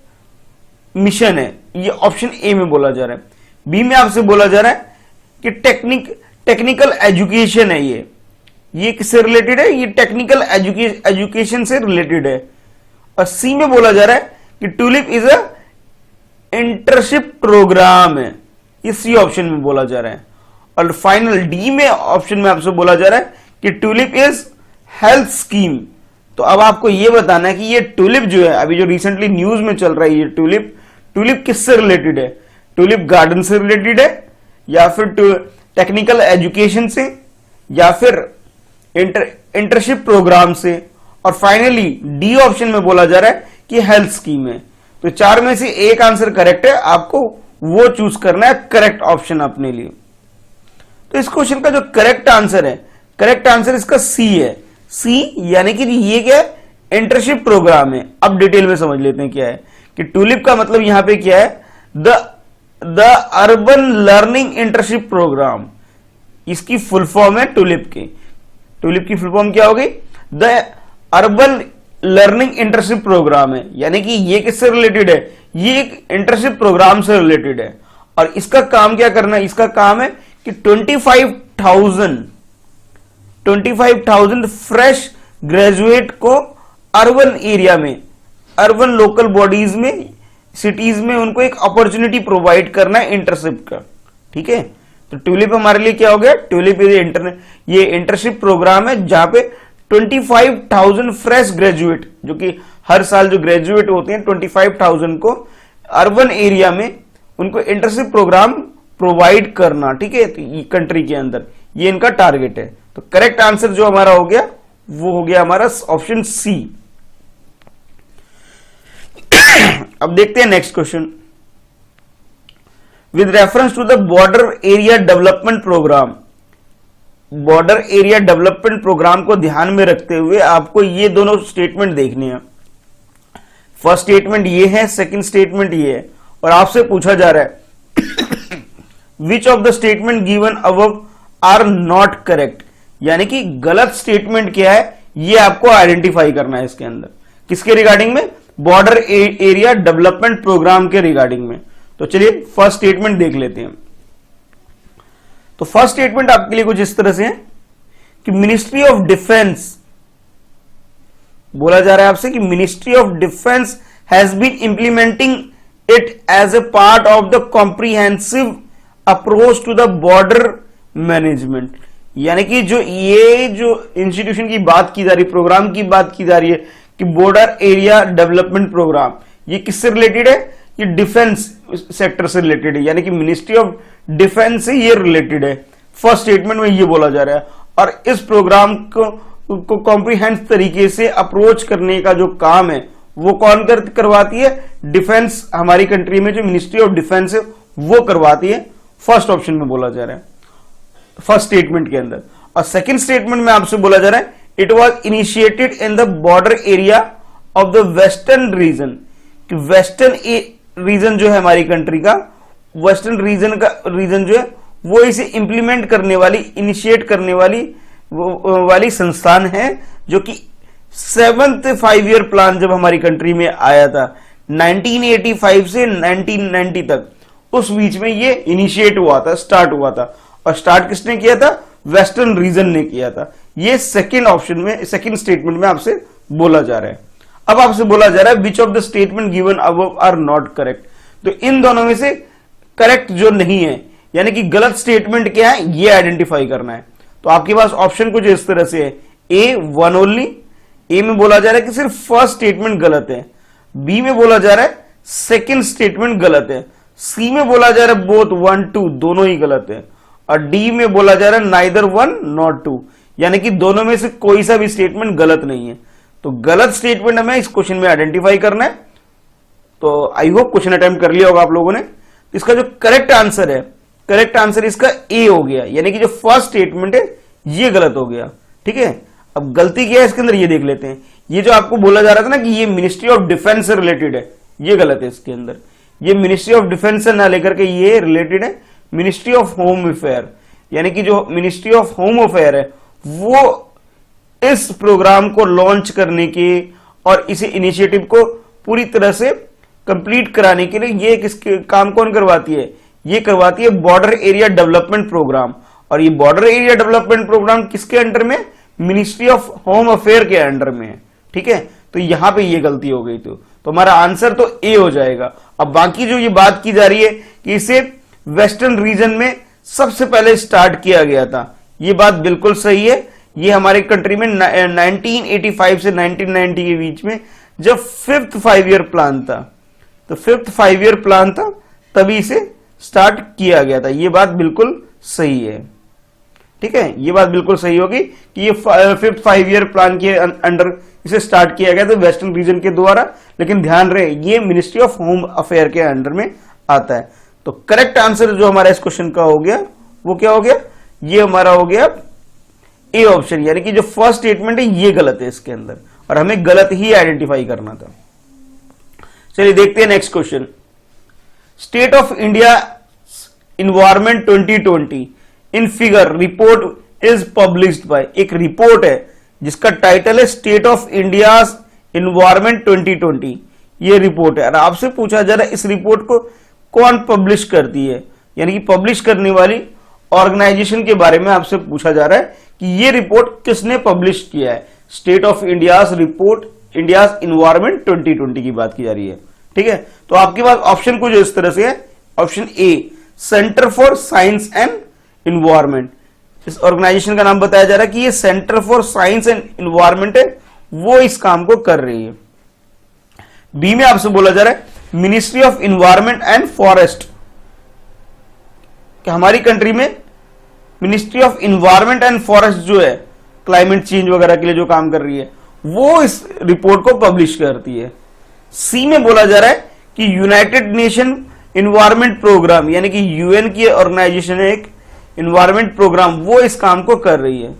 मिशन है. ये ऑप्शन ए में बोला जा रहा है. बी में आपसे बोला जा रहा है कि टेक्निकल एजुकेशन है. ये किससे रिलेटेड है ये टेक्निकल एजुकेशन से रिलेटेड है. और सी में बोला जा रहा है कि TULIP is a internship program है. ये सी ऑप्शन में बोला जा रहा है. और फाइनल डी में ऑप्शन में आपसे बोला जा रहा है कि ट्यूलिप इज हेल्थ स्कीम. तो अब आपको यह बताना है कि ये ट्यूलिप जो है अभी जो रिसेंटली न्यूज में चल रहा है ये ट्यूलिप किससे रिलेटेड है. ट्यूलिप गार्डन से रिलेटेड है या फिर टेक्निकल एजुकेशन से या फिर इंटर्नशिप प्रोग्राम से. और फाइनली डी ऑप्शन में बोला जा रहा है कि हेल्थ स्कीम है. तो चार में से एक आंसर करेक्ट है. आपको वो चूज करना है करेक्ट ऑप्शन अपने लिए. तो इस क्वेश्चन का जो करेक्ट आंसर है करेक्ट आंसर इसका सी है. सी यानी कि ये क्या है इंटर्नशिप प्रोग्राम है. अब डिटेल में समझ लेते हैं क्या है कि ट्यूलिप का मतलब यहां पे क्या है the urban learning internship program. इसकी फुल फॉर्म है ट्यूलिप की. ट्यूलिप की फुल फॉर्म क्या होगी the urban learning internship program है, यानी कि ये किससे रिलेटेड है, ये एक इंटर्नशिप प्रोग्राम से रिलेटेड है। और इसका काम क्या करना है, इसका काम है कि 25,000 फ्रेश ग्रेजुएट को अर्बन एरिया में, अर्बन लोकल बॉडीज में, सिटीज में उनको एक अपॉर्चुनिटी प्रोवाइड करना है इंटर्नशिप का। ठीक है, तो ट्यूलिप हमारे लिए क्या हो गया, ट्यूलिप ये इंटर्नशिप प्रोग्राम है जहां पे 25,000 फ्रेश ग्रेजुएट, जो कि हर साल जो ग्रेजुएट होते हैं 25,000 को अर्बन एरिया में उनको इंटर्नशिप प्रोग्राम प्रोवाइड करना। ठीक है, तो कंट्री के अंदर ये इनका टारगेट है। तो करेक्ट आंसर जो हमारा हो गया वो हो गया हमारा ऑप्शन सी। अब देखते हैं next question. With reference to the border area development program, border area development program को ध्यान में रखते हुए आपको ये दोनों स्टेटमेंट देखने हैं। फर्स्ट स्टेटमेंट ये है, सेकंड स्टेटमेंट ये है, और आपसे पूछा जा रहा है which of the statement given above are not correct, यानी कि गलत स्टेटमेंट क्या है ये आपको आइडेंटिफाई करना है इसके अंदर। किसके रिगार्डिंग में, बॉर्डर एरिया डेवलपमेंट प्रोग्राम के रिगार्डिंग में। तो चलिए फर्स्ट स्टेटमेंट देख लेते हैं। तो फर्स्ट स्टेटमेंट आपके लिए कुछ इस तरह से है कि मिनिस्ट्री ऑफ डिफेंस, बोला जा रहा है आपसे कि ministry of defence has been implementing it as a part of the comprehensive approach to the border management, यानी कि जो इंस्टीट्यूशन की बात की जा रही, प्रोग्राम की बात की जा रही है कि बॉर्डर एरिया डेवलपमेंट प्रोग्राम, ये किससे रिलेटेड है, ये डिफेंस सेक्टर से रिलेटेड है, यानी कि मिनिस्ट्री ऑफ डिफेंस से ये रिलेटेड है। फर्स्ट स्टेटमेंट में ये बोला जा रहा है। और इस प्रोग्राम को कॉम्प्रिहेंस तरीके से अप्रोच करने का जो काम है वो कौन करवाती है, डिफेंस, हमारी कंट्री में जो मिनिस्ट्री ऑफ डिफेंस है वो करवाती है। फर्स्ट ऑप्शन में बोला जा रहा है, फर्स्ट स्टेटमेंट के अंदर। और सेकंड स्टेटमेंट में आपसे बोला जा रहा है it was initiated in the border area of the western region, कि वेस्टर्न रीजन जो है हमारी कंट्री का, वेस्टर्न रीजन जो है वो इसे इंप्लीमेंट करने वाली, इनिशिएट करने वाली संस्थान है, जो कि 7th 5 ईयर प्लान जब हमारी कंट्री में आया था 1985 से 1990 तक, उस बीच में ये इनिशिएट हुआ था, स्टार्ट हुआ था। और स्टार्ट किसने किया था, वेस्टर्न रीजन ने किया था। ये सेकंड ऑप्शन में, सेकंड स्टेटमेंट में आपसे बोला जा रहा है। अब आपसे बोला जा रहा है which of the statement given above are not correct, तो इन दोनों में से करेक्ट जो नहीं है, यानी कि गलत स्टेटमेंट क्या है ये आइडेंटिफाई करना है। तो आपके पास ऑप्शन कुछ इस तरह से है, ए वन ओनली, ए में बोला जा रहा है कि सिर्फ फर्स्ट स्टेटमेंट गलत है, बी में बोला जा रहा है सेकंड स्टेटमेंट गलत है, सी में बोला जा रहा है बोथ 1 2 दोनों ही गलत है, और डी में बोला जा रहा है नाइदर 1 नॉट 2, यानी कि दोनों में से कोई सा भी स्टेटमेंट गलत नहीं है। तो गलत स्टेटमेंट हमें इस क्वेश्चन में आइडेंटिफाई करना है। तो आई होप क्वेश्चन अटेम्प्ट कर लिया होगा आप लोगों ने। इसका जो करेक्ट आंसर है, करेक्ट आंसर इसका ए हो गया, यानी कि जो फर्स्ट स्टेटमेंट है ये गलत हो गया। ठीक है, अब गलती क्या है इसके अंदर ये देख लेते हैं। ये जो आपको बोला जा रहा था ना कि ये मिनिस्ट्री ऑफ डिफेंस से रिलेटेड है, ये गलत है इसके अंदर। ये मिनिस्ट्री ऑफ डिफेंस से ना लेकर के ये रिलेटेड है मिनिस्ट्री ऑफ होम अफेयर, यानी कि जो मिनिस्ट्री ऑफ होम अफेयर है वो इस प्रोग्राम को लॉन्च करने के और इसे इनिशिएटिव को पूरी तरह से कंप्लीट कराने के लिए ये किसके काम कौन करवाती है, ये करवाती है बॉर्डर एरिया डेवलपमेंट प्रोग्राम। और ये बॉर्डर एरिया डेवलपमेंट प्रोग्राम किसके अंडर में, मिनिस्ट्री ऑफ होम अफेयर के अंडर में है। ठीक है, तो यहां पे ये गलती हो गई। तो हमारा आंसर तो ए हो जाएगा। अब बाकी जो ये बात की जा रही है कि इसे वेस्टर्न रीजन में सबसे पहले स्टार्ट किया गया था, ये बात बिल्कुल सही है। ये हमारे कंट्री में 1985 से 1990 के बीच में जब 5th 5 ईयर प्लान था, तो 5th 5 ईयर प्लान था तभी इसे स्टार्ट किया गया था। ये बात बिल्कुल सही है। ठीक है, ये बात बिल्कुल सही होगी कि ये 5th 5 ईयर प्लान के अंडर इसे स्टार्ट किया गया था वेस्टर्न रीजन के द्वारा, लेकिन ध्यान रहे ये मिनिस्ट्री ऑफ होम अफेयर के अंडर में आता है। तो करेक्ट आंसर जो हमारा इस क्वेश्चन का हो गया वो क्या हो गया, ये हमारा हो गया ए ऑप्शन, यानी कि जो फर्स्ट स्टेटमेंट है ये गलत है इसके अंदर, और हमें गलत ही आइडेंटिफाई करना था। चलिए देखते हैं next question. State of India environment 2020 in figure report is published by, एक रिपोर्ट है जिसका टाइटल है स्टेट ऑफ इंडिया इन्वायरमेंट 2020 ये रिपोर्ट है, और आपसे पूछा जा रहा है इस रिपोर्ट को कौन पब्लिश करती है, यानी कि पब्लिश करने वाली ऑर्गेनाइजेशन के बारे में आपसे पूछा जा रहा है कि ये रिपोर्ट किसने पब्लिश किया है। State of India's report, India's environment 2020 की बात की जा रही है। ठीक है, तो आपके पास ऑप्शन कुछ इस तरह से है। Option A, centre for science and environment, इस ऑर्गेनाइजेशन का नाम बताया जा रहा है कि ये centre for science and environment है, वो इस काम को कर रही है। बी में आपसे बोला जा रहा है ministry of environment and forest, कि हमारी कंट्री में ministry of environment and forest जो है क्लाइमेट चेंज वगैरह के लिए जो काम कर रही है, वो इस रिपोर्ट को पब्लिश करती है। सी में बोला जा रहा है कि यूनाइटेड नेशन इन्वायरमेंट प्रोग्राम, यानी कि यूएन की ऑर्गेनाइजेशन है एक इन्वायरमेंट प्रोग्राम, वो इस काम को कर रही है।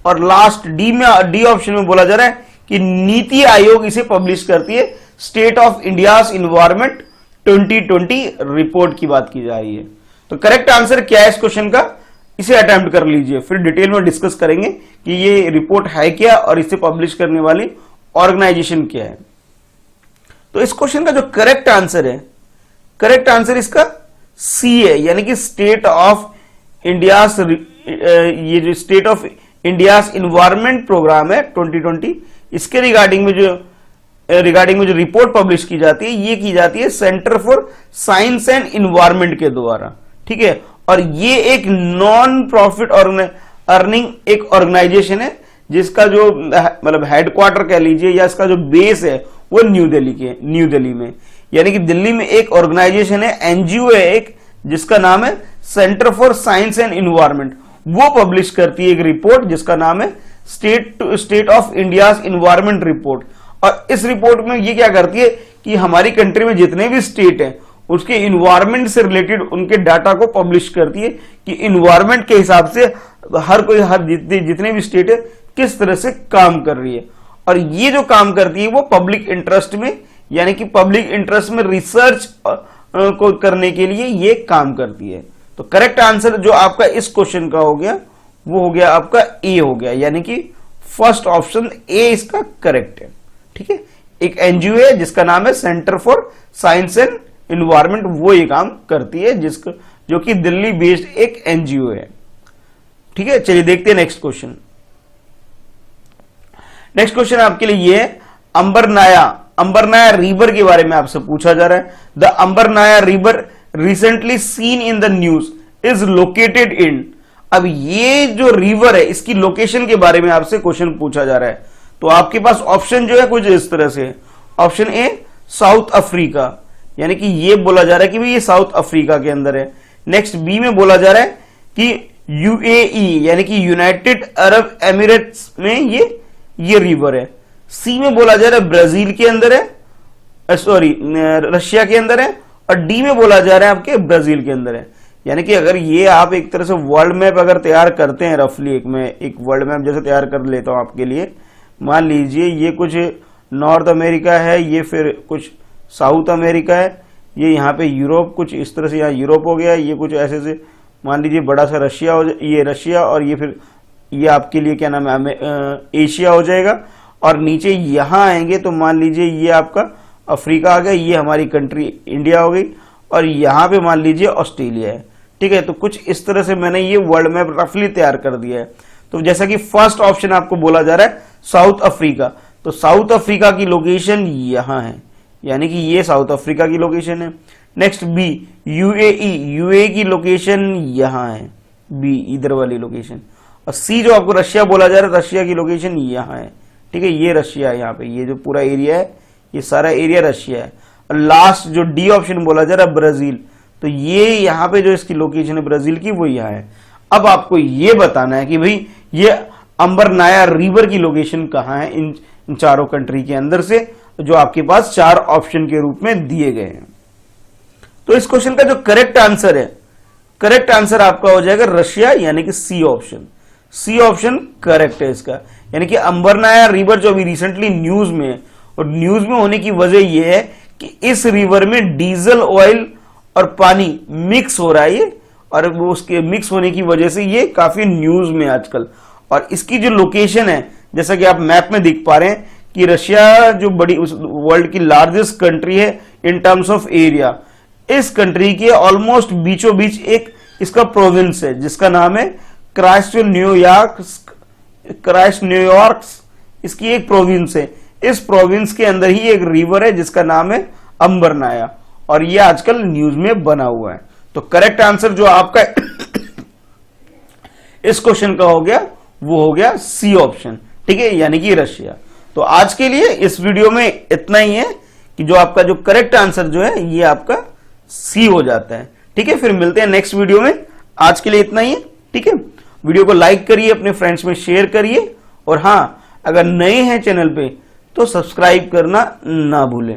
और लास्ट डी ऑप्शन में बोला जा रहा है कि नीति आयोग इसे पब्लिश करती है। State of India's environment 2020 report की बात की जा रही है। तो करेक्ट आंसर क्या है इस क्वेश्चन का, इसे अटेम्प्ट कर लीजिए, फिर डिटेल में डिस्कस करेंगे कि ये रिपोर्ट है क्या और इसे पब्लिश करने वाली ऑर्गेनाइजेशन क्या है। तो इस क्वेश्चन का जो करेक्ट आंसर है, करेक्ट आंसर इसका सी है, यानी कि स्टेट ऑफ इंडियाज, ये जो state of India's environment program है 2020, इसके रिगार्डिंग में जो रिपोर्ट पब्लिश की जाती है, ये की जाती है centre for science and environment के द्वारा। ठीक है, और ये एक नॉन प्रॉफिट अर्निंग एक ऑर्गेनाइजेशन है, जिसका जो मतलब हेडक्वार्टर कह लीजिए या इसका जो बेस है वो न्यू दिल्ली में, यानी कि दिल्ली में एक ऑर्गेनाइजेशन है, एनजीओ है एक, जिसका नाम है centre for science and environment. वो पब्लिश करती है एक रिपोर्ट जिसका नाम है state of India's environment report. और इस रिपोर्ट में ये क्या करती है कि हमारी कंट्री में जितने भी स्टेट हैं उसके इन्वायरमेंट से रिलेटेड उनके डाटा को पब्लिश करती है कि इन्वायरमेंट के हिसाब से हर जितने भी स्टेट है किस तरह से काम कर रही है। और ये जो काम करती है वो पब्लिक इंटरेस्ट में, यानी कि पब्लिक इंटरेस्ट में रिसर्च को करने के लिए ये काम करती है। तो करेक्ट आंसर जो आपका इस क्वेश्चन का हो गया वो हो गया आपका ए हो गया, यानी कि फर्स्ट ऑप्शन ए इसका करेक्ट है। ठीक है, एक एनजीओ है जिसका नाम है centre for science and environment, वो ये काम करती है, जो कि दिल्ली बेस्ड एक एनजीओ है। ठीक है, चलिए देखते हैं नेक्स्ट क्वेश्चन। नेक्स्ट क्वेश्चन आपके लिए ये है अंबरनाया रिवर के बारे में आपसे पूछा जा रहा है। The Ambarnaya river recently seen in the news is located in, अब ये जो रिवर है इसकी लोकेशन के बारे में आपसे क्वेश्चन पूछा जा रहा है। तो आपके पास ऑप्शन जो है कुछ इस तरह से, ऑप्शन ए साउथ अफ्रीका, यानी कि ये बोला जा रहा है कि भाई ये साउथ अफ्रीका के अंदर है। नेक्स्ट बी में बोला जा रहा है कि यूएई, यानी कि यूनाइटेड अरब एमिरेट्स में ये रिवर है। सी में बोला जा रहा है ब्राजील के अंदर है, रशिया के अंदर है। और डी में बोला जा रहा है आपके ब्राजील के अंदर है। यानी कि अगर ये आप एक तरह से वर्ल्ड मैप अगर तैयार करते हैं, रफली एक वर्ल्ड मैप जैसे तैयार कर लेता हूं आपके लिए, मान लीजिए ये कुछ नॉर्थ अमेरिका है, ये फिर कुछ साउथ अमेरिका है, ये यहाँ पे यूरोप, कुछ इस तरह से यहाँ यूरोप हो गया, ये कुछ ऐसे से मान लीजिए बड़ा सा रशिया हो, ये रशिया, और ये फिर ये आपके लिए क्या नाम है एशिया हो जाएगा। और नीचे यहाँ आएंगे तो मान लीजिए ये आपका अफ्रीका आ गया, ये हमारी कंट्री इंडिया हो गई, और यहाँ पे मान लीजिए ऑस्ट्रेलिया है। ठीक है, तो कुछ इस तरह से मैंने ये वर्ल्ड मैप रफली तैयार कर दिया है। तो जैसा कि फर्स्ट ऑप्शन आपको बोला जा रहा है साउथ अफ्रीका, तो साउथ अफ्रीका की लोकेशन यहाँ है, यानी कि ये साउथ अफ्रीका की लोकेशन है। नेक्स्ट बी यूएई की लोकेशन यहाँ है, बी इधर वाली लोकेशन। और सी जो आपको रशिया बोला जा रहा है, रशिया की लोकेशन यहाँ है। ठीक है, ये रशिया है, यहाँ पे ये जो पूरा एरिया है ये सारा एरिया रशिया है। और लास्ट जो डी ऑप्शन बोला जा रहा है ब्राजील, तो ये यहाँ पे जो इसकी लोकेशन है ब्राजील की वो यहाँ है। अब आपको ये बताना है कि भाई ये अंबरनाया रिवर की लोकेशन कहाँ है इन चारों कंट्री के अंदर से, जो आपके पास चार ऑप्शन के रूप में दिए गए हैं। तो इस क्वेश्चन का जो करेक्ट आंसर है, करेक्ट आंसर आपका हो जाएगा रशिया, यानी कि C option. C option correct है इसका, यानी कि अंबरनाया रिवर जो अभी रिसेंटली न्यूज में है, और न्यूज में होने की वजह यह है कि इस रिवर में डीजल ऑयल और पानी मिक्स हो रहा है ये, और वो उसके मिक्स होने की वजह से ये काफी न्यूज में आजकल। और इसकी जो लोकेशन है, जैसा कि आप मैप में देख पा रहे हैं कि रशिया जो बड़ी वर्ल्ड की लार्जेस्ट कंट्री है इन टर्म्स ऑफ एरिया, इस कंट्री के ऑलमोस्ट बीचों बीच एक इसका प्रोविंस है जिसका नाम है क्राइस्ट न्यूयॉर्क। इसकी एक प्रोविंस है, इस प्रोविंस के अंदर ही एक रिवर है जिसका नाम है अंबरनाया, और ये आजकल न्यूज में बना हुआ है। तो करेक्ट आंसर जो आपका इस क्वेश्चन का हो गया वो हो गया सी ऑप्शन, ठीक है, यानी कि रशिया। तो आज के लिए इस वीडियो में इतना ही है कि जो आपका जो करेक्ट आंसर जो है ये आपका सी हो जाता है, ठीक है। फिर मिलते हैं नेक्स्ट वीडियो में, आज के लिए इतना ही है, ठीक है। वीडियो को लाइक करिए, अपने फ्रेंड्स में शेयर करिए, और हाँ, अगर नए हैं चैनल पे तो सब्सक्राइब करना ना भूलें।